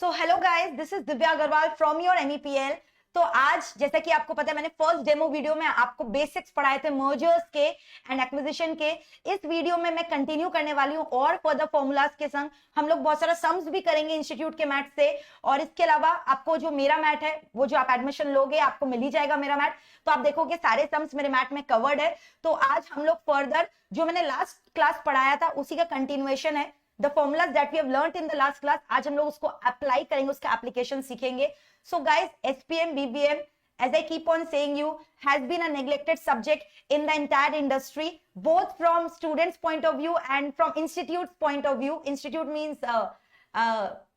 So hello guys, this is Divya Agarwal from your MEPL. तो आज जैसा कि आपको पता है, मैंने फर्स्ट डेमो वीडियो में आपको बेसिक्स पढ़ाए थे मर्जर्स के एंड एक्विजिशन के। इस वीडियो में मैं कंटिन्यू करने वाली हूँ और फर्दर फॉर्मूलाज के संग हम लोग बहुत सारा सम्स भी करेंगे इंस्टीट्यूट के मैथ से। और इसके अलावा आपको जो मेरा मैथ है, वो जो आप एडमिशन लोगे आपको मिल ही जाएगा मेरा मैथ, तो आप देखोगे सारे सम्स मेरे मैथ में कवर्ड है। तो आज हम लोग फर्दर जो मैंने लास्ट क्लास पढ़ाया था उसी का कंटिन्यूएशन है। The formulas that we have learned in the last class, आज हम लोग उसको अप्लाई करेंगे, उसका एप्लीकेशन सीखेंगे। So guys, SPM, BBM, as I keep on saying you, has been a neglected subject in the entire industry, both from students' point of view and from institute's point of view. Institute means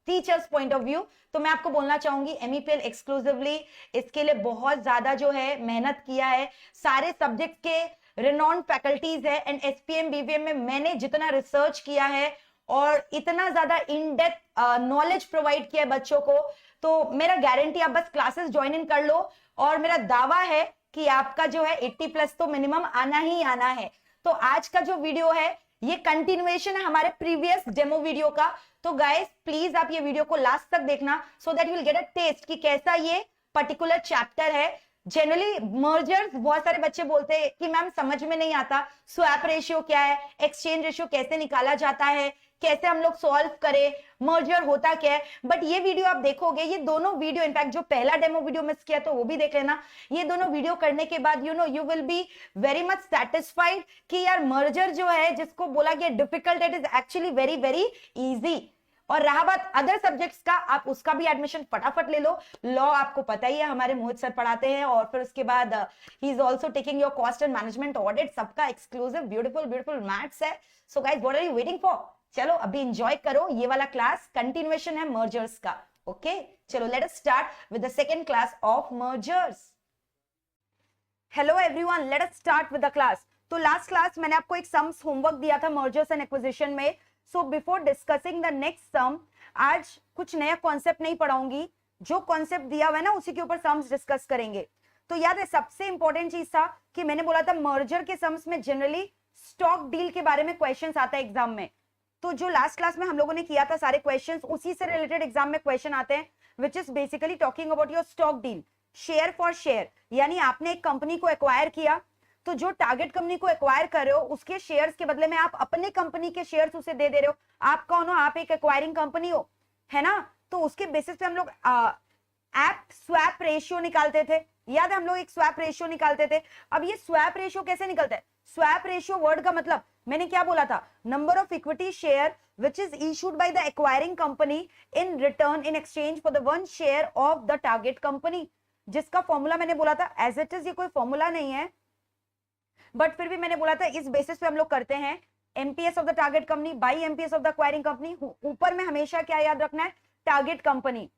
teachers point of view. तो मैं आपको बोलना चाहूंगी MEPL exclusively इसके लिए बहुत ज्यादा जो है मेहनत किया है, सारे सब्जेक्ट के रिनॉन्ड फैकल्टीज है एंड एसपीएम बीबीएम में मैंने जितना रिसर्च किया है और इतना ज्यादा इन डेप्थ नॉलेज प्रोवाइड किया है बच्चों को, तो मेरा गारंटी आप बस क्लासेस ज्वाइन इन कर लो और मेरा दावा है कि आपका जो है 80+ तो मिनिमम आना ही आना है। तो आज का जो वीडियो है ये कंटिन्यूएशन है हमारे प्रीवियस डेमो वीडियो का। तो गाइस प्लीज आप ये वीडियो को लास्ट तक देखना so that you will get a taste कि कैसा ये पर्टिकुलर चैप्टर है। जनरली मर्जर्स बहुत सारे बच्चे बोलते हैं कि मैम समझ में नहीं आता, स्वैप रेशियो क्या है, एक्सचेंज रेशियो कैसे निकाला जाता है, कैसे हम लोग सॉल्व करें, मर्जर होता क्या है। बट ये वीडियो आप देखोगे, ये दोनों वीडियो, इनफैक्ट जो पहला डेमो वीडियो मिस किया तो वो भी देख लेना। ये दोनों वीडियो करने के बाद you will be very much satisfied कि यार मर्जर जो है जिसको बोला गया difficult, it is actually very very easy. और रहा बात अदर सब्जेक्ट्स का, आप उसका भी एडमिशन फटाफट ले लो। लॉ आपको पता ही है, हमारे मोहित सर पढ़ाते हैं और फिर उसके बाद he is also taking your cost and management audit, सबका एक्सक्लूसिव ब्यूटीफुल ब्यूटीफुल मैथ्स है। So guys what are you waiting for? चलो अभी एंजॉय करो, ये वाला क्लास कंटिन्यूएशन है मर्जर्स का। ओके चलो let us start with the second class of mergers. Hello everyone, let us start with the class. तो लास्ट क्लास मैंने आपको एक सम्स होमवर्क दिया था मर्जर्स एंड एक्विजिशन में। So before discussing the next sum, आज कुछ नया कॉन्सेप्ट नहीं पढ़ाऊंगी, जो कॉन्सेप्ट दिया हुआ है ना उसी के ऊपर सम्स डिस्कस करेंगे। तो याद है सबसे इंपॉर्टेंट चीज था कि मैंने बोला था मर्जर के सम्स में जनरली स्टॉक डील के बारे में क्वेश्चंस आता है एग्जाम में। तो जो लास्ट क्लास में हम लोगों ने किया था सारे क्वेश्चंस उसी से रिलेटेड एग्जाम में क्वेश्चन आते हैं, which is basically talking about your stock deal, share for share. यानी आपने एक कंपनी को एक्वायर किया, तो जो टारगेट कंपनी को एक्वायर कर रहे हो उसके शेयर्स के बदले में आप अपने कंपनी के शेयर्स उसे दे रहे हो। आप कौन हो? आप एक एक्वायरिंग कंपनी हो, है ना। तो उसके बेसिस पे हम लोग एप्ट स्वैप रेशियो निकालते थे। याद है हम लोग एक स्वैप रेशियो निकालते थे। अब ये स्वैप रेशियो कैसे निकलता है? स्वैप रेशियो वर्ड का मतलब मैंने क्या बोला था? Number of equity share which is issued by the acquiring company in return in exchange for the one share of the target company, जिसका फॉर्मूला मैंने बोला था एज इट इज, ये कोई फॉर्मूला नहीं है बट फिर भी मैंने बोला था इस बेसिस पे हम लोग करते हैं MPS of the target accompany by MPS of the acquiring company. ऊपर में हमेशा क्या याद रखना है? Target company.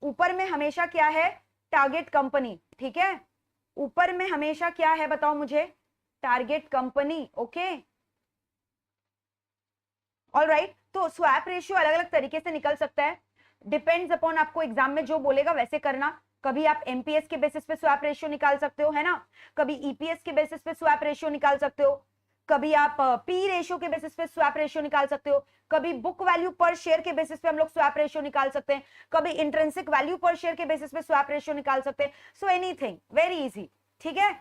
ऊपर में हमेशा क्या है? Target company. ठीक है, ऊपर में हमेशा क्या है बताओ मुझे? Target company. Okay alright. तो स्वैप रेशियो अलग अलग तरीके से निकल सकता है, डिपेंड्स अपॉन आपको एग्जाम में जो बोलेगा वैसे करना। कभी आप एमपीएस के बेसिस पे स्वैप रेशियो निकाल सकते हो, है ना। कभी ईपीएस के बेसिस पे स्वैप रेशियो निकाल सकते हो, कभी आप पी रेशियो के बेसिस पे स्वैप रेशियो निकाल सकते हो, कभी बुक वैल्यू पर शेयर के बेसिस पे हम लोग स्वैप रेशियो निकाल सकते हैं, कभी इंट्रिंसिक वैल्यू पर शेयर के बेसिस पे स्वैप रेशियो निकाल सकते हैं। So anything very easy. ठीक है,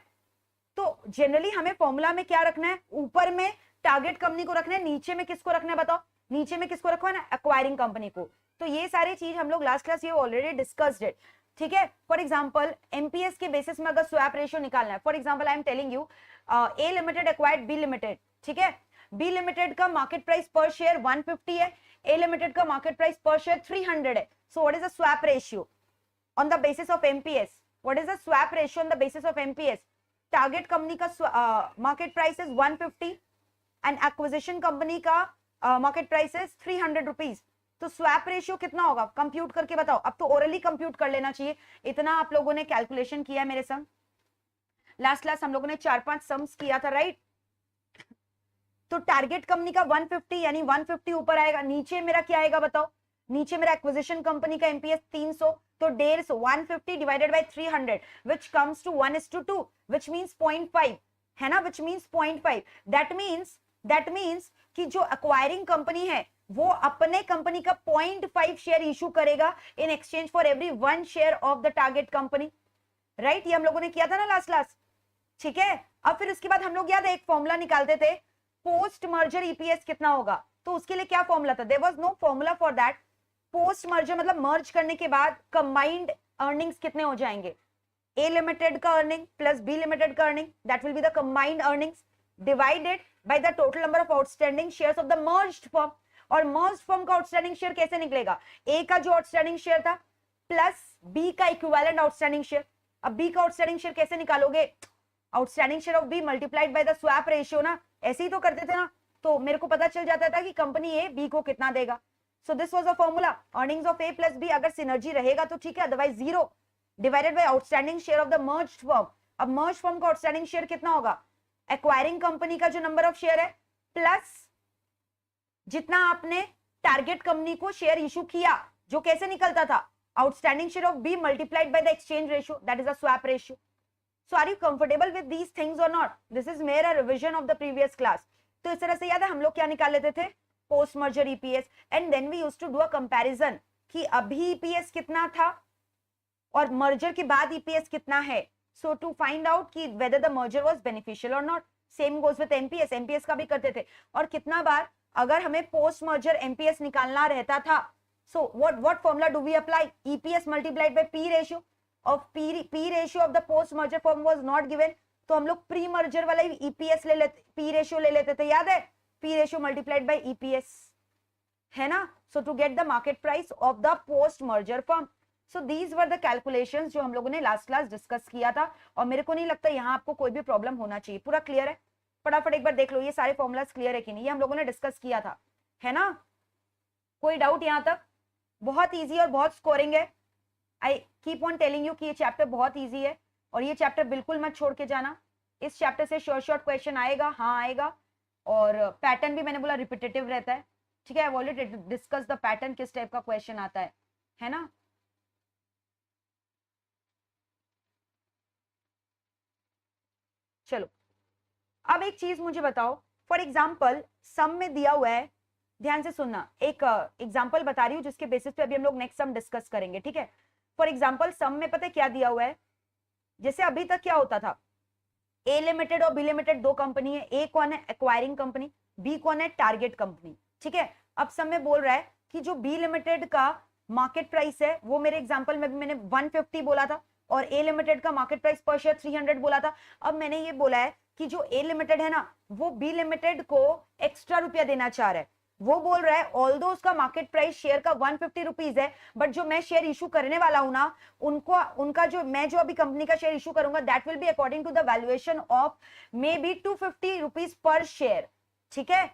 तो जनरली हमें फॉर्मूला में क्या रखना है? ऊपर में टारगेट कंपनी को रखना है, नीचे में किसको रखना है बताओ? नीचे में किसको रखो है ना? एक्वायरिंग कंपनी को। तो ये सारी चीज हम लोग लास्ट क्लास ये ऑलरेडी डिस्कस्ड है। ठीक है, फॉर एग्जांपल एमपीएस के बेसिस में अगर स्वैप रेशियो निकालना है, for example I am telling you A limited acquired B limited. ठीक है, बी लिमिटेड का मार्केट प्राइस पर शेयर 150 है, ए लिमिटेड का मार्केट प्राइस पर शेयर 300 है। So what is the swap ratio on the basis of MPS? What is the swap ratio on the basis of MPS? Target company का market price is 150 and acquisition company का market price is 300 rupees. तो swap ratio कितना होगा? Compute करके बताओ। अब तो orally compute कर लेना चाहिए, इतना आप लोगों ने कैलकुलेशन किया है मेरे संग। लास्ट क्लास हम लोगों ने 4-5 सम्स किया था, राइट। तो टारगेट कंपनी का 150 यानी 150 ऊपर आएगा, नीचे मेरा क्या आएगा बताओ? नीचे मेरा एक्विजिशन कंपनी का एमपीएस 300, तो 150 150 divided by 300 which comes to 1:2 which means 0.5, है ना, व्हिच मींस 0.5। दैट मींस कि जो एक्वायरिंग कंपनी है वो अपने कंपनी का 0.5 शेयर इशू करेगा in exchange for every 1 share of the target company, right. ये हम लोगों ने किया था ना लास्ट क्लास, ठीक है। अब फिर उसके बाद हम लोग याद है एक फॉर्मूला निकालते थे, पोस्ट मर्जर ईपीएस कितना होगा, तो उसके लिए क्या फॉर्मूला था, there was no formula for that. Post merger मतलब मर्ज करने के बाद कंबाइंड अर्निंग्स कितने हो जाएंगे, ए लिमिटेड का अर्निंग प्लस बी लिमिटेड का earning, that will be the combined earnings divided by the total number of outstanding shares of the merged firm. और मर्ज्ड फर्म का आउटस्टैंडिंग शेयर कैसे निकलेगा, A का जो आउटस्टैंडिंग शेयर था plus B का equivalent outstanding share. अब B का आउटस्टैंडिंग शेयर कैसे निकालोगे, outstanding share of B multiplied by the swap ratio ना, ऐसे ही तो करते थे ना। तो मेरे को पता चल जाता था कि कंपनी ए बी को कितना देगा। So this was a formula, earnings of A plus B, अगर सिनर्जी रहेगा तो ठीक है, otherwise zero, divided by outstanding share of the merged firm. अब मर्ज्ड फर्म का आउटस्टैंडिंग शेयर कितना होगा, एक्वायरिंग कंपनी का जो नंबर ऑफ शेयर है प्लस जितना आपने टारगेट कंपनी को शेयर इशू किया, जो कैसे निकलता था, outstanding share of B multiplied by the exchange ratio, that is the swap ratio. So are you comfortable with these things or not? This is mere a revision of the previous class. तो इस तरह से याद है हम लोग क्या निकाल लेते थे, post merger EPS, and then we used to do a comparison कि अभी ईपीएस कितना था और मर्जर के बाद ईपीएस कितना है, सो टू फाइंड आउट कि whether the merger was beneficial और not. Same goes with MPS, MPS का भी करते थे। और कितना बार अगर हमें पोस्ट मर्जर एमपीएस निकालना रहता था, so what formula do we apply, EPS multiplied by P ratio of P ratio of the post merger firm was not given, तो हम लोग प्री मर्जर वाला ईपीएस ले लेते, पी रेशियो ले लेते थे, याद है, P ratio multiplied by EPS, है ना। So to get the market price of the post merger firm. So these were the calculations जो हम लोगों ने लास्ट क्लास डिस्कस किया था, और मेरे को नहीं लगता यहाँ आपको कोई भी प्रॉब्लम होना चाहिए। पूरा क्लियर है, फटाफट एक बार देख लो ये सारे फॉर्मुलाज क्लियर है कि नहीं, ये हम लोगों ने डिस्कस किया था, है ना। कोई डाउट यहाँ तक, बहुत ईजी और बहुत स्कोरिंग है। I keep on telling you कि ये चैप्टर बहुत इजी है, और ये चैप्टर बिल्कुल मत छोड़ के जाना। इस चैप्टर से शॉर्ट क्वेश्चन आएगा, हाँ आएगा, और पैटर्न भी मैंने बोला रिपीटेटिव रहता है, ठीक है। I already discuss the pattern, किस टाइप का क्वेश्चन आता है ना। चलो अब एक चीज मुझे बताओ, फॉर एग्जाम्पल सम में दिया हुआ है, ध्यान से सुनना, एक एग्जाम्पल बता रही हूँ जिसके बेसिस पे अभी हम लोग नेक्स्ट सम डिस्कस करेंगे, ठीक है। फॉर एग्जाम्पल सम में पता है क्या दिया हुआ है, जैसे अभी तक क्या होता था, ए लिमिटेड और बी लिमिटेड दो कंपनी है, ए कौन है एक्वायरिंग कंपनी, बी कौन है टारगेट कंपनी, ठीक है। अब सम में बोल रहा है कि जो बी लिमिटेड का मार्केट प्राइस है वो मेरे एग्जाम्पल में भी मैंने 150 बोला था, और ए लिमिटेड का मार्केट प्राइस पर शेयर 300 बोला था। अब मैंने ये बोला है कि जो ए लिमिटेड है ना, वो बी लिमिटेड को एक्स्ट्रा रुपया देना चाह रहा है। वो बोल रहा है ऑल्दो उसका मार्केट प्राइस शेयर का 150 रुपीज है, बट जो मैं शेयर इशू करने वाला हूं ना, उनका जो मैं जो अभी कंपनी का शेयर इशू करूंगा, that will be according to the valuation of may be 250 rupees per share, ठीक है।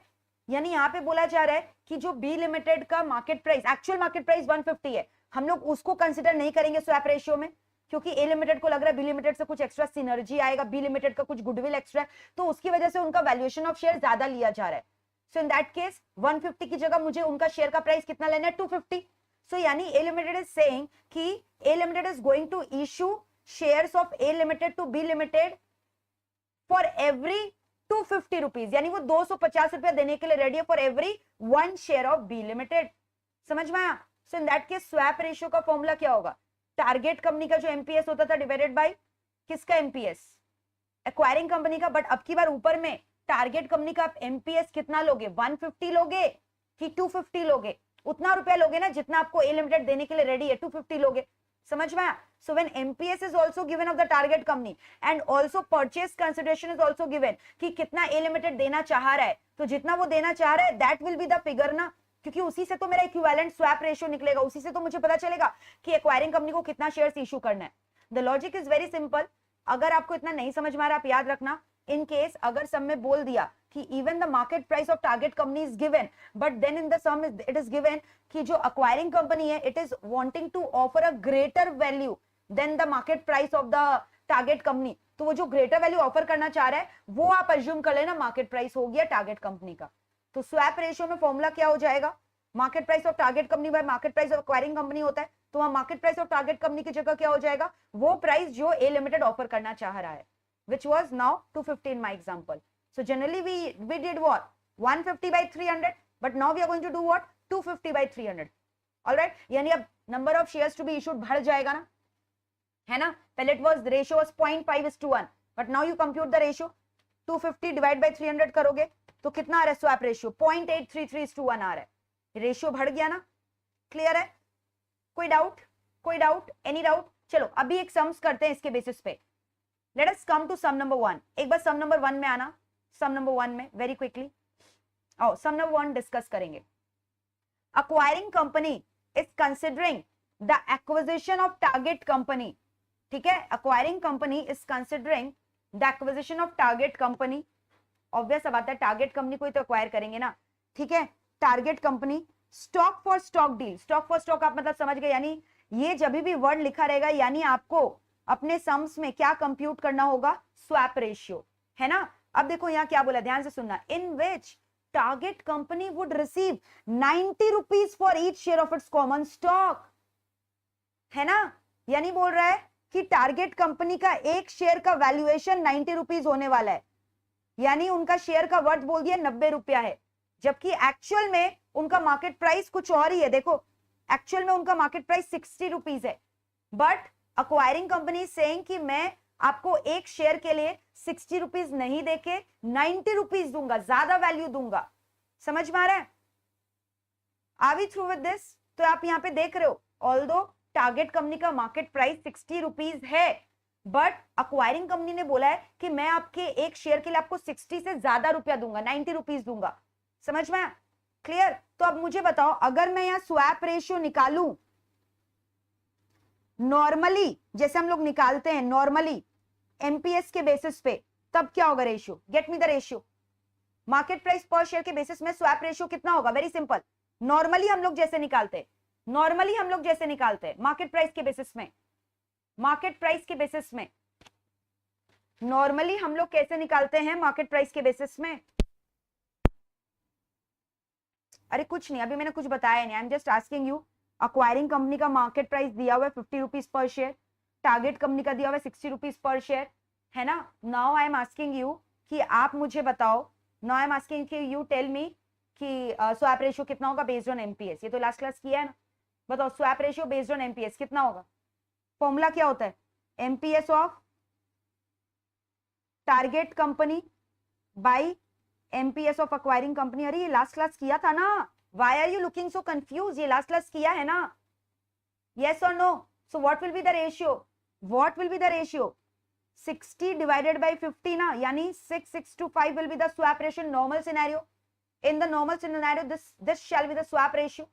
यानी यहाँ पे बोला जा रहा है कि जो बी लिमिटेड का market price, actual market price 150 है, हम लोग उसको कंसिडर नहीं करेंगे स्वैप रेशियो में, क्योंकि ए लिमिटेड को लग रहा है बी लिमिटेड से कुछ एक्स्ट्रा सिनर्जी आएगा, बी लिमिटेड का कुछ गुडविल एक्स्ट्रा है, तो उसकी वजह से उनका वैल्यूएशन ऑफ शेयर ज्यादा लिया जा रहा है। सो इन दैट केस 150 की जगह मुझे उनका शेयर का प्राइस कितना लेना है, 250। सो यानी ए लिमिटेड इज सेइंग कि A limited is going to issue shares of A limited to B limited for every 250 rupees, यानी वो 250 रुपया देने के लिए रेडी है for every 1 share of B limited. समझ में आया। So in that case swap ratio का फॉर्मूला क्या होगा, टारगेट कंपनी का जो एमपीएस होता था डिवाइडेड बाय किसका एमपीएस, एक्वायरिंग कंपनी का। बट अब की बार ऊपर में टारगेट कंपनी का आप एमपीएस कितना लोगे, 150 लोगे कि 250 लोगे, उतना रुपया लोगे ना जितना आपको ए लिमिटेड देने के लिए रेडी है, 250 लोगे। समझ में आया। So when MPS is also given of the target company and also purchase consideration is also given कि कितना ए लिमिटेड देना चाह रहा है, तो जितना वो देना चाह रहा है that will be the figure ना, क्योंकि उसी से तो मेरा इक्विवेलेंट स्वैप रेशियो निकलेगा, उसी से तो मुझे पता चलेगा कि एक्वायरिंग कंपनी को कितना शेयर्स इशू करना है। The logic is very simple. अगर आपको इतना नहीं समझ में आ रहा, आप याद रखना, इन केस अगर सम में बोल दिया कि even the market price of target company is given, but then in the sum it is given कि जो एक्वायरिंग कंपनी है it is wanting to offer a greater value than the market price of the target company, तो वो जो greater value offer करना चाह रहा है वो आप अज्यूम कर लेना मार्केट प्राइस हो गया टारगेट कंपनी का। तो स्वैप रेशियो में फॉर्मूला क्या हो जाएगा, market price of target company bye market price of acquiring company होता है, तो वहां market price of target company की जगह क्या हो जाएगा, वो प्राइस जो ए लिमिटेड ऑफर करना चाह रहा है, which was now 250 in my example. So generally we did what, 150 by 300, but now we are going to do what 250 by 300. Alright, यानी अब number of shares to be issued बढ़ जाएगा ना, है ना. पहले it was ratio was 0.5:1, but now you compute the ratio. 250 divide by 300 करोगे तो कितना आ रहा है स्वैप रेशियो? 0.833:1 आ रहा है. रेशियो बढ़ गया ना. क्लियर है? कोई डाउट? कोई डाउट? Any doubt? चलो अभी एक सम्स करते हैं इसके बेसिस पे. Let us come to sum number 1. एक बार सम नंबर 1 में आना. सम नंबर 1 में वेरी क्विकली आओ, सम नंबर 1 डिस्कस करेंगे. Acquiring company is considering the acquisition of target company. ठीक है, acquiring company is considering the acquisition of target company. Obvious बात है, target company को ही तो acquire करेंगे ना. ठीक है, target company. Stock for stock deal. Stock for stock आप मतलब समझ गए, यानी ये जब भी वर्ड लिखा रहेगा यानी आपको अपने सम्स में क्या कंप्यूट करना होगा? स्वैप रेशियो, है ना. अब देखो यहाँ क्या बोला, ध्यान से सुनना. इन विच target company would receive 90 rupees for each share of its common stock. है ना, यानी बोल रहा है कि टारगेट कंपनी का एक शेयर का वैल्यूएशन 90 रुपीज होने वाला है, यानी उनका शेयर का वर्थ बोल दिया 90 रुपया है, जबकि एक्चुअल में उनका मार्केट प्राइस कुछ और ही है. देखो एक्चुअल में उनका मार्केट प्राइस 60 रुपीज है, बट अक्वायरिंग कंपनी सेइंग कि मैं आपको एक शेयर के लिए 60 रुपीज नहीं देके 90 रुपीज दूंगा, ज्यादा वैल्यू दूंगा. समझ में आ रहा है? Are we through with this? तो आप यहाँ पे देख रहे हो, ऑल्दो टारगेट कंपनी का मार्केट प्राइस 60 रुपीज है, बट अक्वायरिंग कंपनी ने बोला है कि मैं आपके एक शेयर के लिए आपको 60 से ज्यादा रुपया दूंगा, 90 रुपीज दूंगा. समझ में? क्लियर? तो अब मुझे बताओ, अगर मैं यहाँ स्वैप रेशियो निकालूं नॉर्मली, जैसे हम लोग निकालते हैं नॉर्मली एमपीएस के बेसिस पे, तब क्या होगा ratio? Get me the ratio. Market price per share के बेसिस में स्वैप रेशियो कितना होगा? Very simple. नॉर्मली हम लोग जैसे निकालते हैं, नॉर्मली हम लोग जैसे निकालते हैं मार्केट प्राइस के बेसिस में, मार्केट प्राइस के बेसिस में, नॉर्मली हम लोग कैसे निकालते हैं मार्केट प्राइस के बेसिस में? अरे कुछ नहीं, अभी मैंने कुछ बताया नहीं. I am just asking you. Acquiring company का मार्केट प्राइस दिया हुआ है 50 rupees per share, target company का दिया हुआ है 60 रुपीज पर शेयर, है ना. Now I am asking you कि आप मुझे बताओ, नाउ आई एम आस्किंग कि यू टेल मी कि स्वैप रेशियो कितना होगा बेस्ड ऑन एमपीएस. ये तो लास्ट क्लास किया है ना. बताओ swap ratio based on MPS कितना होगा? फॉर्मूला क्या होता है? MPS of target company by MPS of acquiring company. अरे ये लास्ट क्लास किया था ना. Why are you looking so confuse? ये लास्ट क्लास किया है ना. यस और no? So what will be the ratio? What will be the ratio? 60 divided by 50 ना, यानी 6:5 will be the swap ratio in normal scenario. In the normal scenario, this shall be the swap ratio.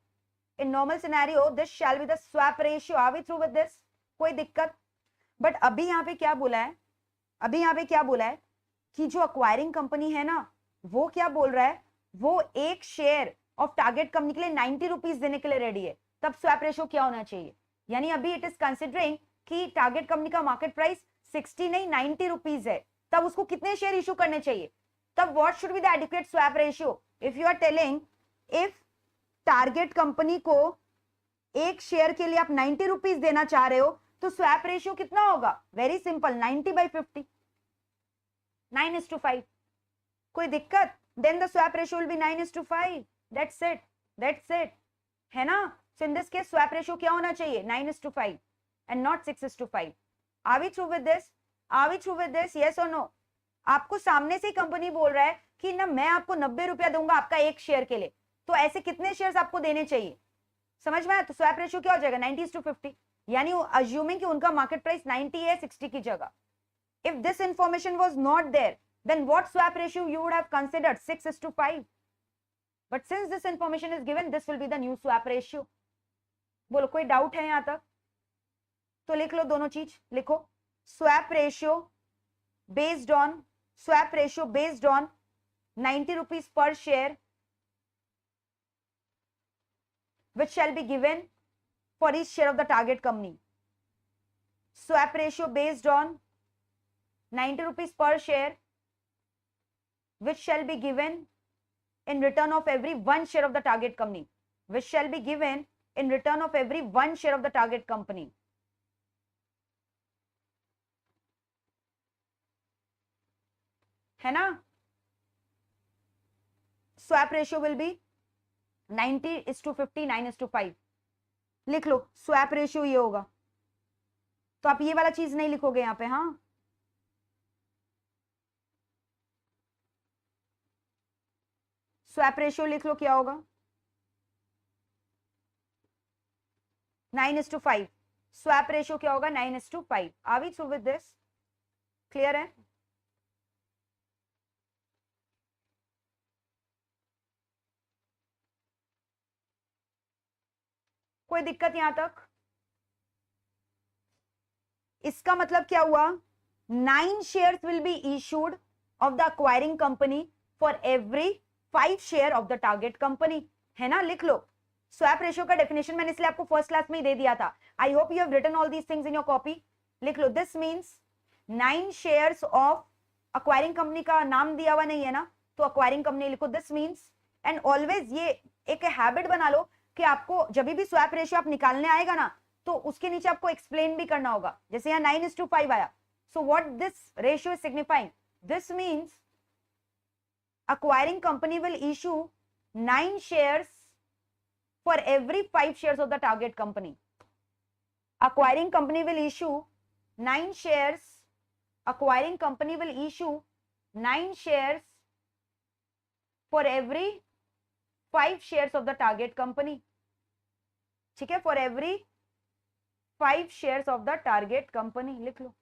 In normal scenario, this shall be the swap ratio. Are we through with this? कोई दिक्कत? But अभी यहाँ पे क्या बोला है? अभी यहाँ पे क्या बोला है कि जो अक्वायरिंग कंपनी है ना, वो क्या बोल रहा है? वो एक शेयर ऑफ टारगेट कंपनी के लिए 90 रुपीज देने के लिए रेडी है. तब स्वैप रेशियो क्या होना चाहिए? यानी अभी इट इज कंसिडरिंग कि टारगेट कंपनी का मार्केट प्राइस 60 नहीं 90 रुपीज है, तब उसको कितने शेयर इशू करने चाहिए? तब what should be the adequate swap ratio? If you are telling if target company को एक शेयर के लिए आप 90 रुपीज देना चाह रहे हो, तो स्वैप रेशियो कितना होगा? Very simple, 90 by 50, 9:5. कोई दिक्कत? Then the swap ratio will be 9:5. That's it, that's it, है ना. So in this case swap ratio क्या होना चाहिए? 9:5 and not 6:5. Are we through with this? Are we through with this? Yes or no? आपको सामने से company बोल रहा है कि ना मैं आपको 90 रुपया दूंगा आपका एक शेयर के लिए, तो ऐसे कितने शेयर्स आपको देने चाहिए? समझ में आया? तो स्वैप रेशियो क्या हो जाएगा? 90:50, यानी अज्यूमिंग कि उनका मार्केट प्राइस 90 है 60 की जगह. If this information was not there, then what swap ratio you would have considered? 6:5. But since this information is given, this will be the new swap ratio. बोलो कोई डाउट है यहां तक? तो लिख लो, दोनों चीज लिखो. Swap ratio based on, swap ratio based on 90 rupees per share which shall be given for each share of the target company. Swap ratio based on 90 rupees per share which shall be given in return of every one share of the target company, which shall be given in return of every one share of the target company. है ना? Swap ratio will be 90:50, 9:5 लिख लो। Swap ratio ये होगा, तो आप ये वाला चीज नहीं लिखोगे यहाँ पे। हाँ, स्वैप रेशियो लिख लो, क्या होगा? 9:5। स्वैप रेशियो क्या होगा? 9:5। Are we through with this? Clear है? कोई दिक्कत यहां तक? इसका मतलब क्या हुआ? 9 shares will be issued of the acquiring company for every 5 share of the target company, है ना? लिख लो। स्वैप रेशियो का डेफिनेशन मैंने इसलिए आपको फर्स्ट क्लास में ही दे दिया था। I hope you have written all these things in your copy. लिख लो, this means 9 shares of acquiring company का नाम दिया हुआ नहीं है ना, तो अक्वायरिंग कंपनी लिखो। दिस मीन्स, एंड ऑलवेज ये एक हैबिट बना लो कि आपको जब भी स्वैप रेशियो आप निकालने आएगा ना, तो उसके नीचे आपको एक्सप्लेन भी करना होगा। जैसे यहाँ 9:5 आया, so what this ratio is signifying? This means acquiring company will issue 9 shares for every 5 shares of the target company. Acquiring company will issue 9 shares. Acquiring company will issue 9 shares for every 5 shares of the target company. ठीक है? For every 5 shares of the target company लिख लो।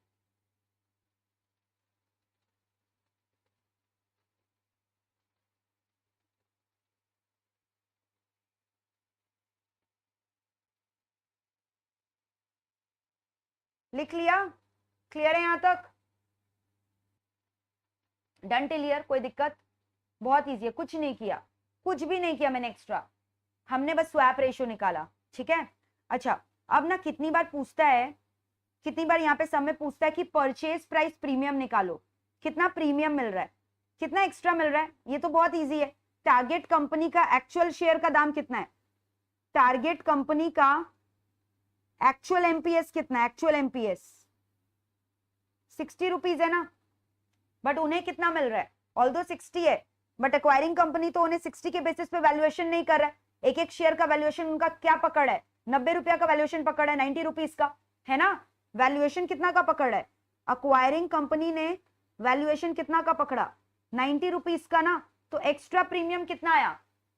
लिख लिया? Clear है यहां तक? Done till here? कोई दिक्कत? बहुत इजी है, कुछ नहीं किया, कुछ भी नहीं किया मैंने एक्स्ट्रा, हमने बस स्वैप रेशियो निकाला। ठीक है? अच्छा, अब ना कितनी बार पूछता है, कितनी बार यहाँ पे सब में पूछता है कि परचेज प्राइस प्रीमियम निकालो, कितना प्रीमियम मिल रहा है, कितना एक्स्ट्रा मिल रहा है। ये तो बहुत इजी है। टारगेट कंपनी का एक्चुअल शेयर का दाम कितना है? टारगेट कंपनी का एक्चुअल एमपीएस कितना है? एक्चुअल एमपीएस 60 रुपीज है ना, बट उन्हें कितना मिल रहा है? ऑल्दो 60 है, बट एक्वायरिंग कंपनी तो उन्हें 60 के बेसिस पे वैल्यूएशन नहीं कर रहा है। एक एक शेयर का वैल्यूएशन उनका क्या पकड़ है? 90 रुपया का वैल्यूएशन पकड़ है, 90 रुपीज का, है ना? वैल्यूएशन कितना का पकड़ है? एक्वायरिंग कंपनी ने वैल्यूएशन कितना का पकड़ा? 90 रुपीज का ना, तो एक्स्ट्रा प्रीमियम कितना आया?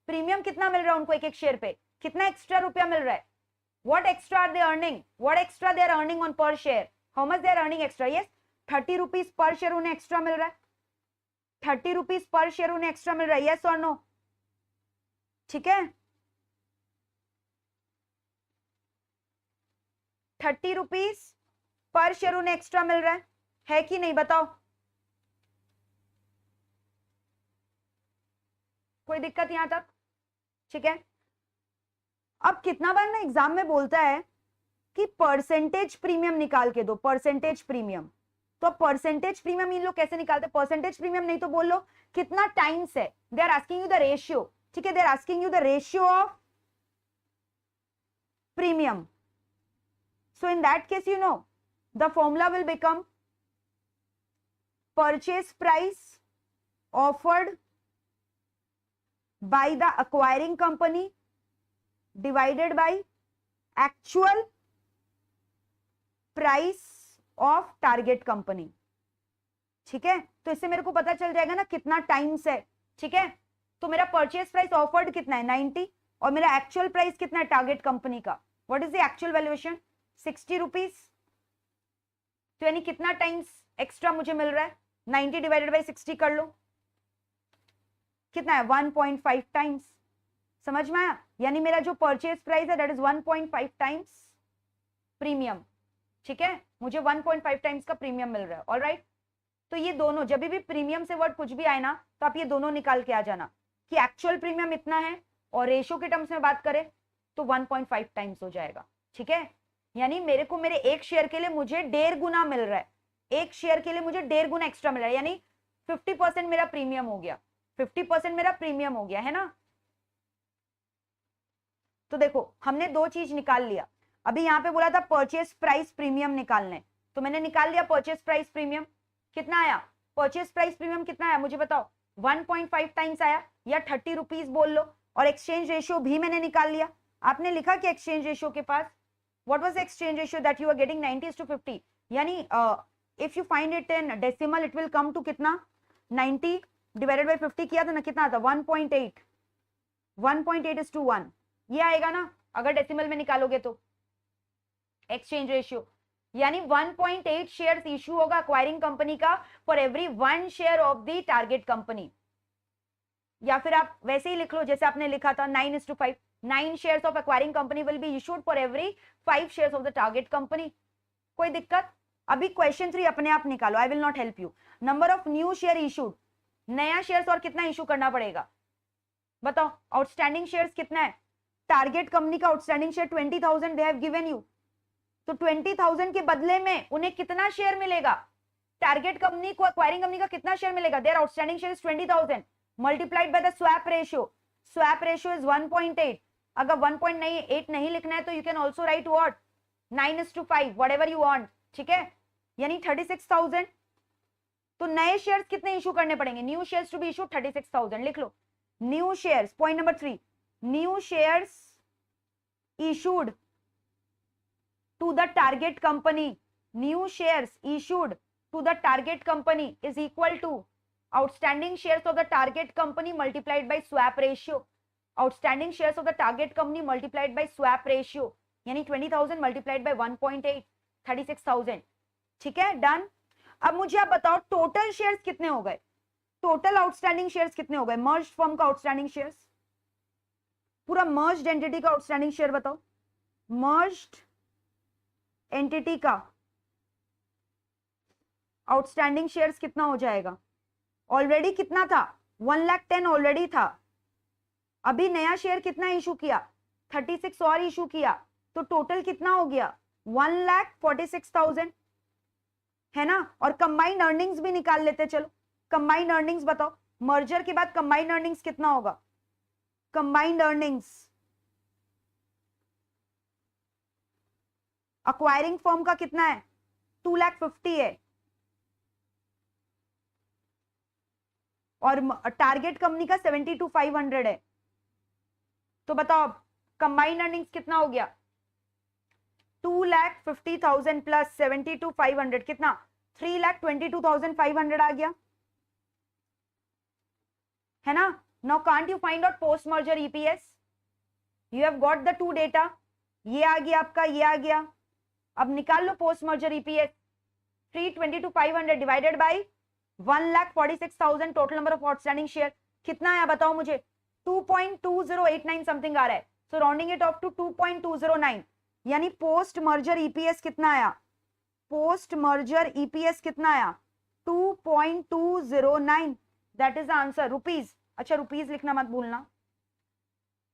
प्रीमियम कितना मिल रहा है उनको एक एक शेयर पे? कितना एक्स्ट्रा रुपया मिल रहा है? What extra are they earning? What extra they are earning on per share? How much they are earning extra? Yes, 30 rupees per share उन्हें एक्स्ट्रा मिल रहा है। 30 रुपीज पर शेयर उन्हें एक्स्ट्रा मिल रहा है। यस और नो? ठीक है? 30 रुपीज पर शेयर उन्हें एक्स्ट्रा मिल रहा है कि नहीं? बताओ। कोई दिक्कत यहां तक? ठीक है? अब कितना बार ना एग्जाम में बोलता है कि परसेंटेज प्रीमियम निकाल के दो, परसेंटेज प्रीमियम। तो परसेंटेज प्रीमियम इन लोग कैसे निकालते हैं? परसेंटेज प्रीमियम नहीं तो बोल लो कितना टाइम्स है। They are asking you the ratio. ठीक है? They are asking you the ratio of premium. So in that case, you know, the formula will become purchase price offered by the acquiring company divided by actual price of target company। ठीक है? तो इससे मेरे को पता चल जाएगा ना कितना टाइम्स है। ठीक है? तो मेरा परचेज प्राइस ऑफर्ड कितना है? 90, और मेरा एक्चुअल प्राइस कितना है टारगेट कंपनी का? What is the actual valuation? 60 rupees. तो यानी कितना टाइम्स एक्स्ट्रा मुझे मिल रहा है? 90 डिवाइडेड बाई 60 कर लो, कितना है? 1.5 टाइम्स। समझ में आया? यानी मेरा जो परचेज प्राइस है दैट इज 1.5 टाइम्स प्रीमियम। ठीक है? मुझे 1.5 टाइम्स का प्रीमियम मिल रहा है। ऑलराइट? तो ये दोनों, जब भी प्रीमियम से वर्ड कुछ भी आए ना, तो आप ये दोनों निकाल के आ जाना कि एक्चुअल प्रीमियम इतना है और रेशियो के टर्म्स में बात करें तो 1.5 टाइम्स हो जाएगा। ठीक है? यानी मेरे को मेरे एक शेयर के लिए मुझे 1.5 गुना मिल रहा है, एक शेयर के लिए मुझे 1.5 गुना एक्स्ट्रा मिल रहा है, यानी 50% मेरा प्रीमियम हो गया। 50% मेरा प्रीमियम हो गया, है ना? तो देखो, हमने दो चीज निकाल लिया। अभी यहाँ पे बोला था परचेज प्राइस प्रीमियम निकालने, तो मैंने निकाल लिया परचेज प्राइस प्रीमियम। कितना आया? परचेज प्राइस प्रीमियम कितना आया मुझे बताओ? 1.5 टाइम्स आया, या 30 रुपीज बोल लो, और एक्सचेंज रेशियो भी मैंने निकाल लिया। आपने लिखा कि एक्सचेंज रेशियो के पास what was exchange ratio that you are getting 90:50, यानी if you find it in decimal it will come to कितना, 90 डिवाइडेड बाय 50 किया था ना, कितना आता 1.8, 1.8:1 ये आएगा ना अगर डेसिमल में निकालोगे तो एक्सचेंज रेशियो, यानी 1.8 शेयर्स इशू होगा अक्वायरिंग कंपनी का for every 1 share of the target company. या फिर आप वैसे ही लिख लो जैसे आपने लिखा था 9:5, 9 shares of acquiring company will be issued for every 5 shares of the target company. कोई दिक्कत? अभी क्वेश्चन 3 अपने आप निकालो, I will not help you. Number of new share issued, नया शेयर्स और कितना इशू करना पड़ेगा बताओ। आउटस्टैंडिंग शेयर्स कितना है, टारगेट कंपनी का outstanding share 20,000 they have given you, तो 20,000 के बदले में उन्हें कितना शेयर मिलेगा, टारगेट कंपनी को एक्वायरिंग कंपनी का कितना शेयर मिलेगा, their outstanding share is 20,000 multiplied by the swap ratio, swap ratio is 1.8। अगर 1.8 नहीं लिखना है तो you can also write what 9:5 whatever you want, ठीक है, यानी 36,000। तो नए शेयर्स कितने इशू करने पड़ेंगे, new shares to be issued 36,000, लिख लो new shares. Point number 3, new shares issued to the target company, new shares issued to the target company is equal to outstanding shares of the target company multiplied by swap ratio, outstanding shares of the target company multiplied by swap ratio, यानी 20,000 multiplied by 1.8, 36,000, ठीक है, done. अब मुझे आप बताओ total shares कितने हो गए, टोटल आउटस्टैंडिंग शेयर्स कितने हो गए, मर्ज्ड फर्म का आउटस्टैंडिंग शेयर्स, पूरा मर्ज्ड एंटिटी का आउटस्टैंडिंग शेयर बताओ, मर्ज्ड एंटिटी का आउटस्टैंडिंग शेयर्स कितना हो जाएगा, ऑलरेडी कितना था 1,10,000 ऑलरेडी था, अभी नया शेयर कितना इशू किया 36 और इशू किया, तो टोटल कितना हो गया 1,46,000 है ना। और कंबाइंड अर्निंग्स भी निकाल लेते, चलो कंबाइंड अर्निंग्स बताओ, मर्जर के बाद कंबाइंड अर्निंग्स कितना होगा, कंबाइंड अर्निंग्स अक्वायरिंग फर्म का कितना है 2,50,000 है और टारगेट कंपनी का 72,500 है, तो बताओ कंबाइंड अर्निंग्स कितना हो गया 2,50,000 प्लस 72,500 कितना 3,22,500 आ गया है ना। Now can't you find out post merger EPS, you have got the two data, ये आ गया आपका, ये आ गया, अब निकाल लो post merger EPS, 322,500 divided by 1,46,000 total number of outstanding share कितना आया बताओ मुझे, 2.2089 समथिंग आ रहा है, सो राउंडिंग इट ऑफ टू 2.209, यानी पोस्ट मर्जर ईपीएस कितना आया, पोस्ट मर्जर ईपीएस कितना आया 2.209, that is the answer rupees. अच्छा रुपीज लिखना मत भूलना,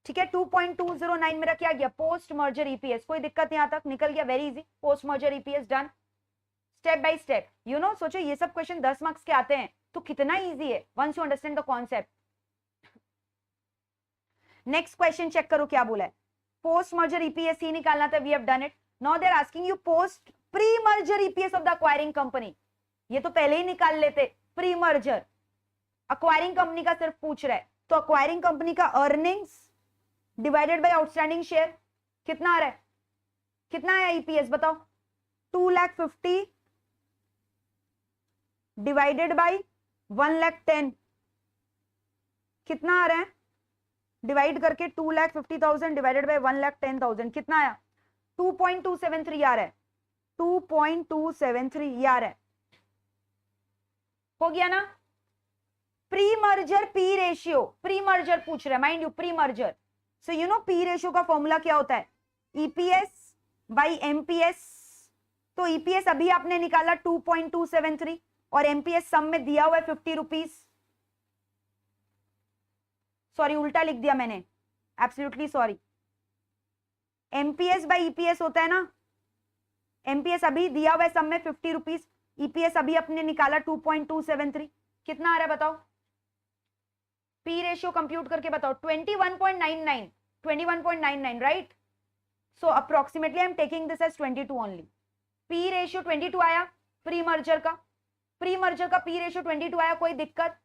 ठीक है। 2.209 मेरा क्या गया पोस्ट मर्जर ईपीएस, कोई दिक्कत यहां तक निकल गया, very easy, post merger EPS done, step by step, you know. सोचो ये सब क्वेश्चन 10 मार्क्स के आते हैं तो कितना इजी है once you understand the concept. Next question check करो क्या बोला है, पोस्ट मर्जर ईपीएस ही निकालना था, we have done it. Now they are asking you post pre merger EPS of the acquiring company, ये तो पहले ही निकाल लेते, प्री मर्जर एक्वायरिंग कंपनी का सिर्फ पूछ रहा है, तो एक्वायरिंग कंपनी का earnings divided by outstanding share कितना आ रहा है, कितना आया ईपीएस बताओ, 2,50,000 डिवाइडेड बाय 1,10,000 कितना आ रहा है, डिवाइड करके 2,50,000 डिवाइडेड बाय 1,10,000 कितना आया 2.273 आ रहा है, 2.273 आ रहा है, हो गया ना। Pre merger P ratio, pre merger पूछ रहा है mind you, pre merger, so you no P ratio का फॉर्मूला क्या होता है, ईपीएस बाई एमपीएस, तो ईपीएस अभी आपने निकाला 2.273 और एमपीएस सम में दिया हुआ है 50 रुपीज, सॉरी उल्टा लिख दिया मैंने, absolutely sorry, MPS by EPS होता है ना, एमपीएस अभी दिया हुआ है सम में 50 रुपीज, ईपीएस अभी आपने निकाला 2.273, कितना आ रहा है बताओ, पी रेशियो कंप्यूट करके बताओ, 21.99, 21.99 right, so approximately I am taking this as 22 only, P ratio 22 आया प्री मर्जर का, प्री मर्जर का पी रेशियो 22 आया, कोई दिक्कत,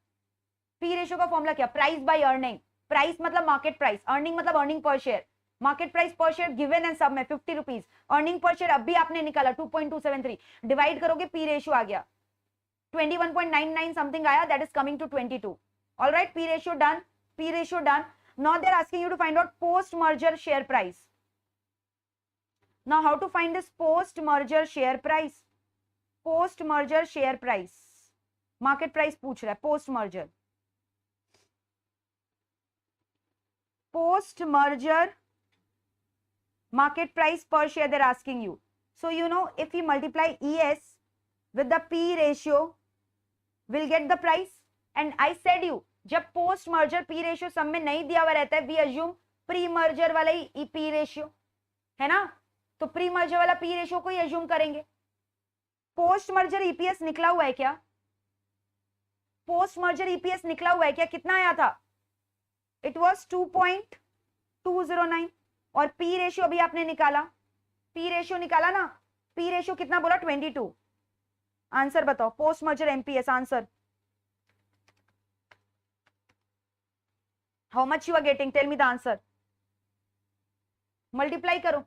पी रेशियो का फॉर्मूला क्या, प्राइस बाय अर्निंग, प्राइस मतलब मार्केट प्राइस, अर्निंग मतलब earning per share, market price per share given and सब में 50 रुपीज, अर्निंग पर शेयर अभी आपने निकाला 2.273, डिवाइड करोगे पी रेशियो आ गया 21.99 समथिंग आया, that is coming to 22. Alright, P ratio done, P ratio done. Now they are asking you to find out post merger share price. Now how to find this post merger share price? Post merger share price, market price पूछ रहा है, post merger, post merger market price per share they're asking you. So you know, if we multiply ES with the P ratio, we'll get the price. And I said you, जब post merger P ratio सब में नहीं दिया हुआ रहता है, we assume pre merger वाला ही P ratio है ना, तो pre merger वाला P ratio को ही assume करेंगे. post merger EPS निकला हुआ है क्या? post merger EPS निकला हुआ है क्या? कितना आया था? इट वॉज 2.209 और पी रेशियो अभी आपने निकाला, पी रेशियो निकाला ना, पी रेशियो कितना बोला? 22. आंसर बताओ, post merger MPS answer. How much you are getting? Tell me the answer. Multiply करो.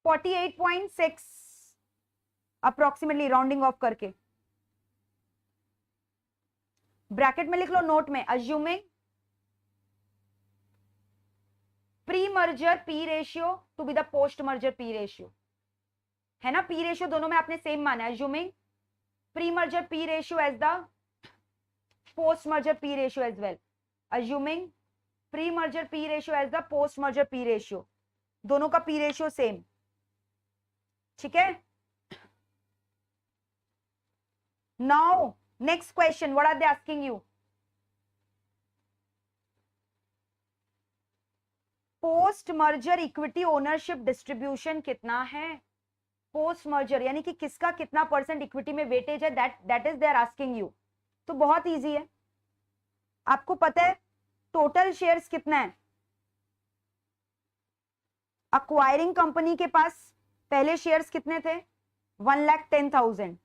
$48.6 अप्रोक्सीमेटली, राउंडिंग ऑफ करके. ब्रैकेट में लिख लो, नोट में, assuming pre merger P ratio to be the post merger P ratio, है ना, P ratio दोनों में आपने सेम माना है. Assuming pre merger P ratio as the post merger P ratio as well. Assuming pre merger P ratio as the post merger P ratio, दोनों का P ratio same. ठीक है. Now next question, what are they asking you? Post merger equity ownership distribution कितना है? Post merger यानी कि किसका कितना परसेंट इक्विटी में वेटेज है, that is they are asking you. तो बहुत इजी है, आपको पता है टोटल शेयर्स कितना है. अक्वायरिंग कंपनी के पास पहले शेयर्स कितने थे? 1,10,000.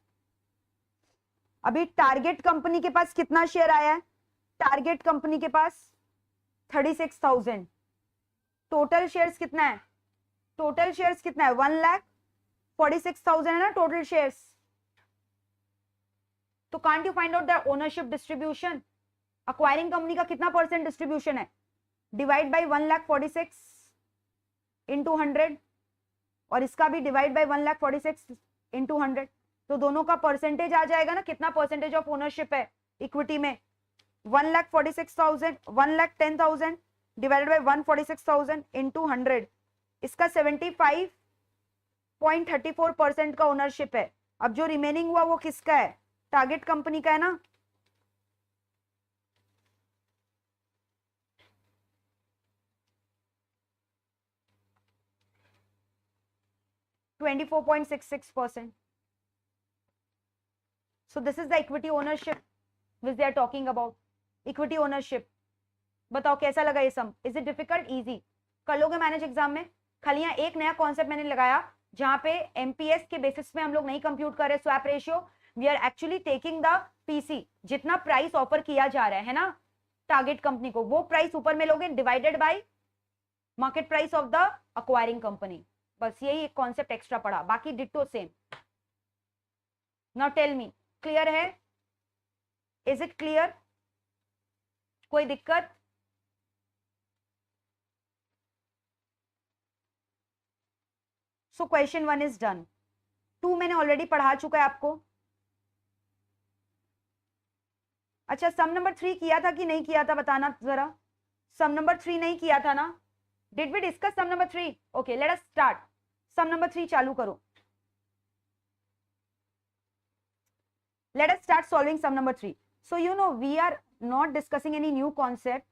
अभी टारगेट कंपनी के पास कितना शेयर आया है? टारगेट कंपनी के पास 36,000. टोटल शेयर्स कितना है? टोटल शेयर्स कितना है? 1,46,000 है ना टोटल शेयर्स. तो can't you find out the ownership distribution? Acquiring company का कितना परसेंट डिस्ट्रीब्यूशन है? डिवाइड बाई 1,46,000 इंटू 100, और इसका भी डिवाइड बाई 1,46,000 इंटू 100. तो दोनों का परसेंटेज आ जाएगा ना, कितना परसेंटेज ऑफ ओनरशिप है इक्विटी में? 1,46,000, 1,10,000 डिवाइडेड बाई 146,000 इंटू 100, इसका 75.34% का ओनरशिप है. अब जो रिमेनिंग हुआ वो किसका है? टारगेट कंपनी का है ना. %24.66%. So this is the equity ownership which they are talking about. Equity ownership. बताओ कैसा लगा ये sum? Is it difficult? Easy. कर लोगे मैनेज एग्जाम में. खाली यहाँ एक नया कॉन्सेप्ट मैंने लगाया जहां पे एमपीएस के बेसिस में हम लोग नहीं कंप्यूट कर रहे swap ratio, we are actually taking the PC, जितना प्राइस ऑफर किया जा रहा है ना टारगेट कंपनी को, वो प्राइस ऊपर में लोगे divided by market price of the acquiring company. बस यही एक कॉन्सेप्ट एक्स्ट्रा पड़ा, बाकी ditto same. Now tell me, clear है? Is it clear? कोई दिक्कत? So question 1 is done. 2 मैंने ऑलरेडी पढ़ा चुका है आपको. अच्छा, सम नंबर 3 किया था कि नहीं किया था बताना जरा. सम नंबर 3 नहीं किया था ना? Did we discuss sum number 3? Okay, let us start. Sum number 3 चालू करो. Let us start solving sum number 3. So you know we are not discussing any new concept.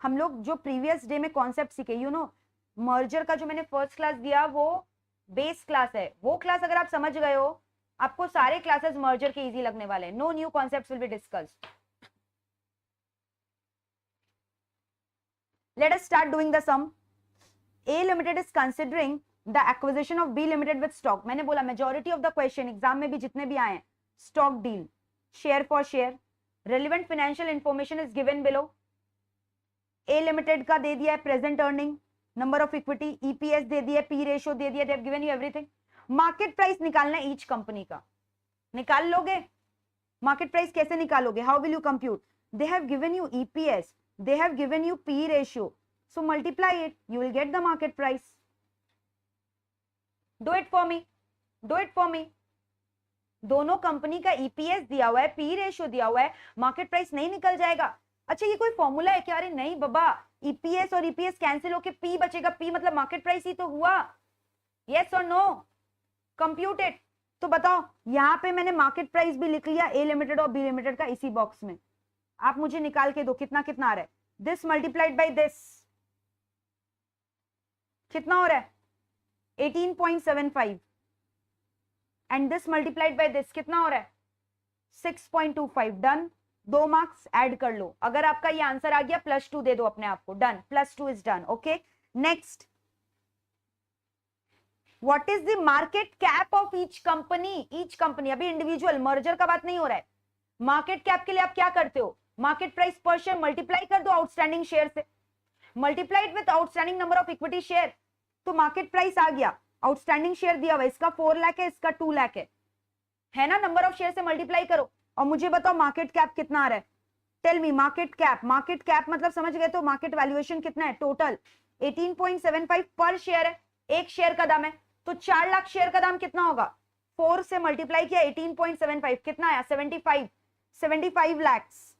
हम लोग जो प्रीवियस डे में कॉन्सेप्ट सीखे, यू नो मर्जर का जो मैंने फर्स्ट क्लास दिया वो बेस क्लास है. वो क्लास अगर आप समझ गए हो, आपको सारे क्लासेस मर्जर के इजी लगने वाले हैं. No new concepts will be discussed. Let us start doing the sum. A Limited is considering the acquisition of B limited with stock, मैंने बोला majority of the question exam में भी जितने भी आए हैं stock deal, share for share, relevant financial information is given below, A limited का दे दिया है present earning, number of equity, EPS दे दिया, पी रेशियो दे दिया, they have given you everything. Market price निकालना है ईच कंपनी का, निकाल लोगे? मार्केट प्राइस कैसे निकालोगे? How will you compute? They have given you EPS, they have given you P ratio, so multiply it, you will get the market price. Do it for me, do it for me. दोनों company का EPS दिया हुआ है, P ratio दिया हुआ है, market price नहीं निकल जाएगा? अच्छा ये कोई फॉर्मूला है क्या? अरे नहीं बाबा, EPS और EPS कैंसिल होके P बचेगा, P मतलब मार्केट प्राइस ही तो हुआ। yes or no? Compute it. तो बताओ, यहाँ पे मैंने मार्केट प्राइस भी लिख लिया ए लिमिटेड और बी लिमिटेड का इसी बॉक्स में, आप मुझे निकाल के दो कितना कितना आ रहा है। दिस मल्टीप्लाइड बाय दिस कितना हो रहा है? 18.75 and this multiplied by this कितना हो रहा है? 6.25। डन, 2 मार्क्स ऐड कर लो। अगर आपका ये आंसर आ गया +2 दे दो अपने आप को। Done, +2 is done. Okay, next, what is the market cap of each company? Each company, अभी इंडिविजुअल मर्जर का बात नहीं हो रहा है। मार्केट कैप के लिए आप क्या करते हो? Market price per share multiply कर दो आउटस्टैंडिंग शेयर से, multiplied with outstanding number of equity share, तो मार्केट प्राइस आ गया। आउटस्टैंडिंग शेयर दिया हुआ है, इसका 4 लाख है, इसका 2 लाख है ना? नंबर ऑफ शेयर से मल्टीप्लाई करो और मुझे बताओ मार्केट कैप कितना आ रहा है। Tell me market cap. Market cap मतलब समझ गए तो मार्केट वैल्यूएशन कितना है? टोटल 18.75 पर शेयर है, एक शेयर का दाम है, तो 4 लाख शेयर का दाम कितना होगा? 4 से मल्टीप्लाई किया 18.75, कितना आया? 75 lakhs.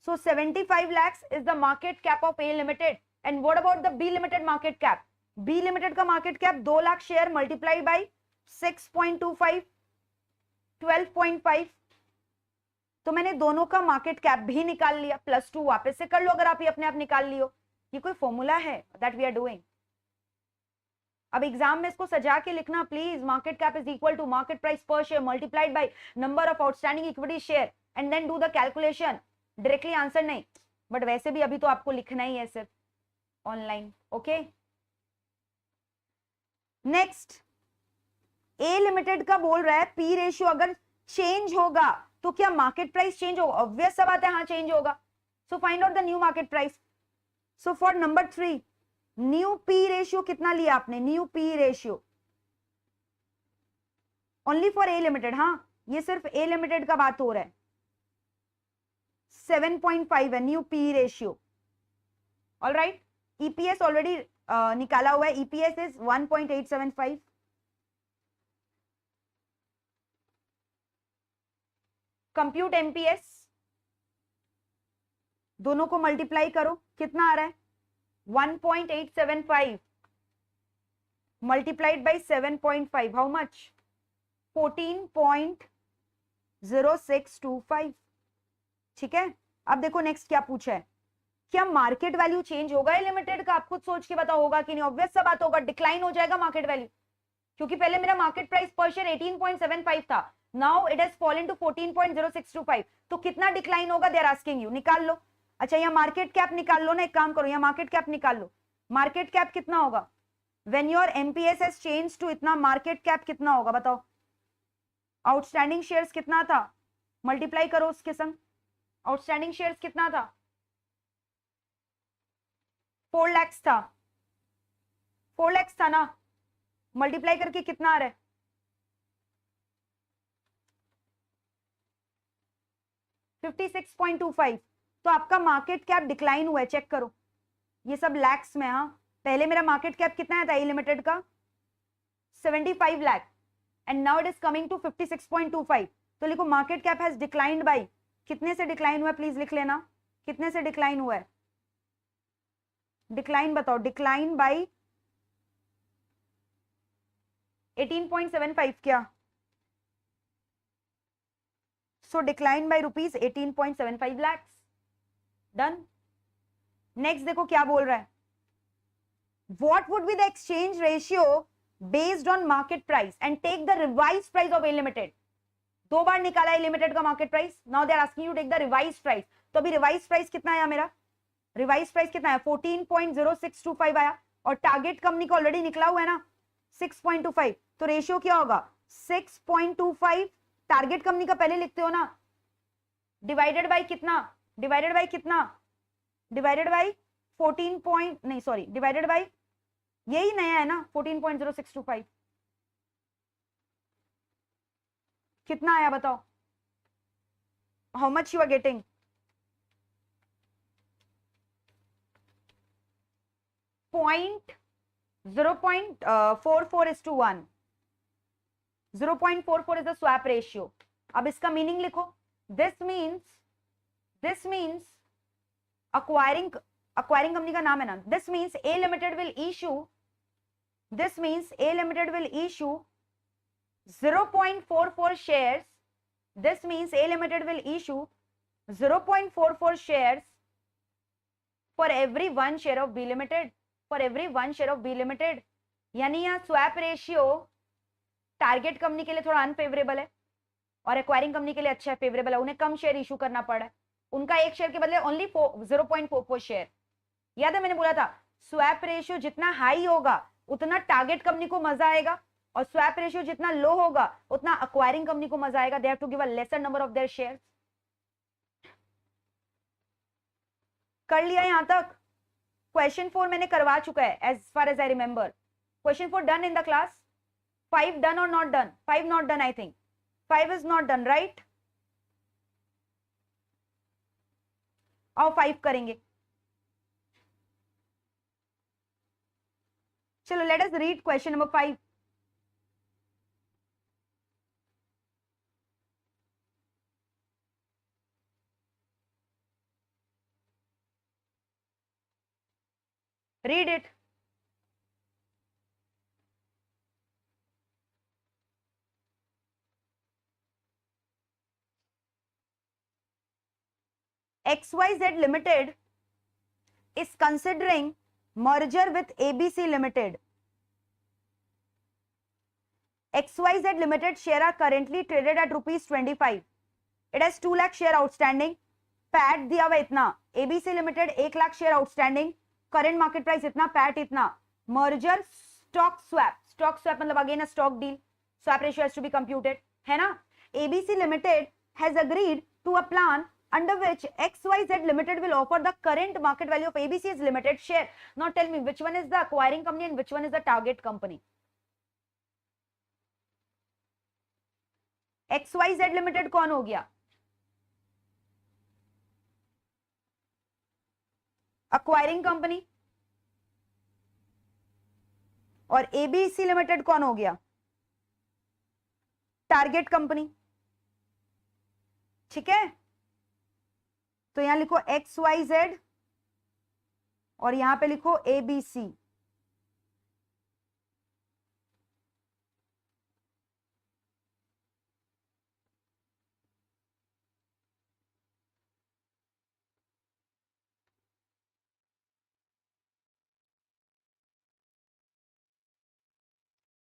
So 75 lakhs is the market cap of A Limited. And what about the B Limited market cap? B Limited का market cap 2 lakh share multiplied by 6.25, 12.5. तो मैंने दोनों का मार्केट कैप भी निकाल लिया। +2 वापस से कर लो अगर आप ये अपने आप निकाल लियो। ये कोई फॉर्मूला है that we are doing? अब एग्जाम में इसको सजा के लिखना please. Market cap is equal to market price per share multiplied by number of outstanding equity share and then do the calculation. Directly answer नहीं, बट वैसे भी अभी तो आपको लिखना ही है सिर्फ online. Okay, next, A limited का बोल रहा है पी रेशियो अगर चेंज होगा तो क्या मार्केट प्राइस चेंज होगा? ऑब्वियस सा बात है, हाँ चेंज होगा। So find out the new market price. So for number 3, new P ratio कितना लिया आपने? New P ratio only for A limited, हाँ ये सिर्फ ए लिमिटेड का बात हो रहा है। 7.5 है new P ratio. Alright, EPS already निकाला हुआ है, ईपीएस इज 1.875। कंप्यूट एमपीएस, दोनों को मल्टीप्लाई करो, कितना आ रहा है? 1.875 multiplied by 7.5, how much? 14.0625। ठीक है, अब देखो नेक्स्ट क्या पूछा है। क्या मार्केट वैल्यू चेंज होगा लिमिटेड का? आप खुद सोच के बताओ होगा कि नहीं? ऑब्वियस सा बात होगा, डिक्लाइन हो जाएगा मार्केट वैल्यू, क्योंकि पहले मेरा मार्केट प्राइस पर शेयर 18.75 था, now it has fallen to 14.0625। तो कितना डिक्लाइन होगा? दे आर आस्किंग यू, निकाल लो। अच्छा यहाँ मार्केट कैप निकाल लो ना, एक काम करो यहाँ मार्केट कैप निकाल लो। मार्केट कैप कितना होगा? When your MPS has change to इतना, मार्केट कैप कितना होगा बताओ? आउटस्टैंडिंग शेयर्स कितना था? मल्टीप्लाई करो उसके संग। आउटस्टैंडिंग शेयर्स कितना था? 4 लाख था, 4 लाख था ना, मल्टीप्लाई करके कितना आ रहा है? 56.25। तो आपका मार्केट कैप डिक्लाइन हुआ है, चेक करो, ये सब लैक्स में। हाँ, पहले मेरा मार्केट कैप कितना था ए लिमिटेड का? 75 lakh and now it is coming to 56.25। तो लिखो market cap has declined by, कितने से डिक्लाइन हुआ है? प्लीज लिख लेना, कितने से डिक्लाइन हुआ है? डिक्लाइन बताओ, डिक्लाइन बाय 18.75 क्या? So decline by rupees 18.75 lakhs। Done. Next देखो क्या बोल रहा है, what would be the exchange ratio based on market price and take the revise price of A limited. 2 बार निकाला है लिमिटेड का market price, now they are asking you take the revise price. तो अभी रिवाइज प्राइस कितना आया मेरा? Revise price कितना है? 14.0625 आया, और टारगेट कंपनी का ऑलरेडी निकला हुआ है ना, 6.25, तो रेशियो क्या होगा 6.25, टारगेट कंपनी का पहले लिखते हो ना, डिवाइडेड बाय कितना, डिवाइडेड बाय कितना, डिवाइडेड बाय 14 पॉइंट नहीं सॉरी डिवाइडेड बाय, यही नया है ना 14.0625, कितना आया बताओ, how much you are getting, point 0.44:1, 0.44 is the swap ratio. अब इसका मीनिंग लिखो, दिस मीन्स अक्वायरिंग कंपनी का नाम है ना, this means A limited will issue 0.44 shares, this means A Limited will issue 0.44 shares for every 1 share of B Limited, for every 1 share of B Limited, यानी यहाँ swap ratio target company के लिए थोड़ा unfavourable है और acquiring company के लिए अच्छा है, फेवरेबल है, उन्हें कम शेयर इशू करना पड़ा है, उनका एक शेयर के बदले ओनली 0.44 शेयर। याद है मैंने बोला था स्वैप रेशियो जितना हाई होगा उतना टारगेट कंपनी को मजा आएगा, और स्वैप रेशियो जितना लो होगा उतना एक्वायरिंग कंपनी को मजा आएगा, they have to give a lesser number of their shares. कर लिया यहां तक? क्वेश्चन 4 मैंने करवा चुका है as far as I remember. Question 4 done in the class? 5 done और not done? 5 not done, I think 5 is not done, right? आओ 5 करेंगे। चलो let us read question number 5। Read it. XYZ Limited is considering merger with ABC Limited. XYZ Limited share are currently traded at ₹25. It has 2 lakh share outstanding. PAT दिया हुआ इतना, ABC Limited 1 lakh share outstanding, current market price इतना, PAT इतना, merger stock swap मतलब again a stock deal, swap ratio has to be computed, है ना? ABC Limited has agreed to a plan under which XYZ Limited will offer the current market value of ABC's limited share. Now tell me which one is the acquiring company and which one is the target company? XYZ Limited कौन हो गया? Acquiring company. और ABC limited कौन हो गया? Target company. ठीक है, तो यहां लिखो XYZ और यहां पे लिखो ABC।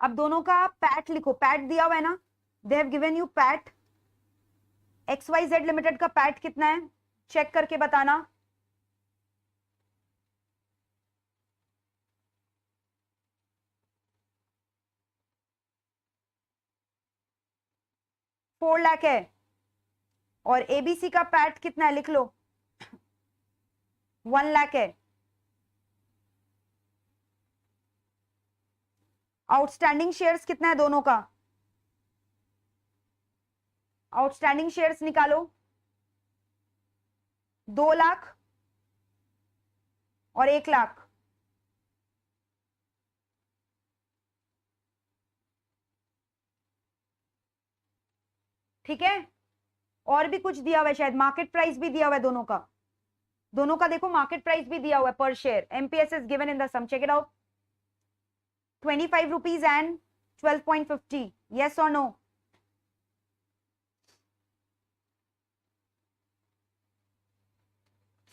अब दोनों का पैट लिखो, पैट दिया हुआ है ना, दे have given you PAT. XYZ limited का पैट कितना है चेक करके बताना। फोर लाख है। और ABC का पैट कितना है लिख लो, 1 लाख है। आउटस्टैंडिंग शेयर्स कितना है दोनों का? आउटस्टैंडिंग शेयर्स निकालो, 2 लाख और 1 लाख। ठीक है, और भी कुछ दिया हुआ है शायद, मार्केट प्राइस भी दिया हुआ है दोनों का। दोनों का देखो मार्केट प्राइस भी दिया हुआ है पर share. MPS is given in the sum, check it out. 25 rupees and 12.50. Yes or no?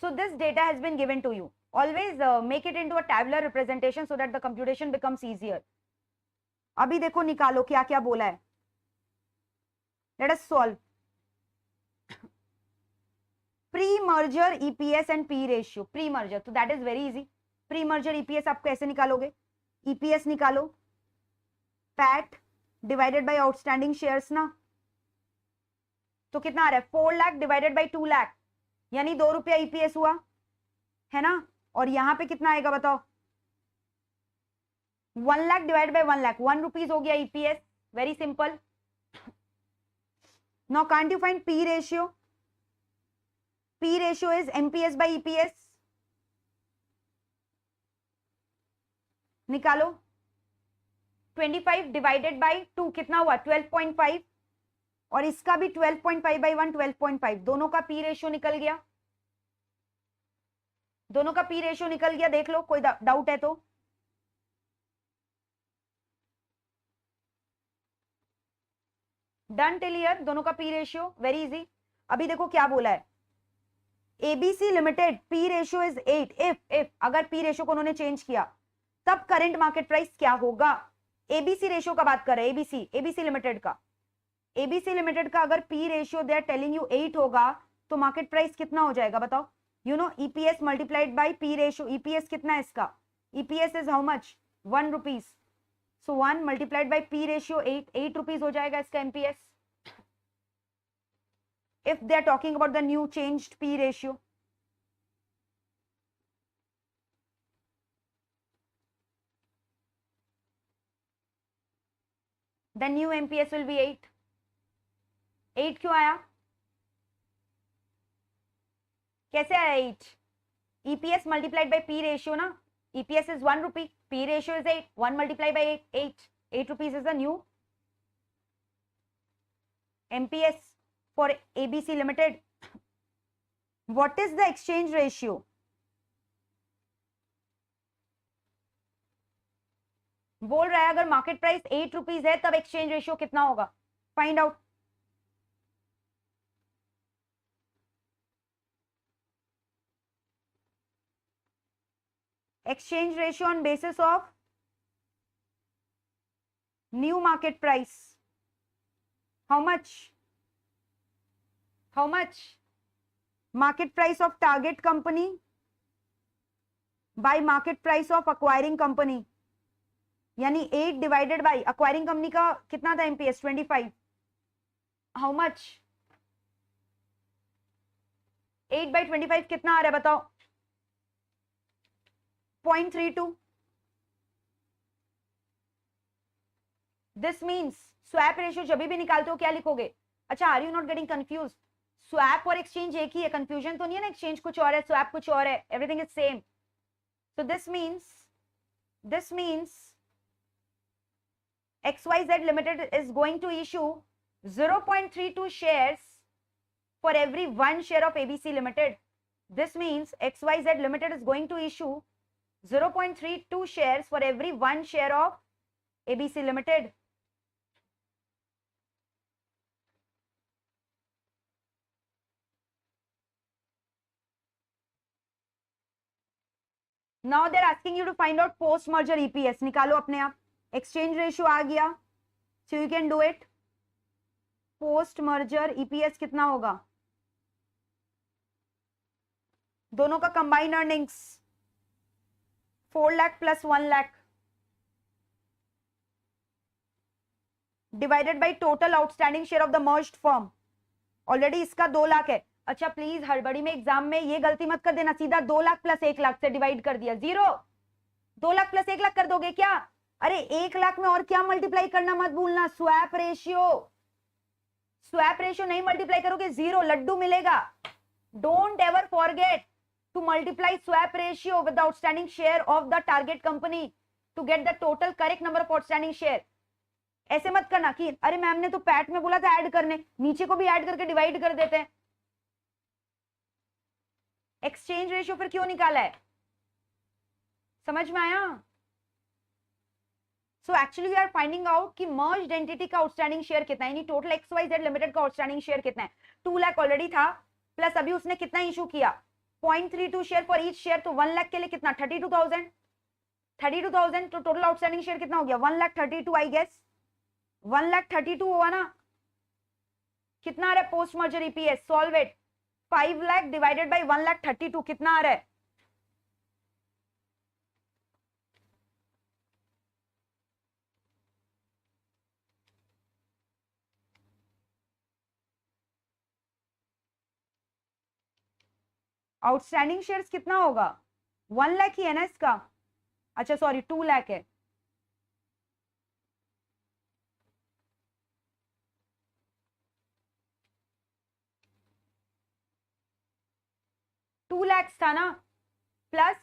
So this data has been given to you. Always make it into a tabular representation so that the computation becomes easier. अभी देखो निकालो क्या क्या बोला है। Let us solve. Pre-merger EPS and P ratio. Pre-merger, so that is very easy. Pre-merger EPS आप कैसे निकालोगे? EPS निकालो, PAT divided by outstanding shares ना, तो कितना आ रहा है 4 लाख डिवाइडेड बाय 2 लाख, यानी 2 रुपया ईपीएस हुआ है ना। और यहां पे कितना आएगा बताओ, 1 lakh divide by 1 lakh, 1 rupees हो गया EPS. Very simple. Now can't you find P ratio? P ratio is MPS by EPS. निकालो। 25 डिवाइडेड बाय 2 कितना हुआ 12.5, और इसका भी 12.5 बाई 1 12.5, दोनों का पी रेशियो निकल गया, दोनों का पी रेशियो निकल गया। देख लो कोई डाउट है तो। डन टिल हियर, दोनों का पी रेशियो वेरी इजी। अभी देखो क्या बोला है, ABC limited P ratio is 8 if अगर पी रेशियो को उन्होंने चेंज किया तब करंट मार्केट प्राइस क्या होगा। एबीसी रेशियो का बात कर रहे हैं, एबीसी लिमिटेड का, एबीसी लिमिटेड का अगर P ratio they are telling you 8 होगा तो मार्केट प्राइस कितना हो जाएगा बताओ। You know EPS multiplied by P ratio, EPS कितना है इसका, EPS is how much 1 rupees, so 1 multiplied by P ratio 8 rupees हो जाएगा इसका MPS, if they are talking about the new changed P ratio. The new MPS will be 8. 8 क्यों आया, कैसे आया 8? EPS multiplied by P ratio ना, EPS is 1 rupee, P ratio is 8, 1 multiplied by 8 rupees is the new MPS for ABC Limited. What is the exchange ratio? बोल रहा है अगर market price 8 rupees है तब एक्सचेंज रेशियो कितना होगा, find out. exchange ratio on basis of new market price, how much market price of target company by market price of acquiring company, यानी 8 divided by acquiring company का कितना था MPS 25, how much 8 by 25 कितना आ रहा है बताओ 0.32। This means swap ratio जब भी निकालते हो क्या लिखोगे, अच्छा are you not getting confuse, swap और एक्सचेंज एक ही है, कंफ्यूजन तो नहीं है ना, एक्सचेंज कुछ और है स्वैप कुछ और है, everything is same. So this means XYZ Limited is going to issue 0.32 shares for every 1 share of ABC Limited. This means XYZ Limited is going to issue 0.32 shares for every 1 share of ABC Limited. Now they're asking you to find out post merger EPS, निकालो अपने आप, exchange ratio आ गया, so you can do it। Post merger EPS कितना होगा, दोनों का combined earnings 4 lakh plus 1 lakh divided by total outstanding share of the merged firm, already इसका 2 लाख है। अच्छा प्लीज हड़बड़ी में एग्जाम में ये गलती मत कर देना, सीधा 2 लाख प्लस 1 लाख से डिवाइड कर दिया, 0। 2 लाख प्लस 1 लाख कर दोगे क्या, अरे 1 लाख में और क्या मल्टीप्लाई करना मत भूलना, स्वैप रेशियो नहीं मल्टीप्लाई करोगे 0 लड्डू मिलेगा। Don't ever forget to multiply swap ratio with the outstanding share of the target company to get the total correct number of outstanding share. ऐसे मत करना कि अरे मैम ने तो पैट में बोला था ऐड करने, नीचे को भी ऐड करके डिवाइड कर देते हैं। एक्सचेंज रेशियो फिर क्यों निकाला है, समझ में आया? So actually we are finding out कि मर्ज्ड एंटिटी का आउटस्टैंडिंग शेयर कितना है, यानी टोटल XYZ लिमिटेड का आउटस्टैंडिंग शेयर कितना है। 2 लाख ऑलरेडी था, प्लस अभी उसने कितना इशू किया 0.32 शेयर फॉर ईच शेयर, तो 1 लाख के लिए कितना 32,000 तो टोटल आउटस्टैंडिंग शेयर कितना हो गया 1,32,000 आई गेस, 1,32,000 हुआ ना। कितना आ रहा है post merger EPS, solve it, 5 lakh divided by 1,32,000 कितना आ रहा है, आउटस्टैंडिंग शेयर्स कितना होगा? 1 लाख ही है ना इसका, अच्छा सॉरी 2 लाख है। टू लैक्स था ना, plus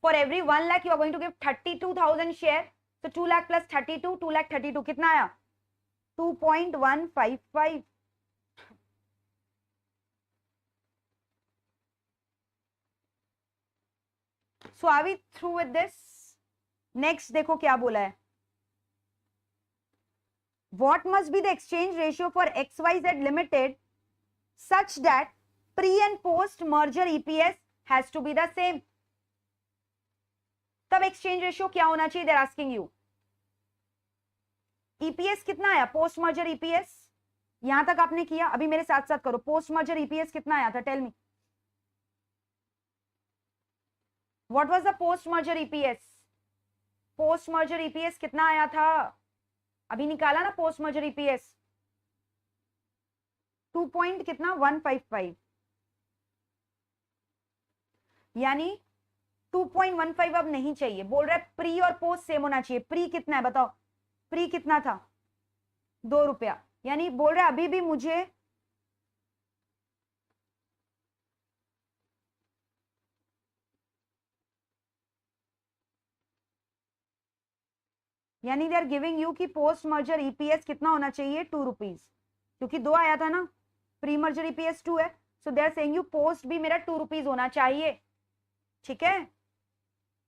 for every 1 lakh you are going to give 32,000 share, तो 2 लाख प्लस 32, 2 लाख 32 कितना आया? 2.155। So are we through with this? Next देखो क्या बोला है, what must be the exchange ratio for XYZ Limited such that pre and post merger EPS has to be the same? तब exchange ratio क्या होना चाहिए? They're asking you. EPS कितना आया? पोस्ट मर्जर EPS, यहां तक आपने किया, अभी मेरे साथ साथ करो। पोस्ट मर्जर EPS कितना आया था? Tell me, what was the post merger EPS? Post merger EPS कितना आया था? अभी निकाला ना पोस्ट मर्जर EPS, 2 पॉइंट कितना 155, यानी 2.15 अब नहीं चाहिए। बोल रहा है प्री और पोस्ट सेम होना चाहिए। प्री कितना है बताओ? प्री कितना था? 2 रुपया, यानी बोल रहा है अभी भी मुझे यानी दे आर गिविंग यू कि पोस्ट मर्जर EPS कितना होना चाहिए? 2 रुपीज, क्योंकि 2 आया था ना, प्री मर्जर EPS 2 है, so they are saying you post भी मेरा 2 रुपीज होना चाहिए। ठीक है,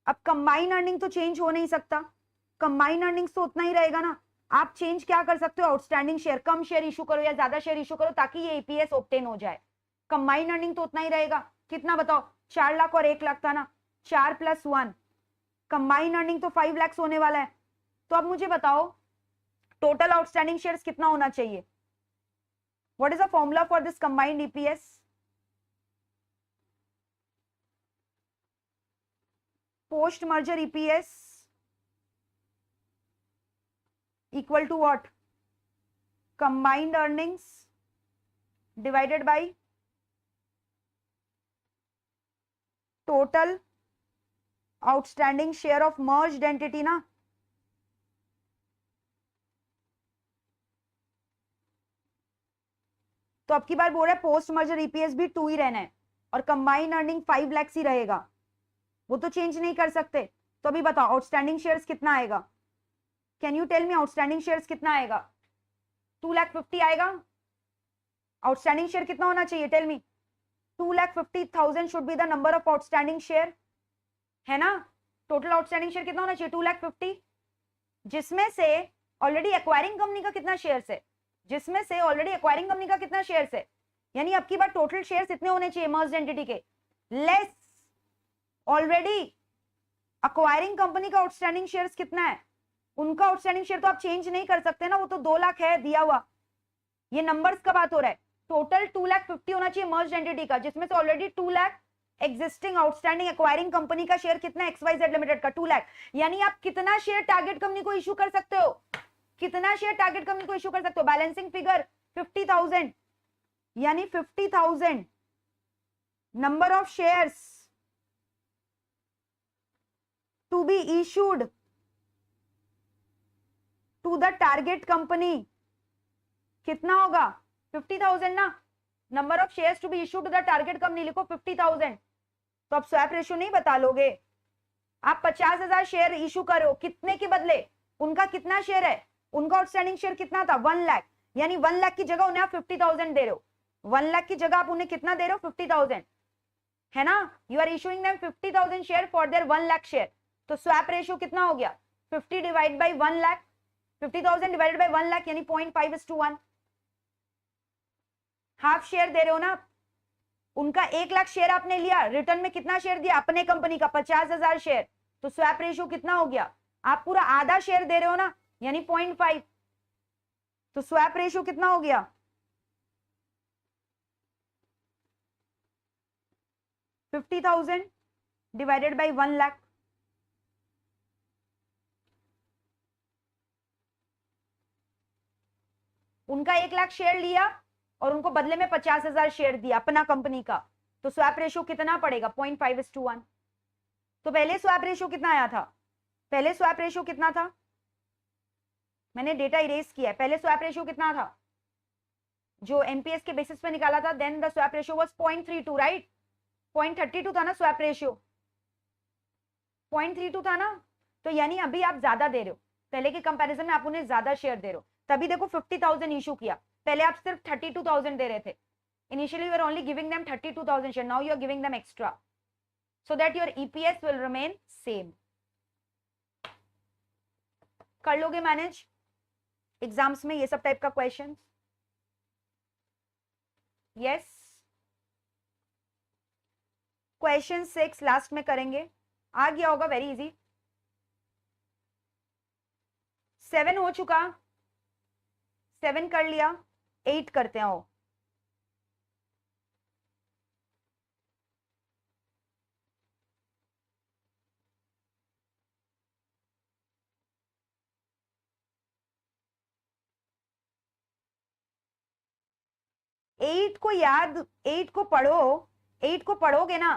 अब कंबाइन अर्निंग तो चेंज हो नहीं सकता, कंबाइन अर्निंग्स तो उतना ही रहेगा ना। आप चेंज क्या कर सकते हो? आउटस्टैंडिंग शेयर, कम शेयर इशू करो या ज्यादा शेयर इशू करो ताकि ये EPS ऑब्टेन हो जाए। कंबाइन अर्निंग तो उतना ही रहेगा, कितना बताओ? 4 लाख और 1 लाख था ना, 4 + 1, कंबाइन अर्निंग तो 5 लाख होने वाला है। तो अब मुझे बताओ टोटल आउटस्टैंडिंग शेयर्स कितना होना चाहिए? What is the formula for this combined EPS? Post merger EPS equal to what? Combined earnings divided by total outstanding share of merged entity ना। तो अब की बार बोल रहा है पोस्ट मर्जर EPS भी 2 ही रहना है और कंबाइंड अर्निंग 5 लाख ही रहेगा, वो तो चेंज नहीं कर सकते। तो अभी बताओ आउटस्टैंडिंग शेयर्स कितना आएगा? Can you tell me outstanding shares कितना आएगा? 2,50,000 आएगा। आउटस्टैंडिंग शेयर कितना होना चाहिए? Tell me. 2,50,000 should be the number of outstanding share, है ना? टोटल आउटस्टैंडिंग शेयर कितना होना चाहिए? 2,50,000, जिसमें से ऑलरेडी एक्वायरिंग कंपनी का कितना शेयर है? जिसमें से ऑलरेडी एक्वायरिंग कंपनी का कितना शेयर है? यानी अब की बार टोटल शेयर्स इतने होने चाहिए मर्ज्ड एंटिटी के, लेस ऑलरेडी एक्वायरिंग कंपनी का आउटस्टैंडिंग शेयर्स कितना है? उनका आउटस्टैंडिंग शेयर तो आप चेंज नहीं कर सकते ना, वो तो 2 लाख है दिया हुआ। ये नंबर्स का बात हो रहा है। टोटल 2,50,000 होना चाहिए मर्ज्ड एंटिटी का, जिसमें से already 2 lakh existing outstanding acquiring company का शेयर कितना है? XYZ लिमिटेड का 2 लाख। यानी आप कितना शेयर टारगेट कंपनी को इशू कर सकते हो? कितना शेयर टारगेट कंपनी को इशू कर सकते हो? बैलेंसिंग फिगर 50,000, यानी 50,000 number of shares to be issued to the target company कितना होगा? 50,000 ना। Number of shares to be issued to the target company लिखो 50,000। तो आप स्वैप रेशियो नहीं बता लोगे? आप 50,000 शेयर इशू करो, कितने के बदले? उनका कितना शेयर है? उनका आउटस्टैंडिंग शेयर कितना था? 1 लाख, यानी 1 लाख की जगह उन्हें आप 50,000 दे रहे हो। 1 लाख की जगह आप उन्हें कितना दे रहे हो? 50,000, है ना? You are issuing them 50,000 share for their 1 lakh share. तो स्वैप रेशियो कितना हो गया? 50 divide by 1 lakh, 50,000 divided by 1 lakh यानी 0.5:1। हाफ शेयर दे रहे हो ना। उनका 1 लाख शेयर आपने लिया, रिटर्न में कितना शेयर दिया? अपने कंपनी का 50,000 शेयर। तो स्वैप रेशियो कितना हो गया? आप पूरा आधा शेयर दे रहे हो ना, यानी 0.5। तो स्वैप रेशियो कितना हो गया? 50,000 डिवाइडेड बाई 1 लाख। उनका 1 लाख शेयर लिया और उनको बदले में 50,000 शेयर दिया अपना कंपनी का, तो स्वैप रेशियो कितना पड़ेगा 0.5:1। तो पहले स्वैप रेशियो कितना आया था, पहले स्वैप रेशियो कितना था, मैंने डेटा इरेज किया है, पहले स्वैप रेशियो कितना था जो एमपीएस के बेसिस पे निकाला था, then the swap ratio was 0.32 right, 0.32 था ना स्वैप रेशियो, 0.32 था ना। तो यानी अभी आप ज्यादा दे रहे हो, पहले के कंपैरिजन में आप उन्हें ज्यादा शेयर दे रहे हो, तभी देखो 50,000 इशू किया, पहले आप सिर्फ 32,000 दे रहे थे। Initially you are only giving them 32,000 share, now you are giving them extra so that your EPS will remain same. कर लोगे मैनेज एग्जाम्स में ये सब टाइप का क्वेश्चन? यस। क्वेश्चन 6 लास्ट में करेंगे, आ गया होगा, वेरी इजी। 7 हो चुका, 7 कर लिया, 8 करते हैं। आओ 8 को याद, 8 को पढ़ो, 8 को पढ़ोगे ना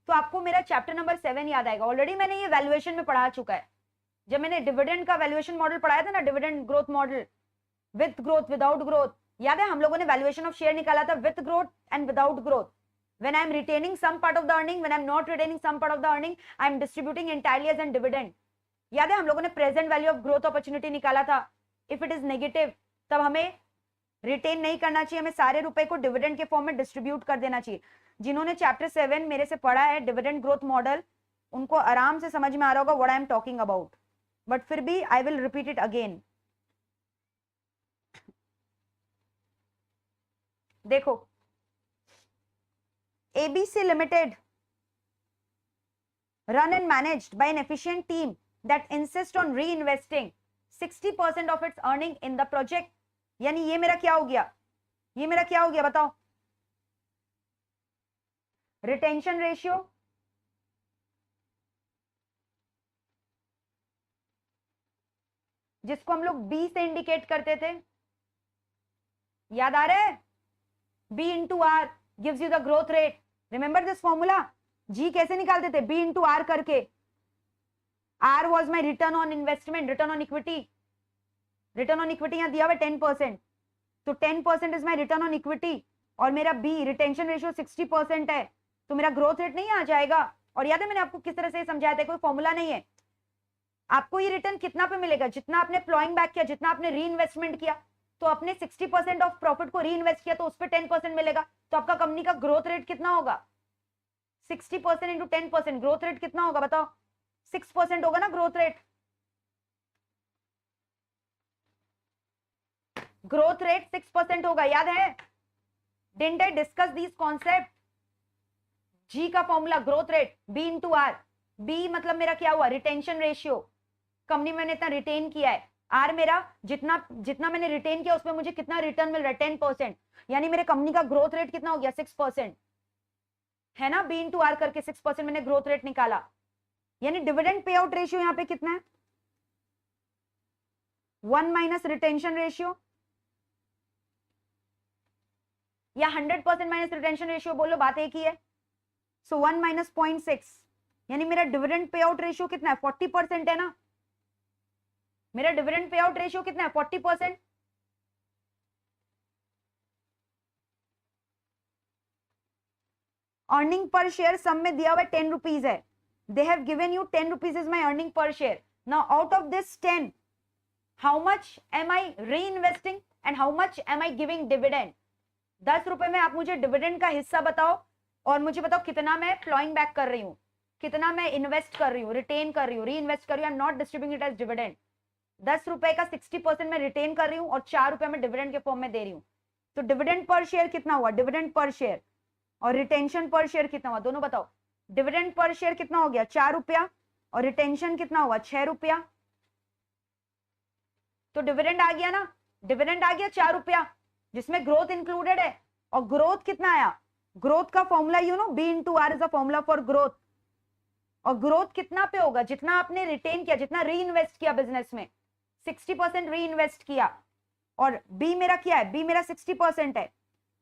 तो आपको मेरा चैप्टर नंबर 7 याद आएगा। ऑलरेडी मैंने ये वैल्यूएशन में पढ़ा चुका है, जब मैंने डिविडेंड का वैल्यूएशन मॉडल पढ़ाया था ना, dividend growth model, with growth without growth, याद है हम लोगों ने वैल्यूएशन ऑफ शेयर निकाला था with growth and without growth. when I am retaining some part of the earning, when I am not retaining some part of the earning, I am distributing entirely as a dividend। याद है हम लोगों ने present value of growth opportunity निकाला था, if it is negative तब हमें retain नहीं करना चाहिए, हमें सारे रुपए को डिविडेंड के फॉर्म में डिस्ट्रीब्यूट कर देना चाहिए। जिन्होंने चैप्टर 7 मेरे से पढ़ा है डिविडेंड ग्रोथ मॉडल, उनको आराम से समझ में आ रहा होगा what I am talking about, but फिर भी I will repeat it again. देखो ABC Limited run and managed by an efficient team that insists on reinvesting 60% of its earning in the project। यानी ये मेरा क्या हो गया, ये मेरा क्या हो गया बताओ, रिटेंशन रेशियो, जिसको हम लोग B से इंडिकेट करते थे, याद आ रहा है, B into R gives you the growth rate। Remember this formula, G कैसे निकालते थे, B into R करके। R was my return on investment, return on equity, return on equity यहाँ दिया हुआ 10%, तो 10% is my return on equity, और मेरा B रिटेंशन रेशियो 60% है, तो मेरा ग्रोथ रेट नहीं आ जाएगा। और याद है मैंने आपको किस तरह से समझाया था, कोई फॉर्मूला नहीं है, आपको ये रिटर्न कितना पे मिलेगा, जितना आपने प्लॉइंग बैक किया, जितना आपने री इन्वेस्टमेंट किया, तो आपने 60% ऑफ प्रॉफिट को री इन्वेस्ट किया तो उस पर 10% मिलेगा, तो आपका कंपनी का ग्रोथ रेट कितना होगा, 60% इंटू 10%, ग्रोथ रेट कितना होगा बताओ, 6% होगा ना ग्रोथ रेट। ग्रोथ रेट 6% होगा, याद है, didn't I discuss this concept. G का formula growth rate B into R, B मतलब मेरा क्या हुआ, रिटेंशन रेशियो, कंपनी मैंने इतना रिटेन किया है, R मेरा जितना जितना मैंने रिटेन किया उसमें मुझे कितना रिटर्न मिल रहा है 10%, यानी मेरे कंपनी का ग्रोथ रेट कितना हो गया 6%, है ना, B इंटू R करके 6% मैंने ग्रोथ रेट निकाला, यानी डिविडेंड पे आउट रेशियो यहाँ पे कितना है 1 माइनस रिटेंशन रेशियो, या 100% माइनस रिटेंशन रेशियो, बोलो बात एक ही है। सो 1 माइनस 0.6, यानी मेरा डिविडेंड पे आउट रेशियो कितना है 40% है ना, मेरा डिविडेंड पे आउट रेशियो कितना है 40%। अर्निंग पर शेयर सम में दिया हुआ 10 रुपीज है, they have given you 10 rupees is my earning per share. Now out of this 10 how much am I reinvesting and how much am I giving dividend. 10 रुपए में आप मुझे dividend का हिस्सा बताओ और मुझे बताओ कितना मैं प्लॉइंग बैक कर रही हूँ, कितना मैं इन्वेस्ट कर रही हूँ, रिटेन कर रही हूँ, री इन्वेस्ट कर रही हूँ, I am not distributing it as dividend. 10 रुपए का 60% मैं रिटेन कर रही हूँ और 4 रुपए में डिविडेंड के फॉर्म में दे रही हूँ, तो डिविडेंड पर शेयर कितना हुआ, डिविडेंड पर शेयर और रिटेंशन पर शेयर कितना हुआ, दोनों बताओ। डिविडेंड पर शेयर कितना हो गया 4 रुपया और रिटेंशन कितना हुआ 6 रुपया, तो डिविडेंड आ गया ना, डिविडेंड आ गया 4 रुपया जिसमें ग्रोथ इंक्लूडेड है, और ग्रोथ कितना आया, ग्रोथ का formula you know B into R is a formula for growth, और ग्रोथ कितना पे होगा, जितना आपने रिटेन किया, जितना री इन्वेस्ट किया बिजनेस में, 60% री इन्वेस्ट किया, और B मेरा क्या है, B मेरा 60% है,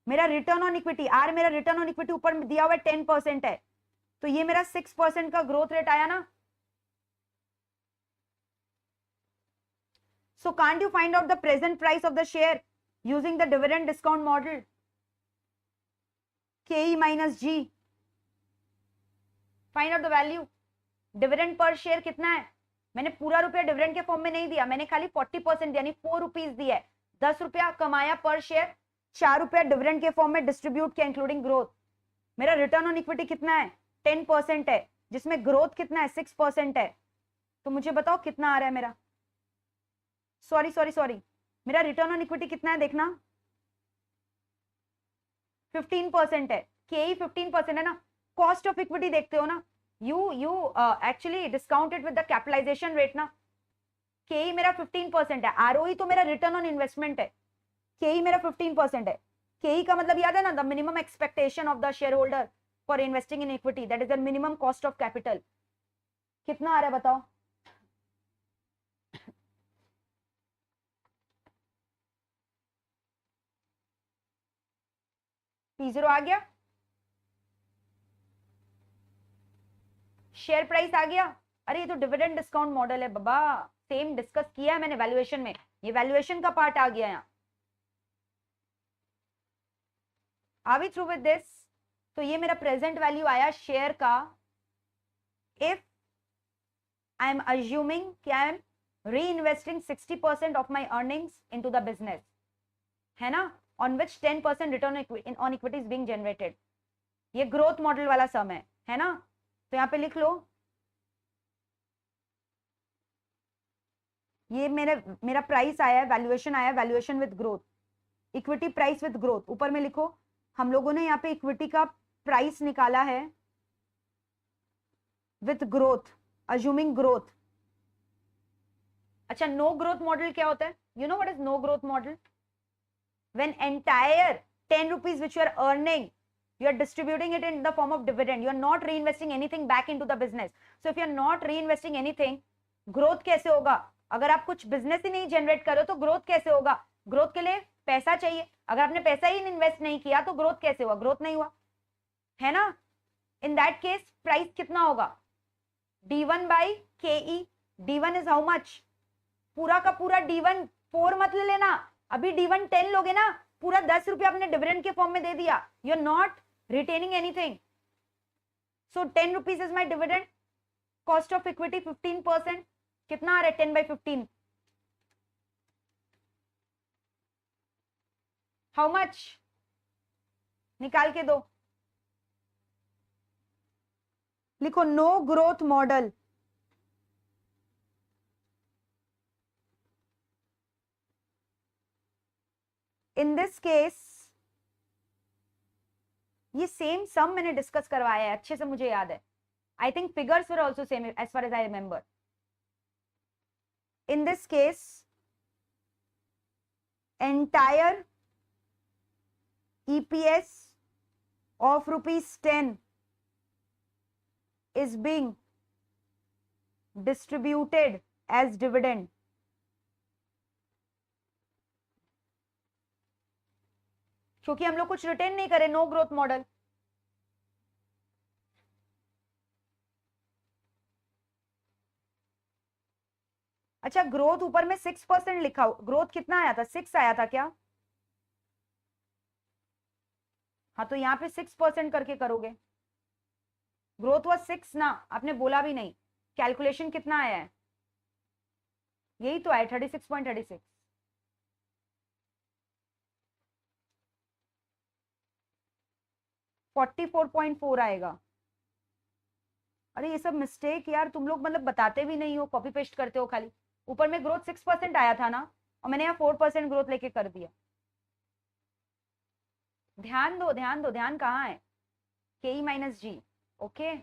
मेरा रिटर्न ऑन इक्विटी, आर मेरा रिटर्न ऑन इक्विटी ऊपर दिया हुआ है 10% है, तो ये मेरा 6% का ग्रोथ रेट आया ना. So can't you find out the present price of the share using the dividend discount model? KE minus G. Find out the value. Dividend per share कितना है? मैंने पूरा रुपया डिविडेंड के फॉर्म में नहीं दिया, मैंने खाली 40% यानी 4 रुपीज दिया है. 10 रुपया कमाया पर शेयर, 4 रुपया डिविडेंड के फॉर्म में डिस्ट्रीब्यूट किया इंक्लूडिंग ग्रोथ. मेरा रिटर्न ऑन इक्विटी कितना है? 10% है, जिसमें ग्रोथ कितना है? 6% है. तो मुझे बताओ कितना आ रहा है मेरा. सॉरी, मेरा रिटर्न ऑन इक्विटी कितना है देखना, 15% है. के 15% है ना. कॉस्ट ऑफ इक्विटी देखते हो ना, you actually discount it with the capitalization rate ना. के मेरा 15% है. आरओई तो मेरा रिटर्न ऑन इन्वेस्टमेंट है. के मेरा 15% है. के का मतलब याद है ना, the minimum expectation of the share holder for investing in equity, that is the minimum cost of capital. कितना आ रहा है बताओ. P0 आ गया, शेयर प्राइस आ गया. अरे ये तो डिविडेंड डिस्काउंट मॉडल है बाबा, सेम डिस्कस किया है मैंने वैल्यूएशन में, ये वैल्यूएशन का पार्ट आ गया यहाँ. Are we through with this? तो ये मेरा प्रेजेंट वैल्यू आया शेयर का. इफ आई एम अज्यूमिंग कि I am reinvesting 60% of my earnings into the business, है ना, on which 10% return on equity is being generated. ये growth model वाला सम है ना. तो यहाँ पे लिख लो, ये मेरा प्राइस आया है, वैल्यूएशन आया है, valuation with growth, equity price with growth. ऊपर में लिखो, हम लोगों ने यहाँ पे इक्विटी का प्राइस निकाला है विद ग्रोथ, अज्यूमिंग ग्रोथ. अच्छा, नो ग्रोथ मॉडल क्या होता है? You know what is no growth model? When entire 10 rupees which you are earning, you are distributing it in the form of dividend. You are not reinvesting anything back into the business. So if you are not reinvesting anything, growth कैसे होगा? अगर आप कुछ business ही नहीं generate करो तो growth कैसे होगा? ग्रोथ के लिए पैसा चाहिए. अगर आपने पैसा ही इन्वेस्ट नहीं किया तो ग्रोथ कैसे हुआ? ग्रोथ नहीं हुआ, है ना. इन दैट केस प्राइस कितना होगा? D1 by KE. D1 is how much? पूरा का पूरा D1 4 मत ले लेना. अभी D1 10 लोगे ना, पूरा 10 रुपया अपने डिविडेंड के फॉर्म में दे दिया. You are not retaining anything. So 10 rupees is my dividend. Cost of equity 15%. कितना आ रहा है 10 by 15? How much? निकाल के दो. लिखो no growth model. In this case ये सेम सम मैंने डिस्कस करवाया है, अच्छे से मुझे याद है. I think figures were also same as far as I remember. In this case entire EPS of ₹10 is being distributed as dividend. क्योंकि हम लोग कुछ रिटेन नहीं करें, नो ग्रोथ मॉडल. अच्छा, ग्रोथ ऊपर में 6% लिखा हो, ग्रोथ कितना आया था? 6 आया था क्या? हाँ, तो यहाँ पे 6% करके करोगे. ग्रोथ हुआ 6 ना, आपने बोला भी नहीं. कैलकुलेशन कितना आया है? यही तो आया 36.36. 44.4 आएगा. अरे ये सब मिस्टेक यार, तुम लोग मतलब बताते भी नहीं हो, कॉपी पेस्ट करते हो खाली. ऊपर में ग्रोथ 6% आया था ना, और मैंने यहाँ 4% ग्रोथ लेके कर दिया. ध्यान दो, ध्यान दो. ध्यान कहाँ है? KE minus G. ओके,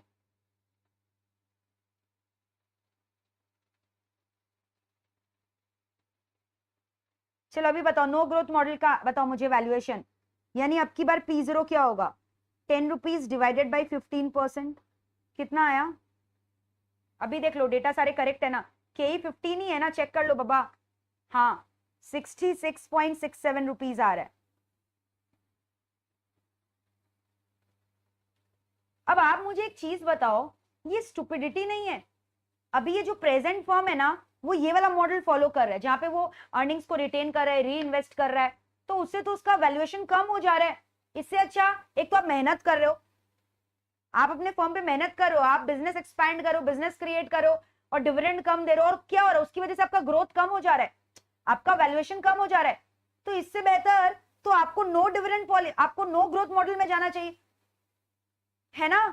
चलो अभी बताओ नो ग्रोथ मॉडल का बताओ मुझे वैल्यूएशन. यानी अब की बार P0 क्या होगा? 10 रुपीज डिवाइडेड बाई 15%. कितना आया? अभी देख लो, डेटा सारे करेक्ट है ना. KE 15 ही है ना, चेक कर लो बाबा. हाँ, 66.67 रुपीज आ रहा है. अब आप मुझे एक चीज बताओ, ये स्टुपिडिटी नहीं है? अभी ये जो प्रेजेंट फर्म है ना, वो ये वाला मॉडल फॉलो कर रहा है जहां पे वो अर्निंग्स को रिटेन कर रहा है, री इन्वेस्ट कर रहा है, तो उससे तो उसका वैल्यूएशन कम हो जा रहा है। इससे अच्छा एक तो आप मेहनत कर रहे हो, आप अपने फर्म पे मेहनत करो, आप बिजनेस एक्सपैंड करो, बिजनेस क्रिएट करो, और डिविडेंड कम दे रहे हो, और क्या हो रहा है उसकी वजह से आपका ग्रोथ कम हो जा रहा है, आपका वैल्यूएशन कम हो जा रहा है। तो इससे बेहतर तो आपको नो डिविडेंड पॉलिसी, आपको नो ग्रोथ मॉडल में जाना चाहिए, है ना?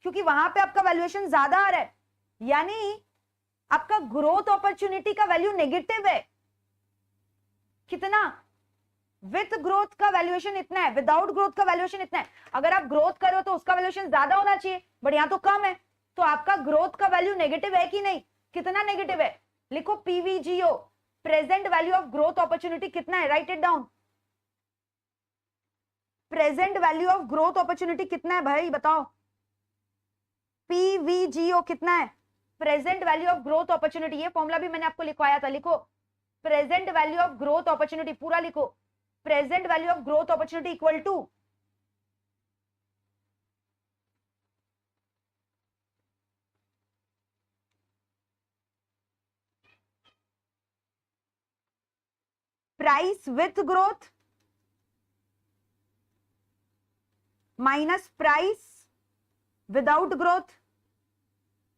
क्योंकि वहां पे आपका वैल्यूएशन ज्यादा आ रहा है, यानी आपका ग्रोथ अपॉर्चुनिटी का वैल्यू नेगेटिव है। कितना? विद ग्रोथ का वैल्यूएशन इतना है, विदाउट ग्रोथ का वैल्यूएशन इतना है। अगर आप ग्रोथ करो तो उसका वैल्यूएशन ज्यादा होना चाहिए, बट यहां तो कम है, तो आपका ग्रोथ का वैल्यू नेगेटिव है कि नहीं? कितना नेगेटिव है? लिखो PVGO, present value of growth opportunity कितना है? Write it down. Present value of growth opportunity कितना है भाई, बताओ? पीवीजीओ कितना है? Present value of growth opportunity, ये फॉर्मूला भी मैंने आपको लिखवाया था, लिखो present value of growth opportunity, पूरा लिखो, present value of growth opportunity equal to price with growth minus price without growth.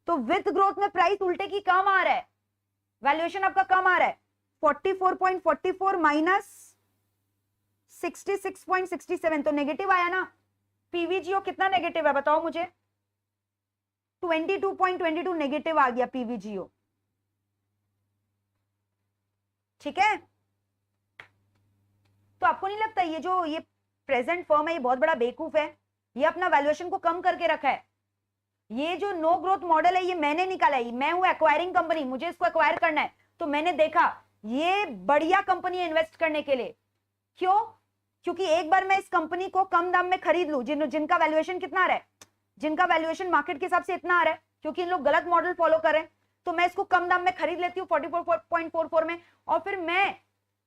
तो विथ ग्रोथ में प्राइस उल्टे की कम आ रहा है, वैल्यूएशन आपका कम आ रहा है, 44.44 माइनस 66.67, तो नेगेटिव आया ना। पीवीजीओ कितना नेगेटिव है बताओ मुझे? 22.22 नेगेटिव आ गया पीवीजीओ, ठीक है? तो आपको नहीं लगता ये जो ये प्रेजेंट फर्म है ये बहुत बड़ा बेवकूफ है? ये अपना वैल्यूएशन को कम करके रखा है। ये जो नो ग्रोथ मॉडल है ये मैंने निकाला है, मैं हूं एक्वायरिंग कंपनी, मुझे इसको एक्वायर करना है, तो मैंने देखा ये बढ़िया कंपनी है इन्वेस्ट करने के लिए। क्यों? क्योंकि एक बार मैं इस कंपनी को कम दाम में खरीद लूं, जिनका वैल्यूएशन कितना आ रहा है, जिनका वैल्यूएशन मार्केट के हिसाब से इतना आ रहा है, क्योंकि इन लोग गलत मॉडल फॉलो कर रहे हैं, तो मैं इसको कम दाम में खरीद लेती हूँ 44.44 में, और फिर मैं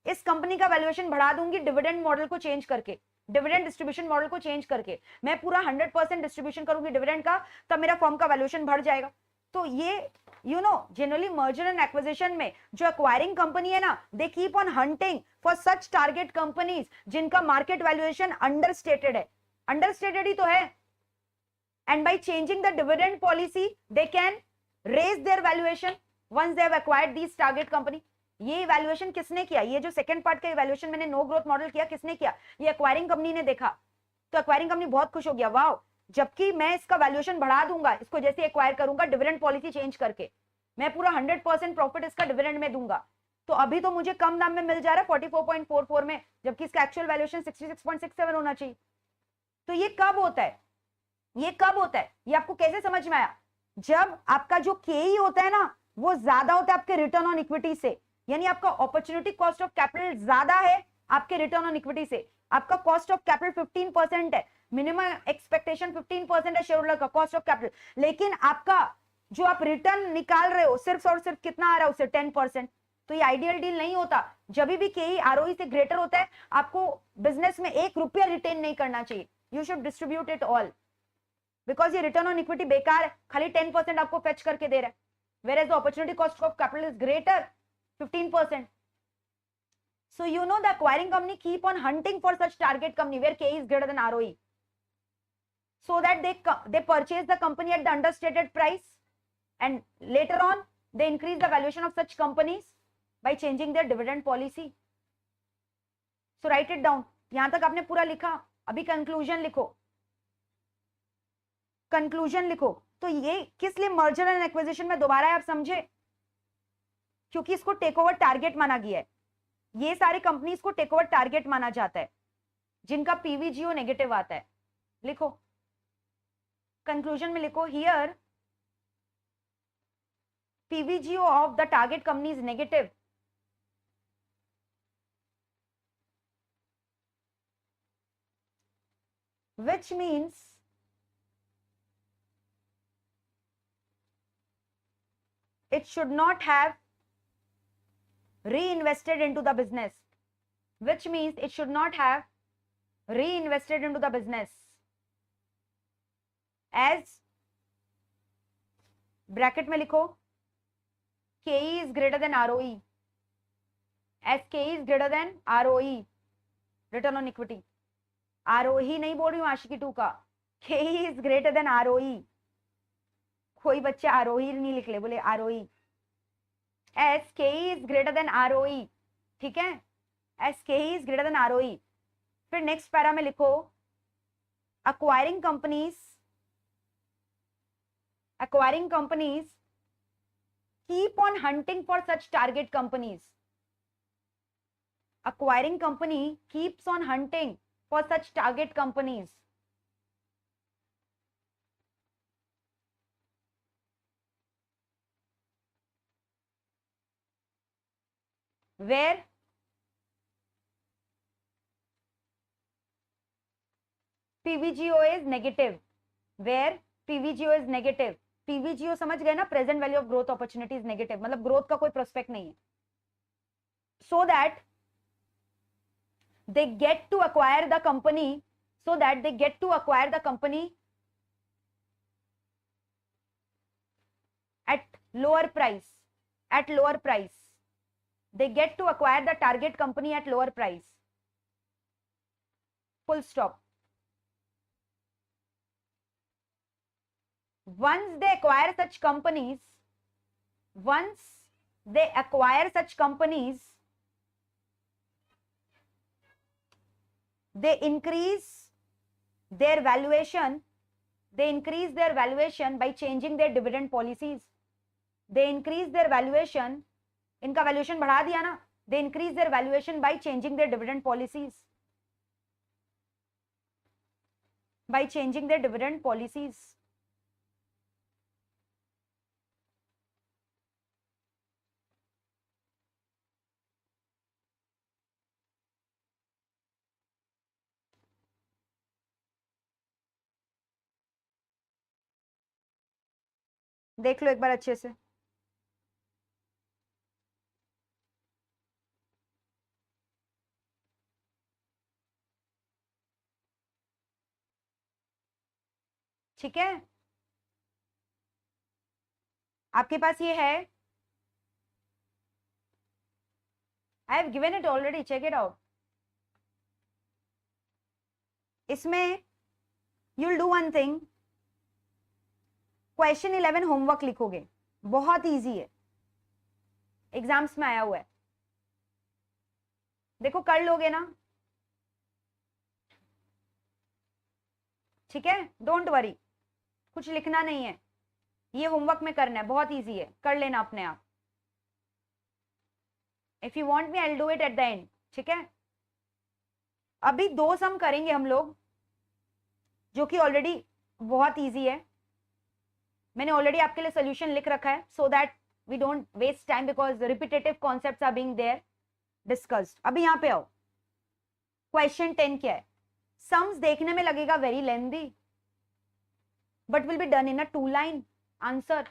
इस कंपनी का वैल्यूएशन बढ़ा दूंगी डिविडेंड मॉडल को चेंज करके, डिविडेंड डिस्ट्रीब्यूशन मॉडल को चेंज करके मैं पूरा 100% डिस्ट्रीब्यूशन करूंगी डिविडेंड का, तब मेरा फर्म का वैल्यूएशन बढ़ जाएगा। तो ये जनरली मर्जर एंड एक्विजिशन में जो एक्वायरिंग कंपनी है ना, they keep on hunting for such target companies जिनका मार्केट वैल्यूएशन अंडरस्टेटेड है, अंडरस्टेटेड ही तो है, and by changing the dividend policy they can raise their valuation once they have acquired these target company. ये evaluation किसने किया? ये जो सेकंड पार्ट का इवैल्यूएशन मैंने नो ग्रोथ मॉडल किया, किसने किया? ये एक्वायरिंग कंपनी ने देखा, तो एक्वायरिंग कंपनी बहुत खुश हो गया, वाह, जबकि मैं इसका वैल्यूएशन बढ़ा दूंगा, इसको जैसे एक्वायर करूंगा डिविडेंड पॉलिसी चेंज करके, मैं पूरा 100% प्रॉफिट इसका डिविडेंड में दूंगा, तो अभी तो मुझे कम दाम में मिल जा रहा है 44.44 में, जबकि इसका एक्चुअल वैल्यूएशन 66.67 होना चाहिए। तो ये कब होता है? ये कब होता है? ये आपको कैसे समझ में आया? जब आपका जो केई होता है ना वो ज्यादा होता है आपके रिटर्न ऑन इक्विटी से, यानी आपका अपॉर्चुनिटी कॉस्ट ऑफ कैपिटल ज्यादा है आपके रिटर्न ऑन इक्विटी से। आपका कॉस्ट ऑफ कैपिटल 15% है, मिनिमम एक्सपेक्टेशन 15% है शेयर होल्डर का कॉस्ट ऑफ कैपिटल, लेकिन आपका जो आप रिटर्न निकाल रहे हो सिर्फ और सिर्फ कितना आ रहा है उससे 10%। तो ये आइडियल डील नहीं होता। जब भी केई आरओई से ग्रेटर होता है आपको बिजनेस में 1 रुपया रिटेन नहीं करना चाहिए, you should distribute it all, because ये रिटर्न ऑन इक्विटी बेकार है, खाली 10% आपको फेच करके दे रहा है, whereas the opportunity cost of capital is greater 15%. So you know the acquiring company keep on hunting for such target company where K is greater than ROE, so that they purchase the company at the understated price, and later on they increase the valuation of such companies by changing their dividend policy. So write it down. यहां तक आपने पूरा लिखा, अभी conclusion लिखो, conclusion लिखो। तो ये किस लिए मर्जर एंड एक्विजिशन में दोबारा है आप समझे? क्योंकि इसको टेक ओवर टारगेट माना गया है, ये सारी कंपनीज को टेक ओवर टारगेट माना जाता है जिनका पीवीजीओ नेगेटिव आता है। लिखो कंक्लूजन में, लिखो here PVGO of the target company is negative, which means it should not have reinvested into the business, which means it should not have reinvested into the business. As bracket में लिखो K is greater than ROE, as K is greater than ROE, return on equity. ROE नहीं बोल रही हूँ आशिकी 2 का, के is greater than ROE. कोई बच्चे आरओई नहीं लिख ले, बोले आरओई। एस के इज ग्रेटर देन आरओई, ठीक है, एस के इज ग्रेटर देन आरओई। फिर नेक्स्ट पैरा में लिखो acquiring companies keep on hunting for such target companies. Acquiring company keeps on hunting for such target companies. Where PVGO is negative, where PVGO is negative. PVGO समझ गए ना, present value of growth opportunity is negative, मतलब growth का कोई prospect नहीं है. So that they get to acquire the company, so that they get to acquire the company at lower price, at lower price. They get to acquire the target company at lower price. Full stop. Once they acquire such companies, they increase their valuation by changing their dividend policies. They increase their valuation, इनका valuation बढ़ा दिया ना, they increase their valuation by changing their dividend policies. By changing their dividend policies. देख लो एक बार अच्छे से. ठीक है, आपके पास ये है. I have given it already, check it out. इसमें you'll do one thing. Question 11 homework लिखोगे, बहुत इजी है, एग्जाम्स में आया हुआ है. देखो कर लोगे ना, ठीक है, डोंट वरी, कुछ लिखना नहीं है, ये होमवर्क में करना है, बहुत इजी है, कर लेना अपने आप. If you want me I will do it at the end. ठीक है, अभी 2 सम करेंगे हम लोग, जो कि ऑलरेडी बहुत इजी है. मैंने ऑलरेडी आपके लिए सोल्यूशन लिख रखा है, so that we don't waste time, because repetitive concepts are being there discussed. अभी यहाँ पे आओ, क्वेश्चन 10 क्या है. सम्स देखने में लगेगा very lengthy, but will be done in a 2 line answer.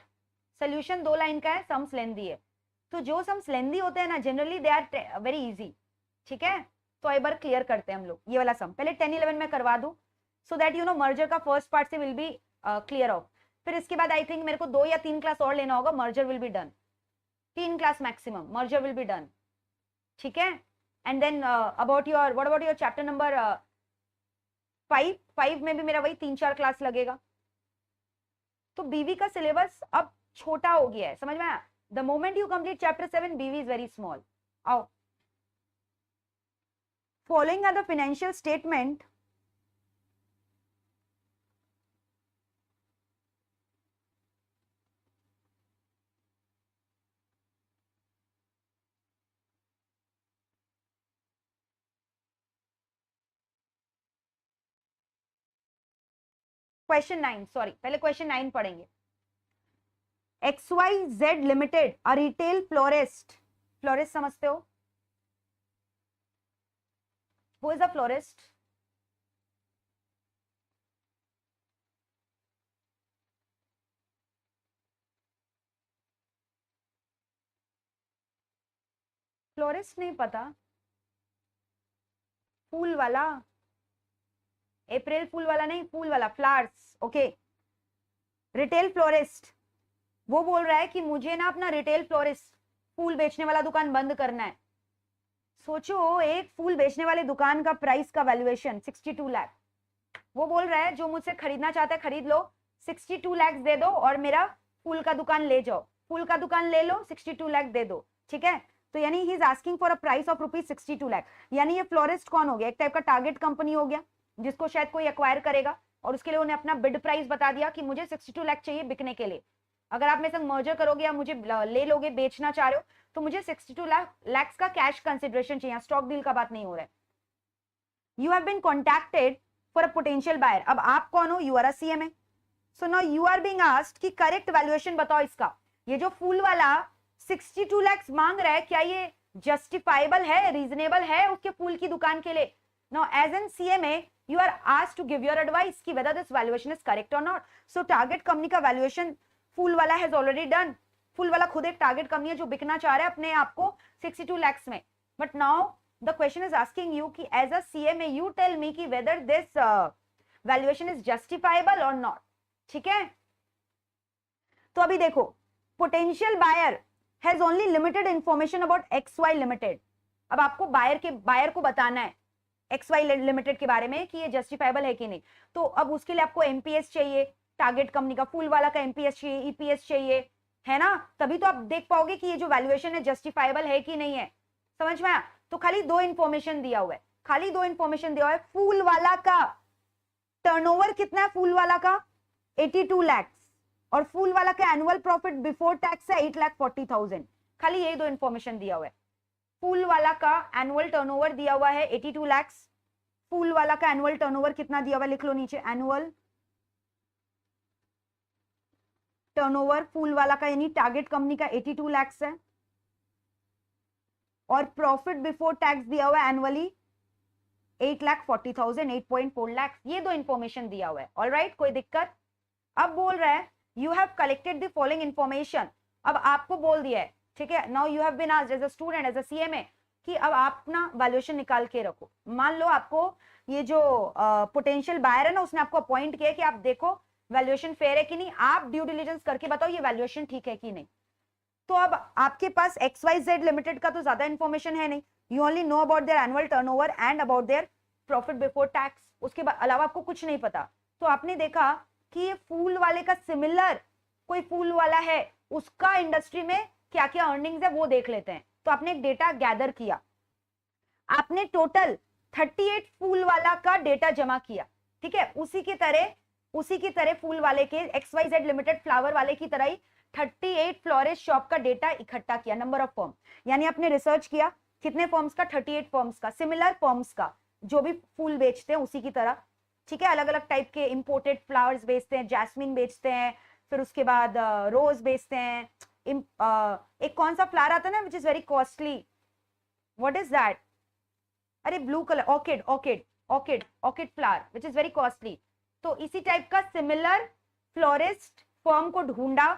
Solution 2 line का है, सम्स लेंथी है. तो जो सम्स लेंथी होते हैं ना, generally they are very easy. ठीक है, तो एक बार क्लियर करते हैं हम लोग ये वाला सम. पहले 10-11 में करवा दूं, सो दैट यू नो मर्जर का फर्स्ट पार्ट से विल बी क्लियर ऑफ. फिर इसके बाद आई थिंक मेरे को 2 या 3 क्लास और लेना होगा, merger will be done. 3 class maximum, merger will be done. ठीक है, and then about your, what about your chapter number 5 में भी मेरा वही 3-4 क्लास लगेगा. तो बीवी का सिलेबस अब छोटा हो गया है, समझ में आया. The moment you complete chapter 7, BV is very small. आओ, following are the financial statement. Question 9, sorry, पहले क्वेश्चन 9 पढ़ेंगे. XYZ limited, a retail florist. Florist समझते हो? Who is a florist? Florist नहीं पता? फूल वाला, अप्रैल फूल वाला नहीं, फूल वाला, फ्लावर्स. ओके, रिटेल फ्लोरिस्ट वो बोल रहा है कि मुझे ना अपना रिटेल फ्लोरिस्ट फूल बेचने वाला दुकान बंद करना है। सोचो एक फूल बेचने वाले दुकान का प्राइस का वैल्यूएशन 62 लाख। वो बोल रहा है जो मुझसे खरीदना चाहता है खरीद लो, 62 लाख दे दो और मेरा फूल का दुकान ले जाओ, फूल का दुकान ले लो, 62 लाख दे दो, ठीक है। तो यानी ही is asking for a price of rupees 62 lakh. यानी ये फ्लोरिस्ट कौन हो गया, एक टाइप का टारगेट कंपनी हो गया जिसको शायद कोई एक्वायर करेगा और उसके लिए उन्हें अपना बिड प्राइस बता दिया कि मुझे 62 लाख चाहिए बिकने के लिए। अगर आप मेरे संग मर्जर करोगे या मुझे ले लोगे, बेचना चाह रहे हो, तो मुझे 62 लाख का कैश कंसिडरेशन चाहिए, स्टॉक डील का बात नहीं हो रहा है। You have been contacted for a potential buyer. अब आप कौन हो, you are a CMA. So now you are being asked कि करेक्ट वैल्यूएशन बताओ इसका। ये जो फूल वाला 62 लाख मांग रहा है, क्या ये जस्टिफाइबल है, रीजनेबल है उसके फूल की दुकान के लिए? Now as an CMA you are asked to give your advice कि whether this valuation is correct or not. So target company का valuation फूल वाला has already done. फूल वाला खुद एक टारगेट कंपनी है जो बिकना चाह रहा है अपने आप को 62 lakhs में. But now the question is asking you कि as a CMA you tell me कि whether this valuation is justifiable or not. ठीक है? तो अभी देखो, potential buyer has only limited information about XY Limited. अब आपको बायर को बताना है XY लिमिटेड के बारे में कि ये जस्टिफाइबल है कि नहीं। तो अब उसके लिए आपको एमपीएस चाहिए, टारगेट कंपनी का फूल वाला का एमपीएस चाहिए, ईपीएस चाहिए, है ना, तभी तो आप देख पाओगे कि ये जो वैल्यूएशन है जस्टिफाइबल है कि नहीं है। समझ में आया? तो खाली दो इंफॉर्मेशन दिया हुआ है, खाली दो इंफॉर्मेशन दिया हुआ है। फूल वाला का टर्नओवर कितना है, फूल वाला का 82 लाख और फूल वाला का एनुअल प्रॉफिट बिफोर टैक्स है 8,40,000। खाली ये दो इंफॉर्मेशन दिया हुआ है। फूल वाला का एनुअल टर्नओवर दिया हुआ है 82 लाख। फूल वाला का एनुअल टर्नओवर कितना दिया हुआ है, लिख लो नीचे, एनुअल टर्नओवर फूल वाला का यानी टारगेट कंपनी का 82 लाख है और प्रॉफिट बिफोर टैक्स दिया हुआ है एनुअली 8,40,000, 8.4 लाख। ये दो इंफॉर्मेशन दिया हुआ है। ऑलराइट, कोई दिक्कत? अब बोल रहा है you have collected the following information. अब आपको बोल दिया है, ठीक है, now you have been asked as a student, as a CMA, कि अब आप ना वैल्यूएशन निकाल के रखो। मान लो आपको ये जो पोटेंशियल बायर है ना, उसने आपको अपॉइंट किया कि आप देखो वैल्यूएशन फेयर है कि नहीं, आप ड्यू डिलिजेंस करके बताओ ये वैल्यूएशन ठीक है कि नहीं। तो अब आपके पास XYZ लिमिटेड का तो ज्यादा इंफॉर्मेशन है नहीं, you only know about their annual turnover and about their profit before tax, उसके अलावा आपको कुछ नहीं पता। तो आपने देखा कि ये फूल वाले का सिमिलर कोई फूल वाला है, उसका इंडस्ट्री में क्या क्या अर्निंग्स है वो देख लेते हैं। तो आपने एक डेटा गैदर किया, आपने टोटल 38 फूल वाला का डेटा जमा किया, ठीक है। उसी की तरह फूल वाले के XYZ लिमिटेड फ्लावर वाले की तरह ही 38 फ्लोरिस्ट शॉप का डेटा इकट्ठा किया, नंबर ऑफ फॉर्म, यानी आपने रिसर्च किया कितने फॉर्म्स का, 38 फॉर्म्स का, सिमिलर फॉर्म्स का जो भी फूल बेचते हैं उसी की तरह, ठीक है। अलग अलग टाइप के इंपोर्टेड फ्लावर्स बेचते हैं, जैस्मिन बेचते हैं, फिर उसके बाद रोज बेचते हैं, एक कौन सा फ्लावर आता है ना which is very costly, what is that, अरे blue colour, orchid, orchid orchid orchid flower which is very costly. तो इसी टाइप का सिमिलर फ्लोरिस्ट फर्म को ढूंढा,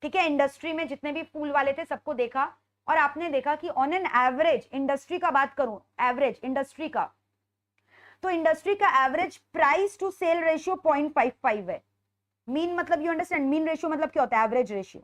ठीक है, इंडस्ट्री में जितने भी फूल वाले थे सबको देखा और आपने देखा कि ऑन एन एवरेज, इंडस्ट्री का बात करूं, एवरेज इंडस्ट्री का, तो इंडस्ट्री का average price to sale ratio 0.55 है। मीन मतलब यू अंडरस्टैंड, मीन रेशियो मतलब क्या होता है, एवरेज रेशियो।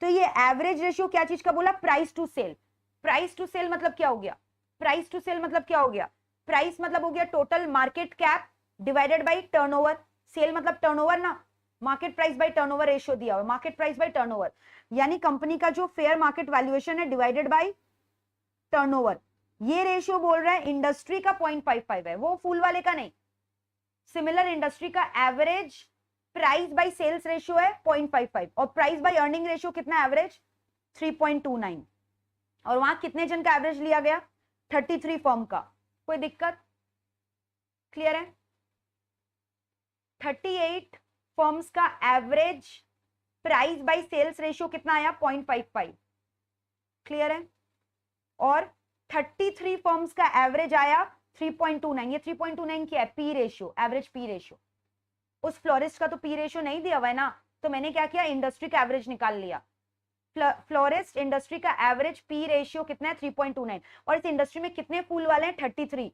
तो ये एवरेज रेशियो क्या चीज का बोला, price to sale. Price to sale मतलब क्या हो गया, प्राइस टू सेल मतलब क्या हो गया, प्राइस मतलब हो गया total market cap divided by turnover, sale मतलब टर्नओवर ना, market price by turnover ratio दिया हुआ, मार्केट प्राइस बाय टर्नओवर, यानी कंपनी का जो फेयर मार्केट वैल्यूएशन है डिवाइडेड बाय टर्नओवर। ये रेशियो बोल रहा है इंडस्ट्री का 0.55 है, वो फूल वाले का नहीं। सिमिलर इंडस्ट्री का average price by sales ratio है 0.55 और प्राइस बाय अर्निंग रेशियो कितना एवरेज 3.29 और वहां कितने जन का एवरेज लिया गया 33 फर्म का। कोई दिक्कत? क्लियर है? 38 फर्म्स का average price by sales ratio कितना आया 0.55, क्लियर है? और 33 फर्म्स का एवरेज आया 3.29। ये 3.29 क्या है, P ratio, average P ratio. उस फ्लोरिस्ट का तो पी रेशियो नहीं दिया हुआ है ना, तो मैंने क्या किया, इंडस्ट्री का एवरेज निकाल लिया। फ्लोरिस्ट इंडस्ट्री का एवरेज पी रेशियो कितना है 3.29 और इस इंडस्ट्री में कितने फूल वाले हैं 33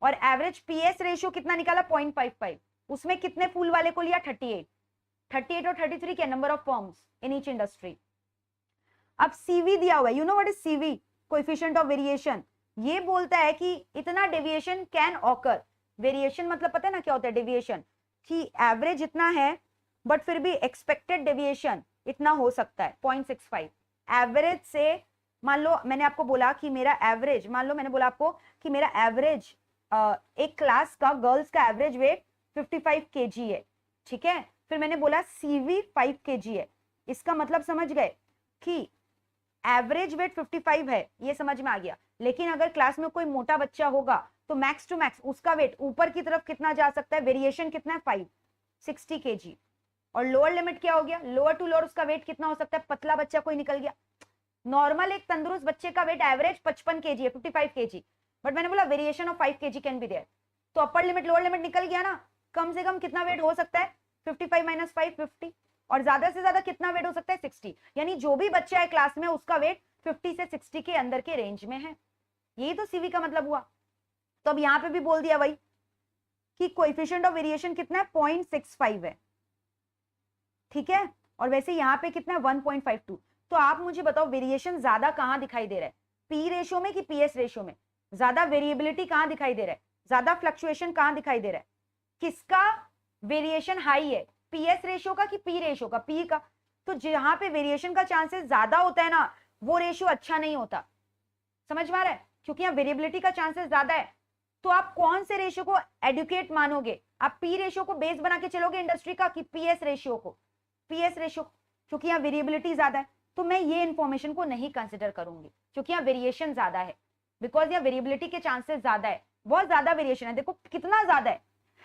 और एवरेज पीएस रेशियो कितना निकाला 0.55, उसमें कितने फूल वाले को लिया 38 38 और 33 क्या number of firms in each industry. अब सीवी दिया हुआ है, you know what is CV, coefficient of variation. ये बोलता है कि इतना डेविएशन कैन ऑकर। वेरिएशन मतलब पता है ना क्या होता है डेविएशन, कि एवरेज इतना है बट फिर भी एक्सपेक्टेड डेविएशन इतना हो सकता है 0.65। एवरेज से मान लो मैंने आपको बोला कि मेरा एवरेज, मान लो मैंने बोला आपको कि मेरा एवरेज एक क्लास का गर्ल्स का एवरेज वेट 55 kg है, ठीक है। फिर मैंने बोला सीवी 5 kg है। इसका मतलब समझ गए कि एवरेज वेट 55 है, ये समझ में आ गया। लेकिन अगर क्लास में कोई मोटा बच्चा होगा तो मैक्स टू मैक्स उसका वेट ऊपर की तरफ कितना जा सकता है, वेरिएशन कितना है 5, 60 kg। और लोअर लिमिट क्या हो गया, लोअर टू लोअर उसका वेट कितना हो सकता है, पतला बच्चा कोई निकल गया। नॉर्मल एक तंदुरुस्त बच्चे का वेट एवरेज 55 kg है, 55 kg, बट मैंने बोला variation of 5 kg can be there. तो अपर लिमिट लोअर लिमिट निकल गया ना, कम से कम कितना वेट हो सकता है 55 माइनस 5 50, और ज्यादा से ज्यादा कितना वेट हो सकता है 60। यानी जो भी बच्चा है क्लास में उसका वेट 50 से 60 के अंदर के रेंज में है। यही तो सीवी का मतलब हुआ। तो अब यहां पे भी बोल दिया भाई कि कोएफिशिएंट ऑफ वेरिएशन कितना है 0.65 है, ठीक है। और वैसे यहां पे कितना है 1.52। तो आप मुझे बताओ वेरिएशन ज्यादा कहां दिखाई दे रहा है, पी रेशियो में कि पीएस रेशियो में? ज्यादा वेरिएबिलिटी कहां दिखाई दे रहा है, ज्यादा फ्लक्चुएशन कहां दिखाई दे रहा है? किसका वेरिएशन हाई है, पीएस रेशियो का कि पी रेशियो का? पी का। तो जहां पे वेरिएशन का चांसेस ज्यादा होता है ना, वो रेशियो अच्छा नहीं होता। समझ में आ रहा है? क्योंकि यहाँ वेरिएबिलिटी का चांसेस ज्यादा है। तो आप कौन से रेशियो को एडुकेट मानोगे, आप पी रेशियो को बेस बना के चलोगे इंडस्ट्री का कि पीएस रेशियो को? पीएस रेशियो, क्योंकि यहाँ वेरिएबिलिटी ज्यादा है। तो मैं ये इंफॉर्मेशन को नहीं कंसिडर करूंगी क्योंकि यहाँ वेरिएशन ज्यादा है, बिकॉज यहाँ वेरिएबिलिटी के चांसेस ज्यादा है, बहुत ज्यादा वेरिएशन है। देखो कितना ज्यादा है,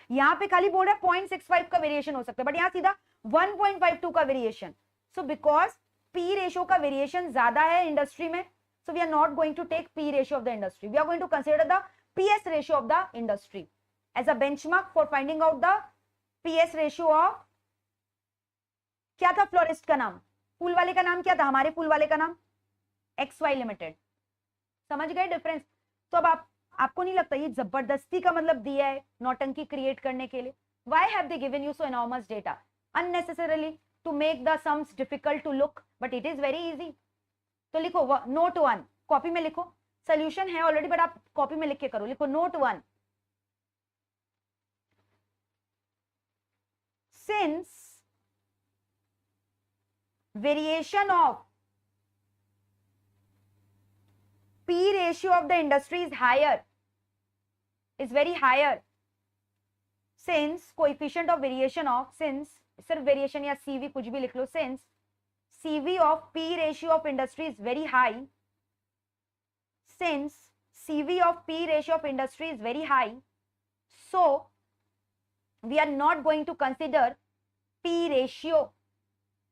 यहाँ पे खाली बोल रहा है 0.65 का वेरिएशन हो सकता है, बट यहाँ सीधा 1.52 का variation. So because P ratio का वेरिएशन ज्यादा है इंडस्ट्री में, so we are not going to take P ratio of the industry. We are going to consider the PS ratio of the industry as a benchmark for finding out the PS ratio of, क्या था florist का नाम, फूल वाले का नाम क्या था, हमारे फूल वाले का नाम XY लिमिटेड। समझ गए डिफरेंस? तो अब आपको नहीं लगता ये जबरदस्ती का मतलब दिया है नौटंकी क्रिएट करने के लिए? Why have they given you so enormous data unnecessarily to make the sums difficult to look, but it is very easy. तो लिखो नोट 1, कॉपी में लिखो, सोल्यूशन है ऑलरेडी बट आप कॉपी में लिख के करो। लिखो note 1, since variation of P ratio of the industry is higher, is very higher, since coefficient of variation of, since सिर्फ वेरिएशन या सीवी कुछ भी लिख लो, since CV of P ratio of industry is very high, since CV of P ratio of industry is very high, so we are not going to consider P ratio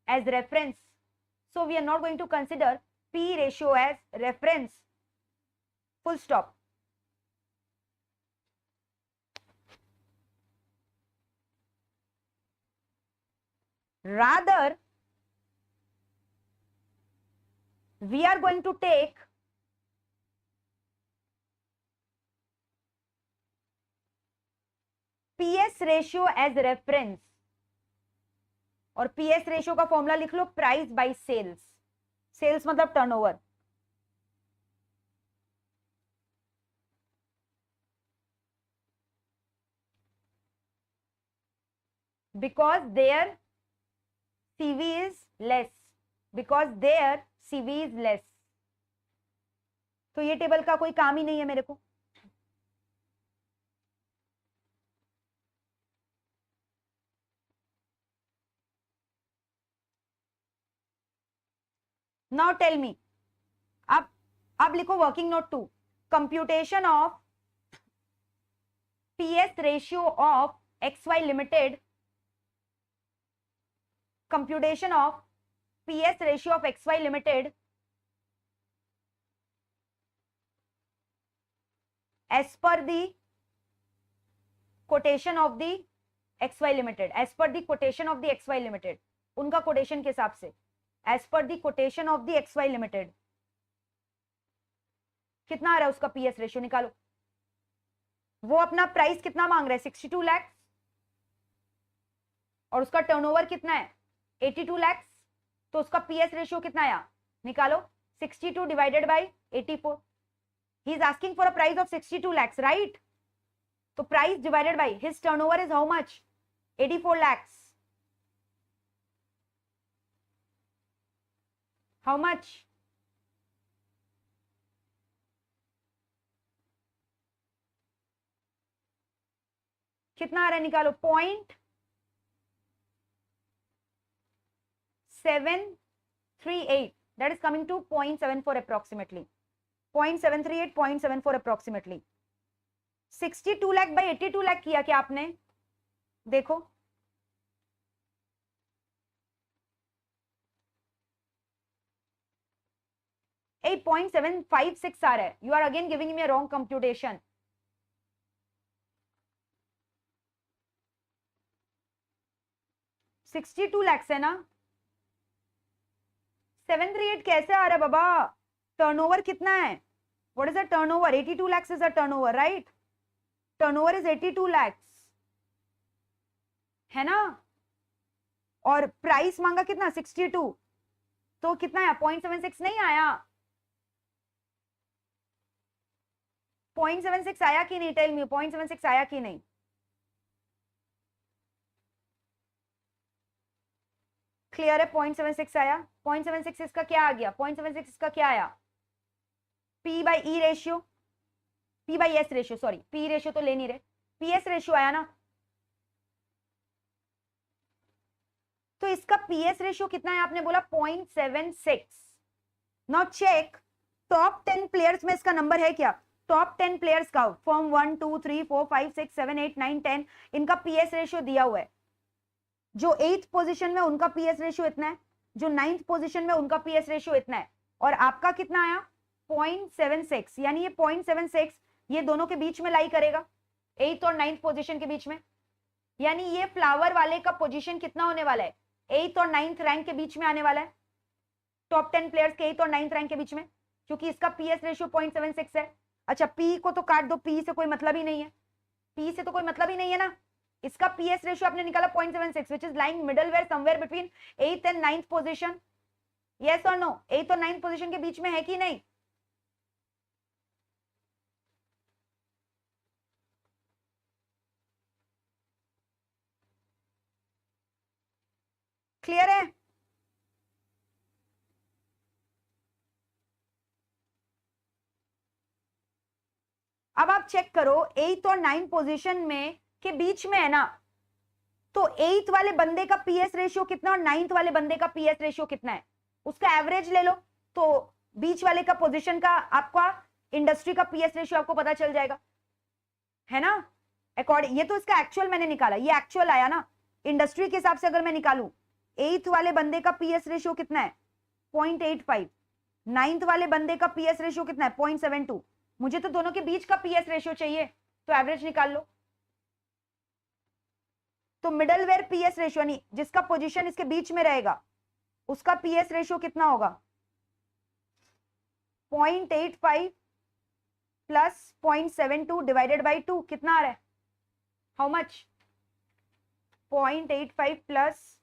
as reference. So we are not going to consider P ratio as reference. Full stop. Rather, we are going to take PS ratio as reference, और PS ratio का formula लिख लो price by sales. Sales मतलब turnover. Because there CV is less, because their CV is less. तो ये table का कोई काम ही नहीं है मेरे को। नाउ टेल मी, अब लिखो working note 2, computation of PS ratio of XY limited, computation of PS ratio of XY limited as per the quotation of the XY limited, as per the quotation of the XY limited, उनका quotation के हिसाब से, as per the quotation of the XY limited कितना आ रहा है उसका PS ratio निकालो। वो अपना प्राइस कितना मांग रहा है 62 लाख, और उसका टर्नओवर कितना है 82 lakhs, तो उसका पीएस रेशियो कितना आया, निकालो 62 divided by 84. He is asking for a price of 62 lakhs, right? तो price divided by his turnover is how much, 84 lakhs. How much? कितना आ रहा है, निकालो. 0.738, that is coming to 0.74 approximately. 0.738, 0.74 approximately. 62 lakh by 82 lakh किया क्या आपने, देखो. ए 0.756 आ रहा है. You are again giving me a wrong computation. $62 lakhs है ना. 738 कैसे आ रहा है बाबा? टर्नओवर कितना है? What is the turnover? 82 lakhs is the turnover, right? Turnover is 82 lakhs, है ना. और प्राइस मांगा कितना, 62, तो कितना आया, 0.76 नहीं आया. 0.76 आया कि नहीं, टेल मी. 0.76 आया कि नहीं? क्लियर है, 0.76 आया. 0.76 इसका क्या आ गया, 0.76 इसका क्या आया, P by E ratio, P by S ratio, sorry P ratio तो ले नहीं रहे, PS रेशियो आया ना. तो इसका PS रेशियो कितना है, आपने बोला 0.76. नाउ चेक टॉप 10 प्लेयर्स में इसका नंबर है क्या, टॉप 10 प्लेयर्स का फॉर्म 1 2 3 4 5 6 7 8 9 10, इनका PS रेशियो दिया हुआ है. जो 8th पोजीशन में उनका PS रेशियो इतना है, जो 9th पोजीशन में उनका PS रेशियो इतना है, और आपका कितना आया 0.76. यानी ये 0.76 ये दोनों के बीच में लाई करेगा, 8th और 9th पोजीशन के बीच में. यानी ये फ्लावर वाले का पोजीशन कितना होने वाला है, 8th और 9th रैंक के बीच में आने वाला है. टॉप 10 प्लेयर्स के 8th और 9th रैंक के बीच में, क्योंकि इसका PS रेशियो 0.76 है. अच्छा P को तो काट दो, P से कोई मतलब ही नहीं है, P से तो कोई मतलब ही नहीं है ना. इसका PS रेशियो आपने निकाला 0.76, which is lying middleware somewhere between 8th and 9th position. Yes or no? 8th और 9th position के बीच में है कि नहीं? क्लियर है? अब आप चेक करो 8th और 9th पोजीशन में के बीच में है ना, तो 8th वाले बंदे का PS रेशियो कितना और 9th वाले बंदे का PS रेशियो कितना है, उसका एवरेज ले लो, तो बीच वाले का पोजीशन का आपका इंडस्ट्री का PS रेशियो आपको पता चल जाएगा, है ना. अकॉर्डिंग, ये तो इसका एक्चुअल मैंने निकाला, ये एक्चुअल आया ना. इंडस्ट्री के हिसाब से अगर मैं निकालूं, 8th वाले बंदे का PS रेशियो कितना है 0.85, 9th वाले बंदे का PS रेशियो कितना है 0.72. मुझे तो दोनों के बीच का PS रेशियो चाहिए, तो एवरेज निकाल लो. तो मिडलवेयर PS रेशियो नहीं, जिसका पोजीशन इसके बीच में रहेगा उसका PS रेशियो कितना होगा, 0.85 प्लस 0.72 डिवाइडेड बाई 2, कितना आ रहा है, how much, 0.85 plus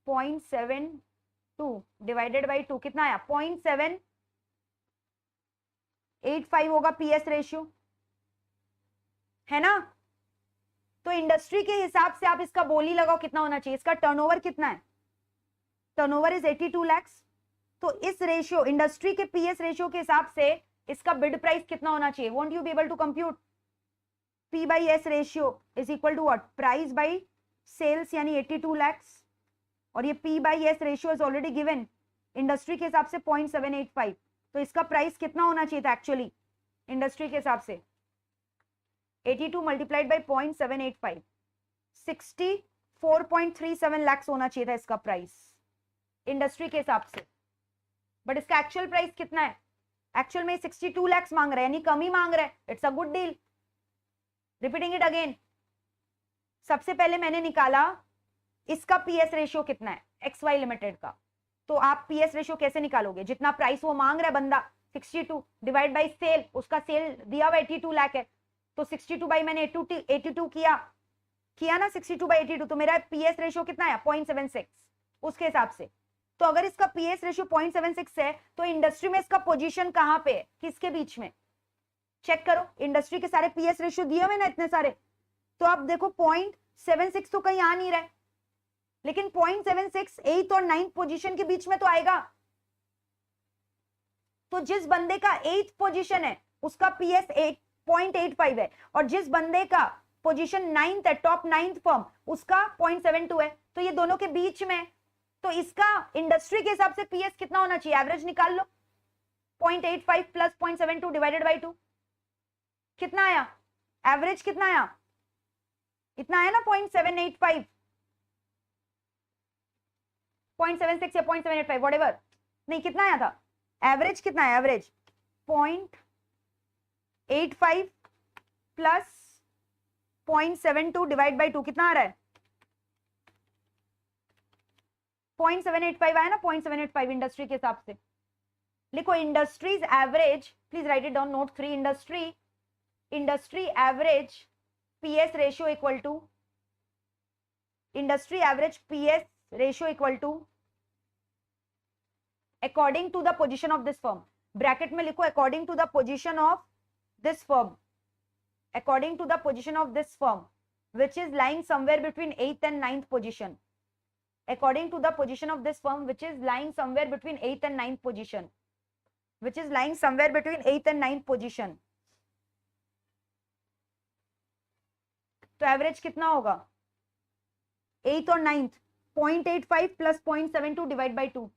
0.72 divided by 2 कितना आया, 0.785 होगा PS रेशियो, है ना. तो इंडस्ट्री के हिसाब से आप इसका बोली लगाओ कितना होना चाहिए. इसका टर्नओवर कितना है, टर्नओवर इज 82 lakhs. तो इस रेशियो इंडस्ट्री के PS रेशियो के हिसाब से इसका बिड प्राइस कितना होना चाहिए. Won't you be able to compute? P by S ratio is equal to what, price by sales, यानी 82 lakhs. और ये P by S ratio is already given, industry के हिसाब से 0.785. तो इसका प्राइस कितना होना चाहिए था एक्चुअली इंडस्ट्री के हिसाब से, 82 मल्टीप्लाइड बाई 0.785, 64.37 lakhs होना चाहिए था इसका प्राइस इंडस्ट्री के हिसाब से. बट इसका एक्चुअल प्राइस कितना है, एक्चुअल में 62 lakhs मांग रहा है, यानी कम ही मांग रहा है. It's a good deal. Repeating it again. सबसे पहले मैंने निकाला इसका PS रेशियो कितना है XY लिमिटेड का. तो आप PS रेशियो कैसे निकालोगे, जितना प्राइस वो मांग रहा है बंदा 62 डिवाइड बाई सेल, उसका सेल दिया हुआ 82 लाख है, तो 62 बाई मैंने 82 किया, किया ना 62/82, तो मेरा पीएस रेशियो कितना है 0.76 उसके हिसाब से। तो अगर इसका पीएस रेशियो 0.76 है तो इंडस्ट्री में इसका पोजीशन कहां पे है, किसके बीच में, चेक करो। इंडस्ट्री के सारे पीएस रेशियो दिए हुए ना इतने सारे, तो आप देखो 0.76 तो कहीं आ नहीं रहा है, लेकिन 0.76 8th और 9th पोजीशन के बीच में तो आएगा। तो जिस बंदे का 8th पोजीशन है उसका पीएस 0.85 है, और जिस बंदे का पोजीशन 9th है, टॉप 9th फर्म, उसका 0.72 है, तो ये दोनों के बीच में। तो इसका इंडस्ट्री के हिसाब से पीएस कितना होना चाहिए, एवरेज निकाल लो, 0.85 प्लस 0.72 डिवाइडेड बाई 2 कितना आया, एवरेज कितना आया, इतना आया ना 0.785, 0.76 या 0.785 व्हाटएवर, नहीं कितना आया था, एवरेज कितना है, एवरेज 0.85 प्लस 0.72 डिवाइड बाई 2 कितना आ रहा है, 0.785 आया ना, 0.785 इंडस्ट्री के हिसाब से। लिखो industries average, please write it down, note 3, industry average PS ratio equal to, industry average PS ratio equal to according to the position of this firm, bracket में लिखो according to the position of this firm, according to the position of this firm which is lying somewhere between 8th and 9th position, according to the position of this firm which is lying somewhere between 8th and 9th position, which is lying somewhere between 8th and 9th position। तो average कितना होगा 8th और 9th, 0.85 plus 0.72 divide by 2,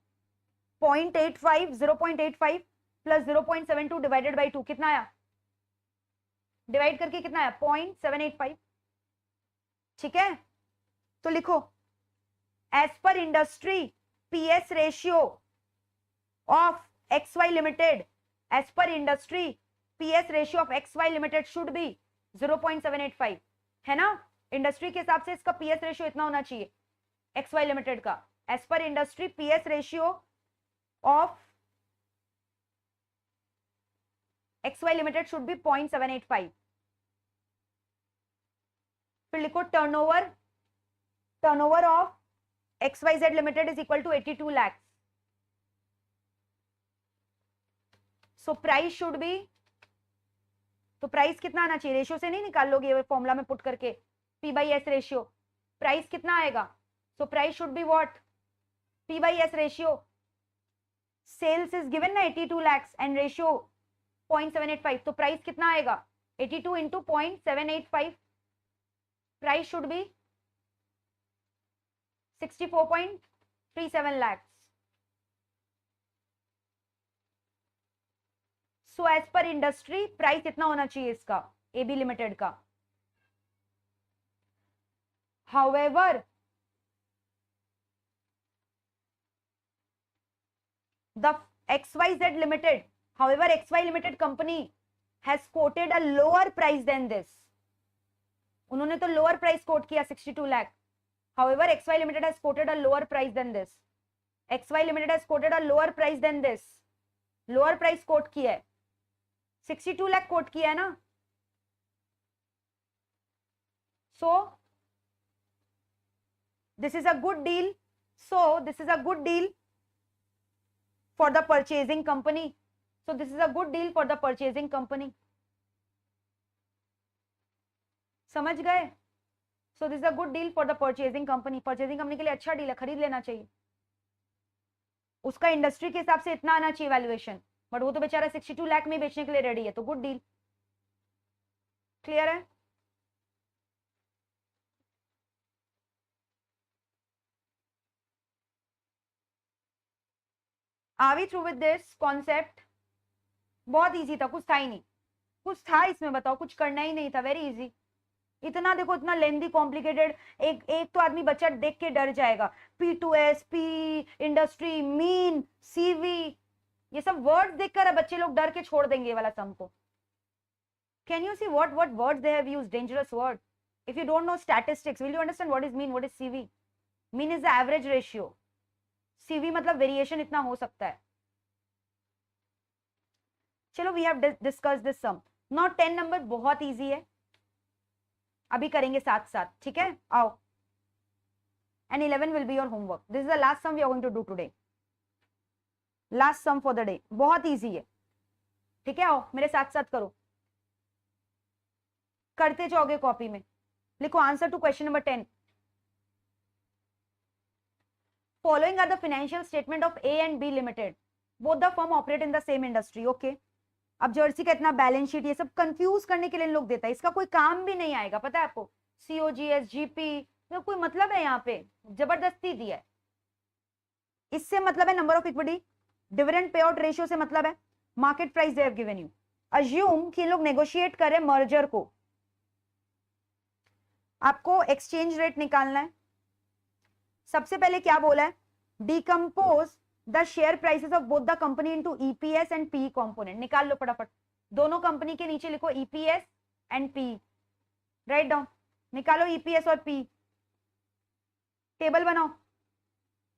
0.85 0.85 plus 0.72 divided by 2 कितना आया, divide करके कितना आया 0.785, ठीक है। तो लिखो as per industry PS ratio of XY limited, as per industry PS ratio of XY limited should be 0.785, है ना। इंडस्ट्री के हिसाब से इसका पीएस रेशियो इतना होना चाहिए XY लिमिटेड का, as per industry PS ratio of XY limited should be 0.785। फिर लिखो turnover of XYZ limited is equal to 82 lakh, so price should be, तो प्राइस कितना आना चाहिए, रेशियो से नहीं निकाल लोगे फॉर्मूला में पुट करके, P/S रेशियो, प्राइस कितना आएगा, so price should be what, P/S ratio, sales is given ना 82 लाख एंड रेशियो 0.785, तो प्राइस कितना आएगा 82 into 0.785, price should be 64.37 lakhs। So as per industry price इतना होना चाहिए इसका AB लिमिटेड का। However the XYZ limited, however XY limited company has quoted a lower price than this, उन्होंने तो लोअर प्राइस कोट किया 62 lakh. However, XY Limited has quoted a lower price than this. XY Limited has quoted a lower price than this. Lower price quote किया है, 62 lakh quote किया है ना। So this is a good deal. So this is a good deal for the purchasing company. So this is a good deal for the purchasing company. समझ गए। So this is a good deal for the purchasing company. Purchasing company के लिए अच्छा deal है, खरीद लेना चाहिए। उसका इंडस्ट्री के हिसाब से इतना आना चाहिए वैल्यूएशन, बट वो तो बेचारा 62 लाख में बेचने के लिए रेडी है, तो गुड डील। क्लियर है। Are we through with this concept? बहुत इजी था, कुछ था ही नहीं, कुछ था इसमें बताओ, कुछ करना ही नहीं था, वेरी इजी। इतना देखो, इतना लेंदी कॉम्प्लिकेटेड, एक तो आदमी बच्चा देख के डर जाएगा। P2S, P industry, mean, CV, ये सब वर्ड्स देखकर बच्चे लोग डर के छोड़ देंगे ये वाला सम को। Can you see what words they have used, dangerous word. If you don't know statistics, will you understand what is mean, what is CV? Mean is the average ratio. CV मतलब variation इतना हो सकता है। चलो, we have discussed this sum. Now 10 number बहुत easy है, अभी करेंगे साथ साथ, ठीक है, आओ। And 11 will be your homework. This is the last sum we are going to do today, last sum for the day, बहुत इजी है, ठीक है। आओ मेरे साथ साथ करो, करते जाओगे कॉपी में। लिखो answer to question number 10। Following are the financial statement of A and B Limited. Both the firm operate in the same industry. Okay. अब जर्सी का इतना बैलेंस शीट ये सब कंफ्यूज करने के लिए लोग देता है, इसका कोई काम भी नहीं आएगा, पता है आपको। COGS, GP, तो कोई मतलब है यहाँ पे, जबरदस्ती दिया है। इससे मतलब है number of equity, dividend pay out ratio से मतलब है market price they have given you. Assume कि लोग नेगोशिएट करें मर्जर को, आपको एक्सचेंज रेट निकालना है। सबसे पहले क्या बोला है, decompose the share prices of both the company into EPS and P component. निकाल लो फटाफट, दोनों कंपनी के नीचे लिखो EPS and P, write down, निकालो ईपीएस और पी, टेबल बनाओ।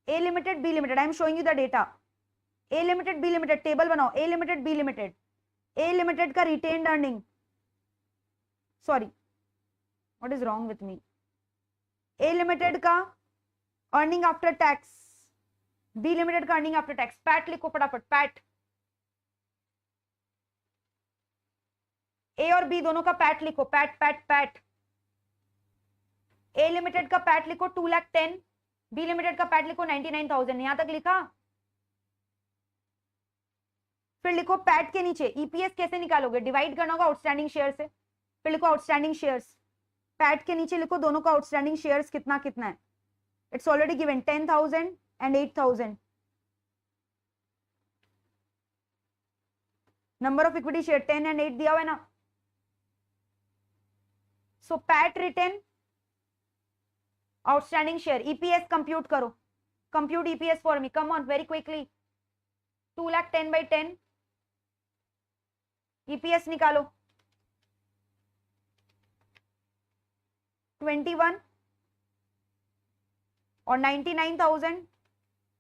A limited, B limited, I am showing you the data. A limited, B limited, table बनाओ। A limited, B limited, A limited का retained earning, sorry what is wrong with me, A limited का earning after tax, B limited का earning after tax. PAT लिखो फटाफट, PAT. ए और B दोनों का PAT लिखो, पैट पैट पैट। ए limited का पैट लिखो 2,10,000, बी लिमिटेड का पैट लिखो 99,000। यहां तक लिखा। फिर लिखो पैट के नीचे ईपीएस कैसे निकालोगे, डिवाइड करना होगा आउटस्टैंडिंग शेयर से। फिर लिखो आउटस्टैंडिंग शेयर्स, पैट के नीचे लिखो दोनों का आउटस्टैंडिंग शेयर्स कितना कितना है। It's already given 10,000 and 8,000. Number of equity share 10 and 8 दिया हुआ है ना। So PAT return, outstanding share, EPS compute करो, compute EPS for me, come on very quickly। 2,10,000 by 10, EPS निकालो 21 और 99,000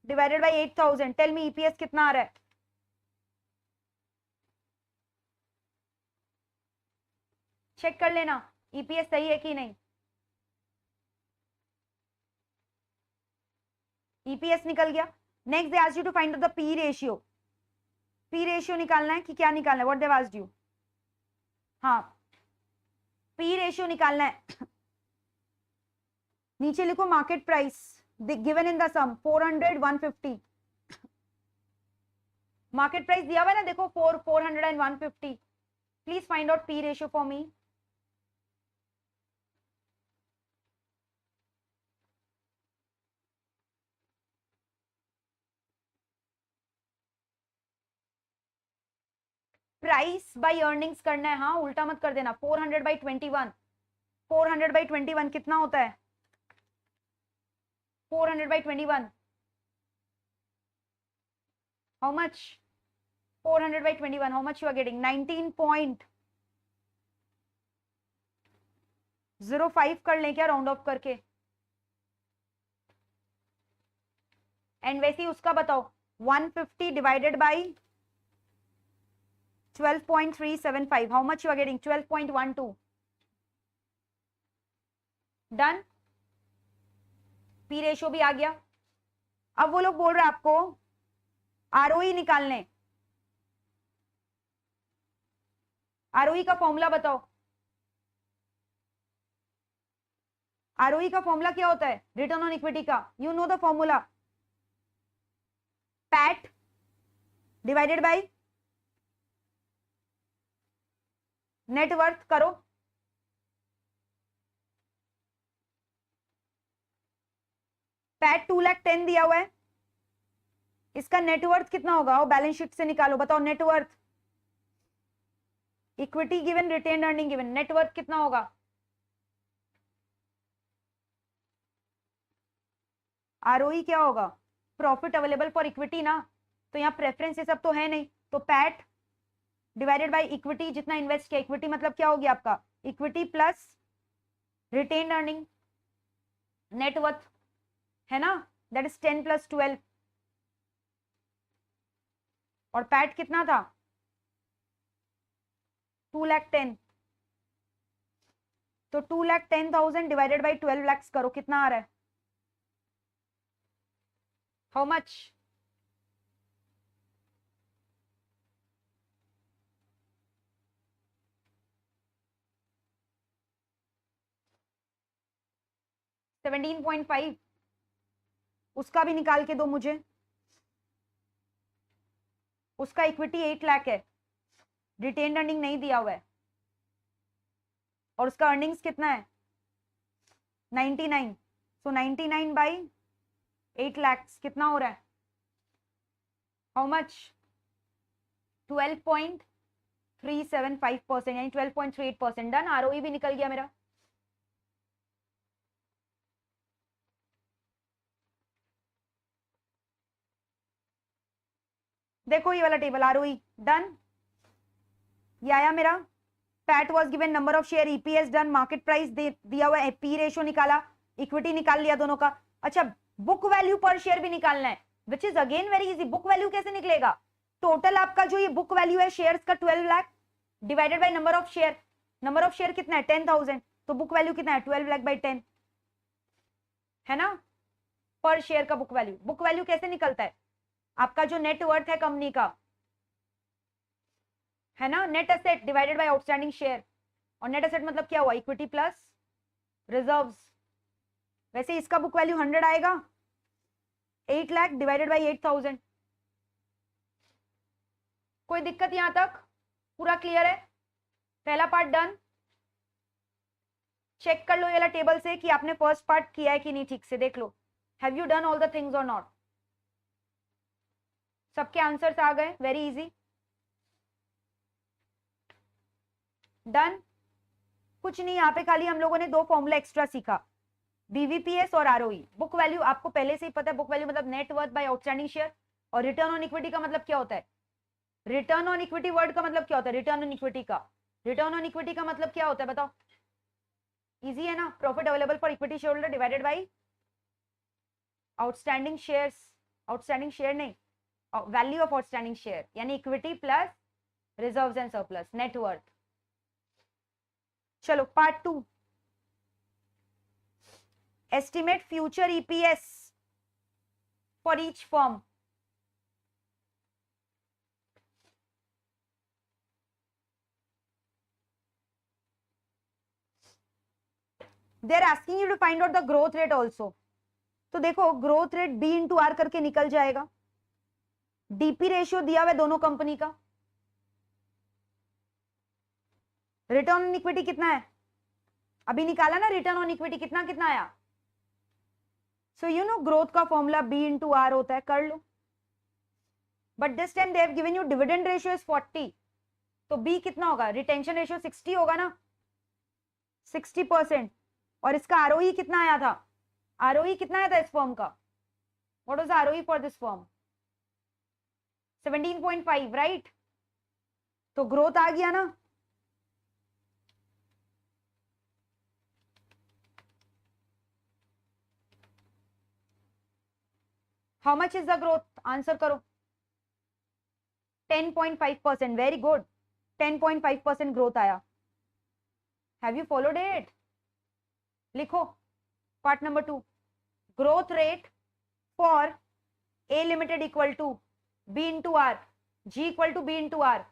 divided by 8,000। Tell me EPS कितना आ रहा है। चेक कर लेना ईपीएस सही है कि नहीं। ईपीएस निकल गया। Next they asked you to find out the P ratio. P ratio निकालना है कि क्या निकालना है, व्हाट दे आस्क्ड यू। हाँ पी रेशियो निकालना है। नीचे लिखो market price given in the sum 400, 150। Market price दिया हुआ है ना, देखो 400 and 150। Please find out P ratio for me. Price by earnings करना है, हाँ उल्टा मत कर देना। 400 by 21, 400 by 21 कितना होता है। 400 by 21 how much, 400 by 21 how much you are getting, 19.05 कर लें क्या राउंड ऑफ करके। एंड वैसे ही उसका बताओ 150 divided by 12.375 how much you are getting, 12.12। Done, P ratio भी आ गया। अब वो लोग बोल रहे हैं आपको आरओई निकालने। आरओई का फॉर्मूला बताओ। आरओई का फॉर्मूला क्या होता है, रिटर्न ऑन इक्विटी का, you know the formula, PAT divided by net worth करो। पैट 2,10,000 दिया हुआ है, इसका नेटवर्थ कितना होगा, वो बैलेंस शीट से निकालो, बताओ net worth. Equity given, retained earning given, net worth कितना होगा। आरओई क्या होगा, प्रॉफिट अवेलेबल फॉर इक्विटी ना, तो यहाँ प्रेफरेंस ये सब तो है नहीं, तो पैट डिवाइडेड बाय इक्विटी, जितना इन्वेस्ट किया। इक्विटी मतलब क्या होगी आपका, equity plus retained earning, net worth है ना, दैट इज 10 + 12। और पैट कितना था 2,10,000। तो 2,10,000 डिवाइडेड बाई 12 lakhs करो, कितना आ रहा है? How much? $17.5। उसका भी निकाल के दो मुझे। उसका इक्विटी 8 लाख है, रिटेन अर्निंग नहीं दिया हुआ है, और उसका अर्निंग्स कितना है? 99। सो 99 बाई 8 lakhs कितना हो रहा है? How much? 12.375%, यानी 12.38%। डन। आरओई भी निकल गया मेरा। देखो ये वाला टेबल, आरओई डन, ये आया मेरा। PAT was given, number of share, EPS done, market price दिया हुआ है, पी रेशियो निकाला, इक्विटी निकाल लिया दोनों का। अच्छा, बुक वैल्यू पर शेयर भी निकालना है, which is again very easy. Book value कैसे निकलेगा? टोटल आपका जो ये बुक वैल्यू है शेयर्स का 12 lakh divided by number of share. Number of share कितना है? 10,000। तो बुक वैल्यू कितना है? 12 लाख बाई 10, है ना? पर शेयर का बुक वैल्यू। बुक वैल्यू कैसे निकलता है? आपका जो नेट वर्थ है कंपनी का, है ना, net asset divided by outstanding share. और नेट एसेट मतलब क्या हुआ? Equity plus reserves. वैसे इसका बुक वैल्यू 100 आएगा, 8 लाख डिवाइडेड बाई 8,000। कोई दिक्कत यहां तक? पूरा क्लियर है? पहला पार्ट डन। चेक कर लो ये वाला टेबल से कि आपने फर्स्ट पार्ट किया है कि नहीं, ठीक से देख लो। Have you done all the things और नॉट? सबके आंसर्स आ गए? Very easy. डन। कुछ नहीं, यहाँ पे खाली हम लोगों ने दो फॉर्मूला एक्स्ट्रा सीखा, बीवीपीएस और आरओई। बुक वैल्यू आपको पहले से ही पता है, बुक वैल्यू मतलब net worth by outstanding share. और रिटर्न ऑन इक्विटी का मतलब क्या होता है? रिटर्न ऑन इक्विटी वर्ड का मतलब क्या होता है? रिटर्न ऑन इक्विटी का, रिटर्न ऑन इक्विटी का मतलब क्या होता है बताओ? इजी है ना? Profit available for equity share holder divided by outstanding shares. Outstanding share नहीं, वैल्यू ऑफ आउटस्टैंडिंग शेयर, यानी equity plus reserves and surplus, net worth. चलो part 2, estimate future EPS for each firm. They are asking you to find out the growth rate also. तो देखो growth rate B into R करके निकल जाएगा। DP ratio दिया हुआ है दोनों कंपनी का। रिटर्न ऑन इक्विटी कितना है? अभी निकाला ना रिटर्न ऑन इक्विटी, कितना कितना आया? सो यू नो ग्रोथ का फॉर्मूला B इंटू आर होता है, कर लो। But this time they have given you dividend ratio is 40, तो B कितना होगा? रिटेंशन रेशियो 60 होगा ना, 60%। और इसका आरओई कितना आया था? आरओई कितना आया था इस फर्म का? What was ROE for this firm? 17.5, right? तो ग्रोथ आ गया ना। How much is the growth? Answer करो। 10.5%, वेरी गुड। 10.5% ग्रोथ आया। Have you followed it? लिखो part number 2, growth rate for A limited equal to B into R, G equal to B into R.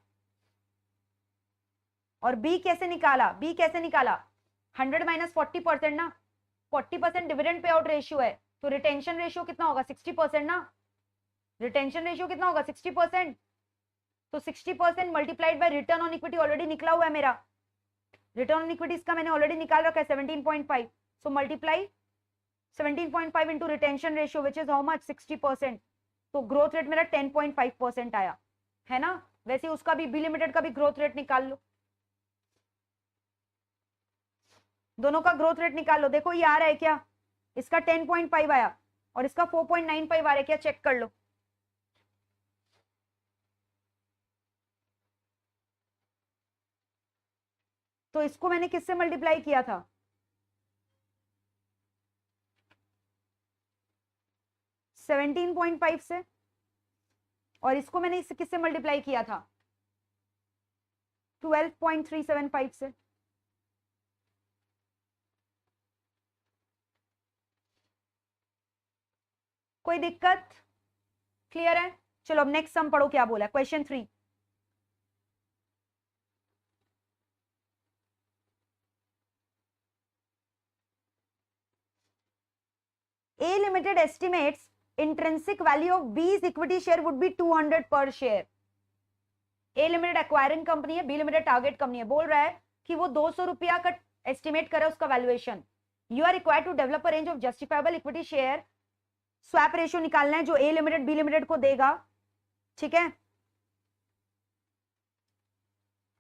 और B कैसे निकाला? B कैसे निकाला? 100 minus 40% ना, 40% dividend pay out ratio है, तो रिटेंशन रेशियो कितना होगा? 60% ना। रिटेंशन रेशियो कितना होगा? 60%। तो 60% multiplied by return on equity already निकला हुआ है मेरा। रिटर्न ऑन इक्विटी इसका मैंने ऑलरेडी निकाल रखा है 17.5। So multiply 17.5 into retention ratio which is how much? 60%। तो ग्रोथ रेट मेरा 10.5% आया, है ना? वैसे उसका भी, बी लिमिटेड का भी ग्रोथ रेट निकाल लो, दोनों का ग्रोथ रेट निकाल लो। देखो ये आ रहा है क्या? इसका 10.5 आया और इसका 4.95 आ रहा है क्या? चेक कर लो। तो इसको मैंने किससे मल्टीप्लाई किया था? 17.5 से। और इसको मैंने इससे किससे मल्टीप्लाई किया था? 12.375 से। कोई दिक्कत? क्लियर है? चलो अब नेक्स्ट सम पढ़ो क्या बोला है, question 3। A Limited estimates intrinsic value of B's equity share would be 200 per share. A Limited acquiring company है, B Limited टारगेट कंपनी है, बोल रहा है कि वो 200 रुपया का एस्टिमेट करे उसका valuation. You are required to develop a range of justifiable equity share, swap ratio निकालना है जो A Limited B Limited को देगा, ठीक है।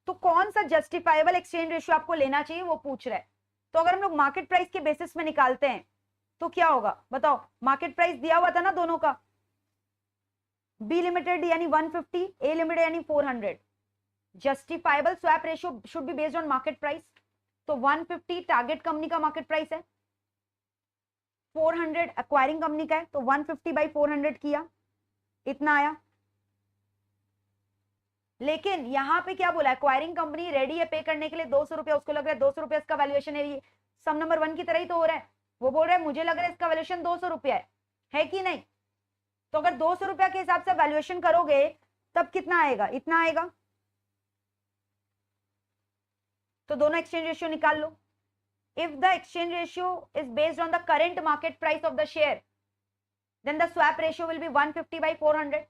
तो कौन सा जस्टिफाइबल एक्सचेंज रेशियो आपको लेना चाहिए वो पूछ रहा है। तो अगर हम लोग मार्केट प्राइस के बेसिस में निकालते हैं तो क्या होगा बताओ? मार्केट प्राइस दिया हुआ था ना दोनों का, बी लिमिटेड यानी 150, ए लिमिटेड यानी 400। Justifiable swap ratio should be based on market price. तो 150 टारगेट कंपनी का मार्केट प्राइस है, 400 एक्वायरिंग कंपनी का है, तो 150 बाई 400 किया, इतना आया। लेकिन यहां पे क्या बोला, एक्वायरिंग कंपनी रेडी है पे करने के लिए 200 रुपया, उसको लग रहा है 200 रुपया इसका वैल्यूएशन है। ये सम नंबर 1 की तरह ही तो हो रहा है। वो बोल रहा है मुझे लग रहा है इसका वैल्यूएशन 200 रुपया है कि नहीं? तो अगर 200 रुपया के हिसाब से वैल्यूएशन करोगे तब कितना आएगा? इतना आएगा। तो दोनों एक्सचेंज रेशियो निकाल लो। If the exchange ratio is based on the current market price of the share, then the swap ratio will be 150 by 400।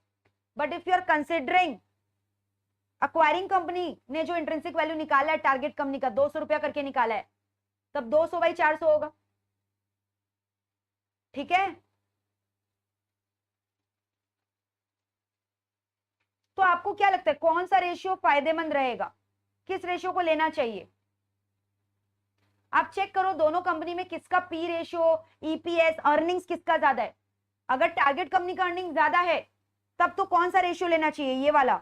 But if you are considering acquiring company ने जो इंट्रिंसिक वैल्यू निकाला है target company का 200 रुपया करके निकाला है, तब 200 बाई 400 होगा, ठीक है। तो आपको क्या लगता है कौन सा रेशियो फायदेमंद रहेगा, किस रेशियो को लेना चाहिए? आप चेक करो दोनों कंपनी में किसका पी रेशियो, ईपीएस, अर्निंग्स किसका ज्यादा है। अगर टारगेट कंपनी का अर्निंग ज्यादा है तब तो कौन सा रेशियो लेना चाहिए? ये वाला।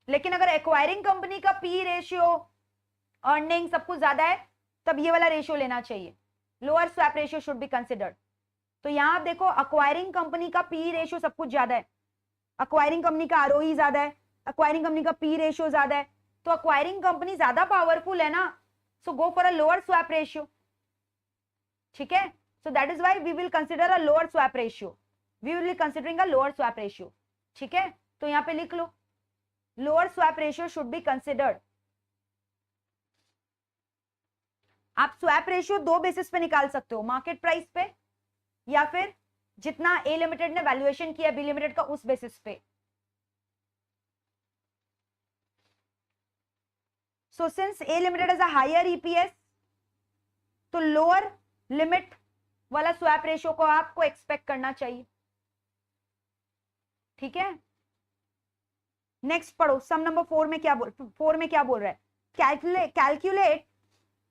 लेकिन अगर एक्वायरिंग कंपनी का पी रेशियो, अर्निंग सब कुछ ज्यादा है तब ये वाला रेशियो लेना चाहिए। Lower swap ratio should be considered. तो यहां आप देखो एक्वायरिंग कंपनी का पी रेशियो सब कुछ ज्यादा है, एक्वायरिंग कंपनी का आरओई ज्यादा है, एक्वायरिंग कंपनी का पी रेशियो ज्यादा है, तो एक्वायरिंग कंपनी ज्यादा पावरफुल है ना, so go for a lower swap ratio, ठीक है। So that is why we will consider a lower swap ratio, we will be considering a lower swap ratio, ठीक है। तो यहां पे लिख लो lower swap ratio should be considered. आप स्वैप रेशियो दो बेसिस पे निकाल सकते हो, मार्केट प्राइस पे या फिर जितना ए लिमिटेड ने वैल्यूएशन किया बी लिमिटेड का उस बेसिस पे। So since A limited is a higher EPS, तो लोअर लिमिट वाला स्वैप रेशियो को आपको एक्सपेक्ट करना चाहिए, ठीक है। नेक्स्ट पढ़ो सम नंबर 4 में क्या बोल रहा है, कैलकुलेट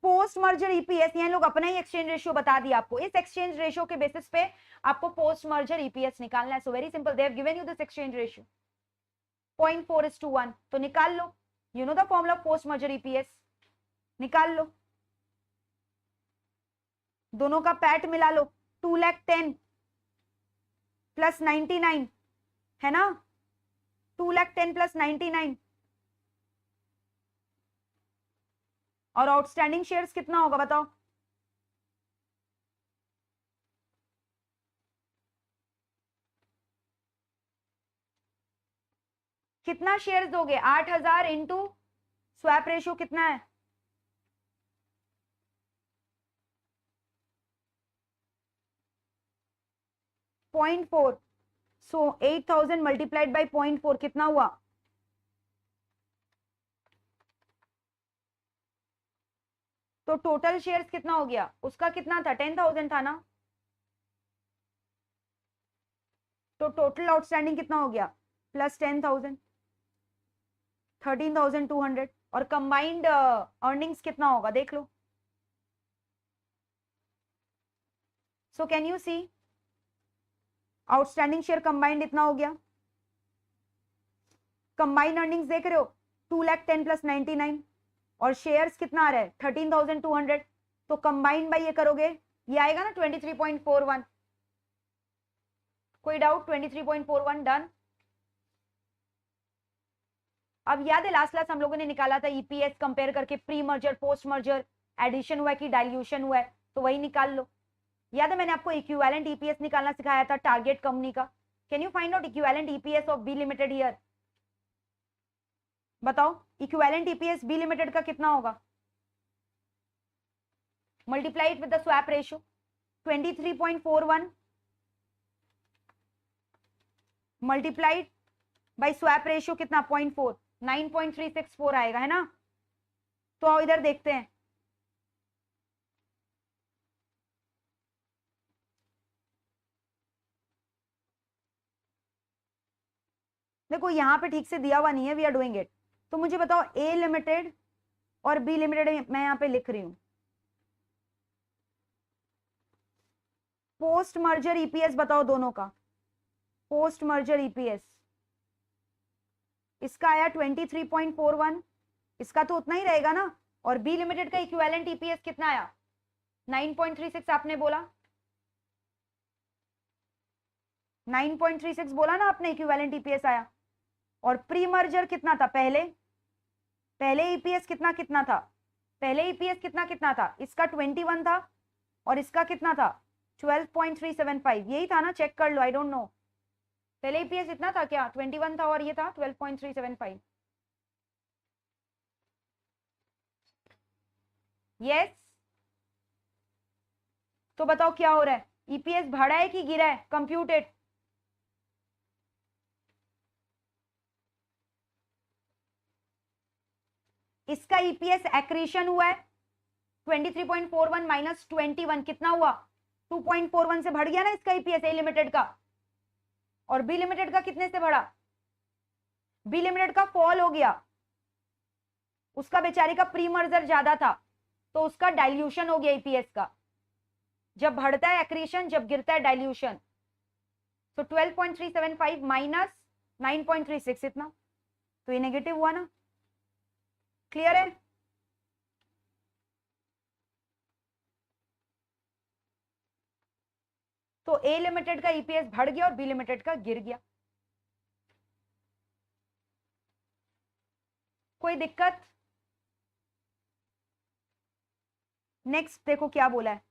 पोस्ट मर्जर ईपीएस। ये लोग अपना ही एक्सचेंज रेशियो बता दिया आपको, इस एक्सचेंज रेशियो के बेसिस पे आपको पोस्ट मर्जर ईपीएस निकालना है। So very simple, they have given you this exchange ratio 0.4:1, तो निकाल लो। You know the formula of post merger EPS, निकाल लो। दोनों का पैट मिला लो, 210 प्लस 99 है ना, 210 प्लस 99, और आउटस्टैंडिंग शेयर्स कितना होगा बताओ? कितना शेयर्स दोगे? 8000 इंटू स्वैप रेशियो कितना है? 0.4। सो 8000 मल्टीप्लाइड बाई 0.4 कितना हुआ? तो टोटल शेयर्स कितना हो गया? उसका कितना था? 10,000 था ना, तो टोटल आउटस्टैंडिंग कितना हो गया? प्लस 10,000, 13,200। और कंबाइंड अर्निंग्स कितना होगा देख लो। So can you see outstanding share combined इतना हो गया। कंबाइंड अर्निंग्स देख रहे हो 210 प्लस 99, और शेयर्स कितना आ रहा है? 13,200। तो कंबाइंड बाय ये करोगे ये आएगा ना 23.41। कोई डाउट? 23.41 डन। अब याद है लास्ट क्लास हम लोगों ने निकाला था ईपीएस कंपेयर करके, pre merger post merger addition हुआ है कि डाइल्यूशन हुआ है, तो वही निकाल लो। याद है मैंने आपको इक्विवेलेंट ईपीएस निकालना सिखाया था टारगेट कंपनी का. Can you find out equivalent EPS of B limited here? बताओ इक्विवेलेंट ईपीएस बी लिमिटेड का कितना होगा? Multiply it with the swap ratio 23.41 multiplied by swap ratio कितना 0.4 9.364 आएगा, है ना. तो आओ इधर देखते हैं. देखो यहां पे ठीक से दिया हुआ नहीं है, वी आर डूइंग इट. तो मुझे बताओ ए लिमिटेड और बी लिमिटेड मैं यहां पे लिख रही हूं. पोस्ट मर्जर ईपीएस बताओ दोनों का. पोस्ट मर्जर ईपीएस इसका आया 23.41, इसका तो उतना ही रहेगा ना. और बी लिमिटेड का इक्विवेलेंट ईपीएस कितना आया? 9.36 आपने बोला. 9.36 बोला ना आपने इक्विवेलेंट ईपीएस आया. और प्री मर्जर कितना था? पहले पहले ईपीएस कितना कितना था? पहले ईपीएस कितना कितना था? इसका 21 था और इसका कितना था? 12.375. यही था ना, चेक कर लो, आई डोंट नो. पहले ईपीएस इतना था क्या? 21 था और ये था 12.375. यस. तो बताओ क्या हो रहा है? ईपीएस बढ़ा है कि गिरा है? कंप्यूटेड. इसका ईपीएस एक्रीशन हुआ है 23.41 माइनस 21 कितना हुआ? 2.41 से बढ़ गया ना इसका ईपीएस ए लिमिटेड का. और बी लिमिटेड का कितने से बढ़ा? बी लिमिटेड का फॉल हो गया. उसका बेचारी का प्री मर्जर ज्यादा था तो उसका डाइल्यूशन हो गया ईपीएस का. जब बढ़ता है एक्रीशन, जब गिरता है डाइल्यूशन. तो 12.375 माइनस 9.36 इतना, तो ये नेगेटिव हुआ ना. क्लियर है? तो ए लिमिटेड का ईपीएस बढ़ गया और बी लिमिटेड का गिर गया. कोई दिक्कत? नेक्स्ट देखो क्या बोला है.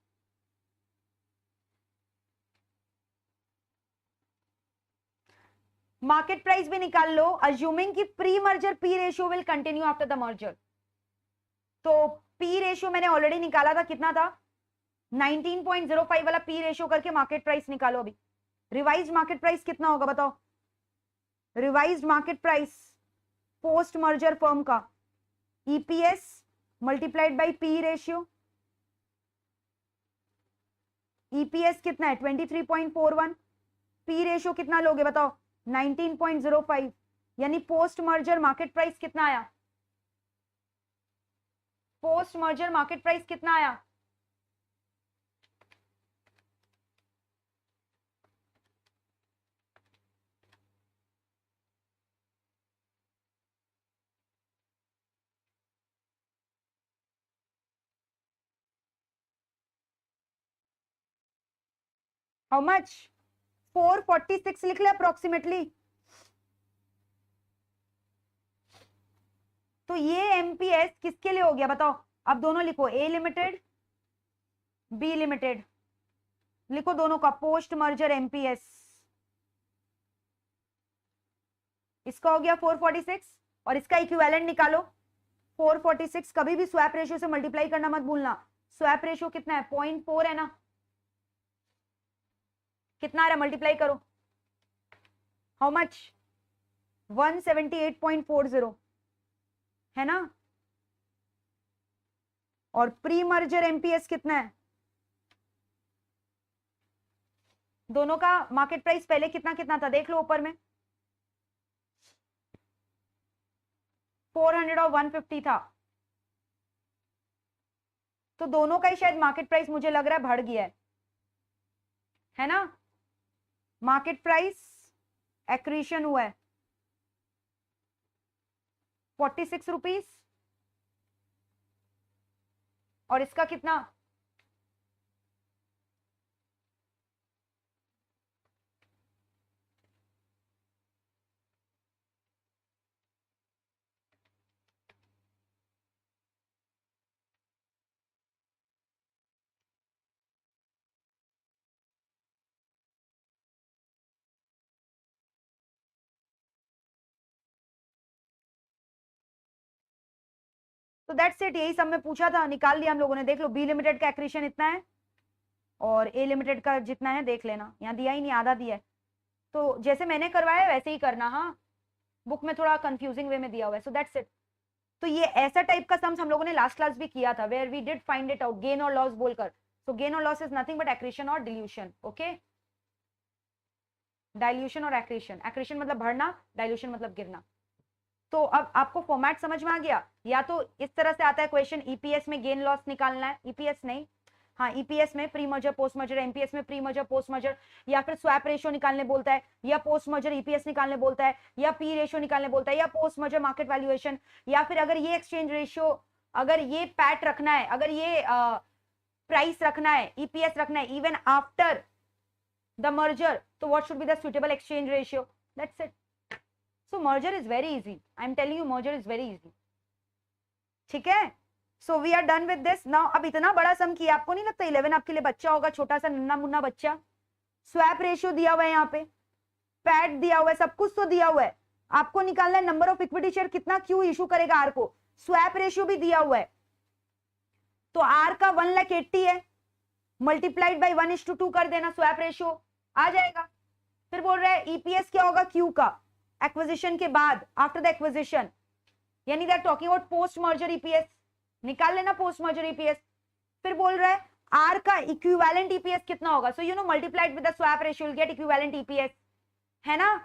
मार्केट प्राइस भी निकाल लो, अज्यूमिंग कि pre merger P ratio will continue after the merger. तो पी रेशियो मैंने ऑलरेडी निकाला था, कितना था? 19.05 वाला पी रेशियो करके मार्केट प्राइस निकालो अभी. रिवाइज्ड मार्केट प्राइस कितना होगा बताओ? Revised market price post merger firm का EPS multiplied by P ratio. EPS कितना है? 23.41. पी रेशियो कितना लोगे बताओ? 19.05. यानी पोस्ट मर्जर मार्केट प्राइस कितना आया? पोस्ट मर्जर मार्केट प्राइस कितना आया? How much? 446 लिख ले अप्रोक्सीमेटली. तो ये एमपीएस किसके लिए हो गया बताओ? अब दोनों लिखो, ए लिमिटेड बी लिमिटेड लिखो दोनों का पोस्ट मर्जर एमपीएस. इसका हो गया 446 और इसका इक्विवेलेंट निकालो 446. कभी भी स्वैप रेशियो से मल्टीप्लाई करना मत भूलना. स्वैप रेशियो कितना है? 0.4 है ना. कितना आ रहा है? मल्टीप्लाई करो. How much? 178.40 है ना. और प्री मर्जर एमपीएस कितना है? दोनों का मार्केट प्राइस पहले कितना कितना था देख लो ऊपर में. 400 और 150 था. तो दोनों का ही शायद मार्केट प्राइस मुझे लग रहा है बढ़ गया है ना. मार्केट प्राइस एक्रीशन हुआ है 46 रुपीज और इसका कितना? तो दैट्स इट, यही सब में पूछा था, निकाल लिया हम लोगों ने। देख लो बी लिमिटेड का एक्रीशन इतना है और ए लिमिटेड का जितना है देख लेना, यहाँ दिया ही नहीं, आधा दिया है। तो जैसे मैंने करवाया वैसे ही करना, हाँ बुक में थोड़ा कंफ्यूजिंग वे में दिया हुआ है। सो दैट्स इट। तो ये ऐसा टाइप का सम्स हम लोगों ने लास्ट क्लास भी किया था, where we did find it out, gain और लॉस बोलकर। सो गेन और loss is nothing but accretion और डिल्यूशन। ओके, डाइल्यूशन और एक्रीशन, एक्रीशन मतलब बढ़ना, डाइल्यूशन मतलब गिरना। तो अब आपको फॉर्मेट समझ में आ गया। या तो इस तरह से आता है क्वेश्चन, ईपीएस में गेन लॉस निकालना है, ईपीएस नहीं, हाँ ईपीएस में pre merger post merger, MPS में प्री मर्जर पोस्ट मर्जर, या फिर स्वैप रेशियो निकालने बोलता है, या पोस्ट मर्जर ईपीएस निकालने बोलता है, या पी रेशियो निकालने बोलता है, या पोस्ट मर्जर मार्केट वैल्यूएशन, या फिर अगर ये एक्सचेंज रेशियो, अगर ये पैट रखना है, अगर ये प्राइस रखना है, ईपीएस रखना है इवन आफ्टर द मर्जर, तो what should be the suitable exchange ratio. That's it. So merger is very easy, I am telling you merger is very easy. ठीक है, so we are done with this now. अब इतना बड़ा सम किया, आपको नहीं लगता 11 आपके लिए बच्चा होगा, छोटा सा नन्ना मुन्ना बच्चा। स्वैप रेशियो दिया हुआ है, यहाँ पे पैट दिया हुआ है, सब कुछ तो दिया हुआ है। आपको निकालना है नंबर ऑफ इक्विटी शेयर कितना क्यों इशू करेगा आर को, स्वैप रेशियो भी दिया हुआ है। तो आर का 1,80,000 है, मल्टीप्लाइड बाई 1:2 कर देना, स्वैप रेशियो आ जाएगा। फिर बोल रहा है ईपीएस क्या होगा क्यू का, एक्विजिशन के बाद, आफ्टर द एक्विजिशन, यानी they are talking about post merger EPS, निकाल लेना पोस्ट मर्जर ईपीएस। फिर बोल रहा है आर का इक्विवेलेंट ईपीएस कितना होगा, सो you no multiplied with the swap ratio will get equivalent EPS, है ना।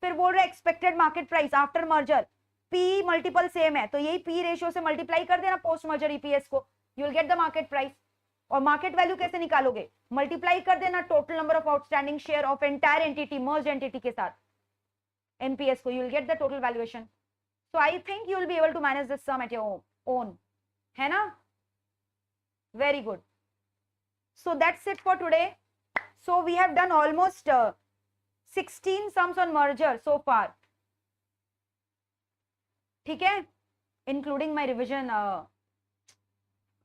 फिर बोल रहा है expected market price after merger, P multiple same है तो यही पी रेशियो से मल्टीप्लाई कर देना पोस्ट मर्जर ईपीएस को, you will get the market price. और मार्केट वैल्यू कैसे निकालोगे, मल्टीप्लाई कर देना total number of outstanding share of entire entity, merge entity के साथ एनपीएस को, you will get the total valuation. So I think you will be able to manage this sum at your own, है ना। Very good. So that's it for today. So we have done almost 16 sums on merger so far, ठीक है, including my revision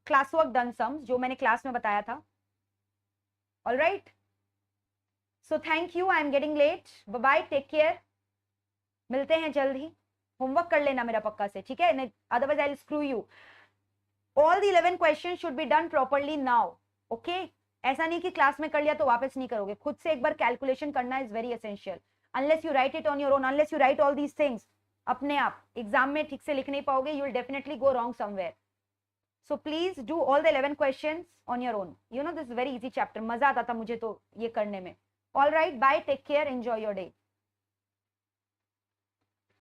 class work done sums जो मैंने class में बताया था। All right, so thank you, I am getting late, bye bye, take care, मिलते हैं जल्द ही। होमवर्क कर लेना मेरा पक्का से, ठीक है, otherwise I will screw you. All the 11 question should be done properly now, okay. ऐसा नहीं कि क्लास में कर लिया तो वापस नहीं करोगे, खुद से एक बार कैलकुलेशन करना is very essential. Unless you write it on your own, unless you write all these things अपने आप, एग्जाम में ठीक से लिख नहीं पाओगे, you will definitely go wrong somewhere. So please do all the 11 questions on your own, you know this very easy chapter, मजा आता था मुझे तो ये करने में। All right, bye, take care, enjoy your day.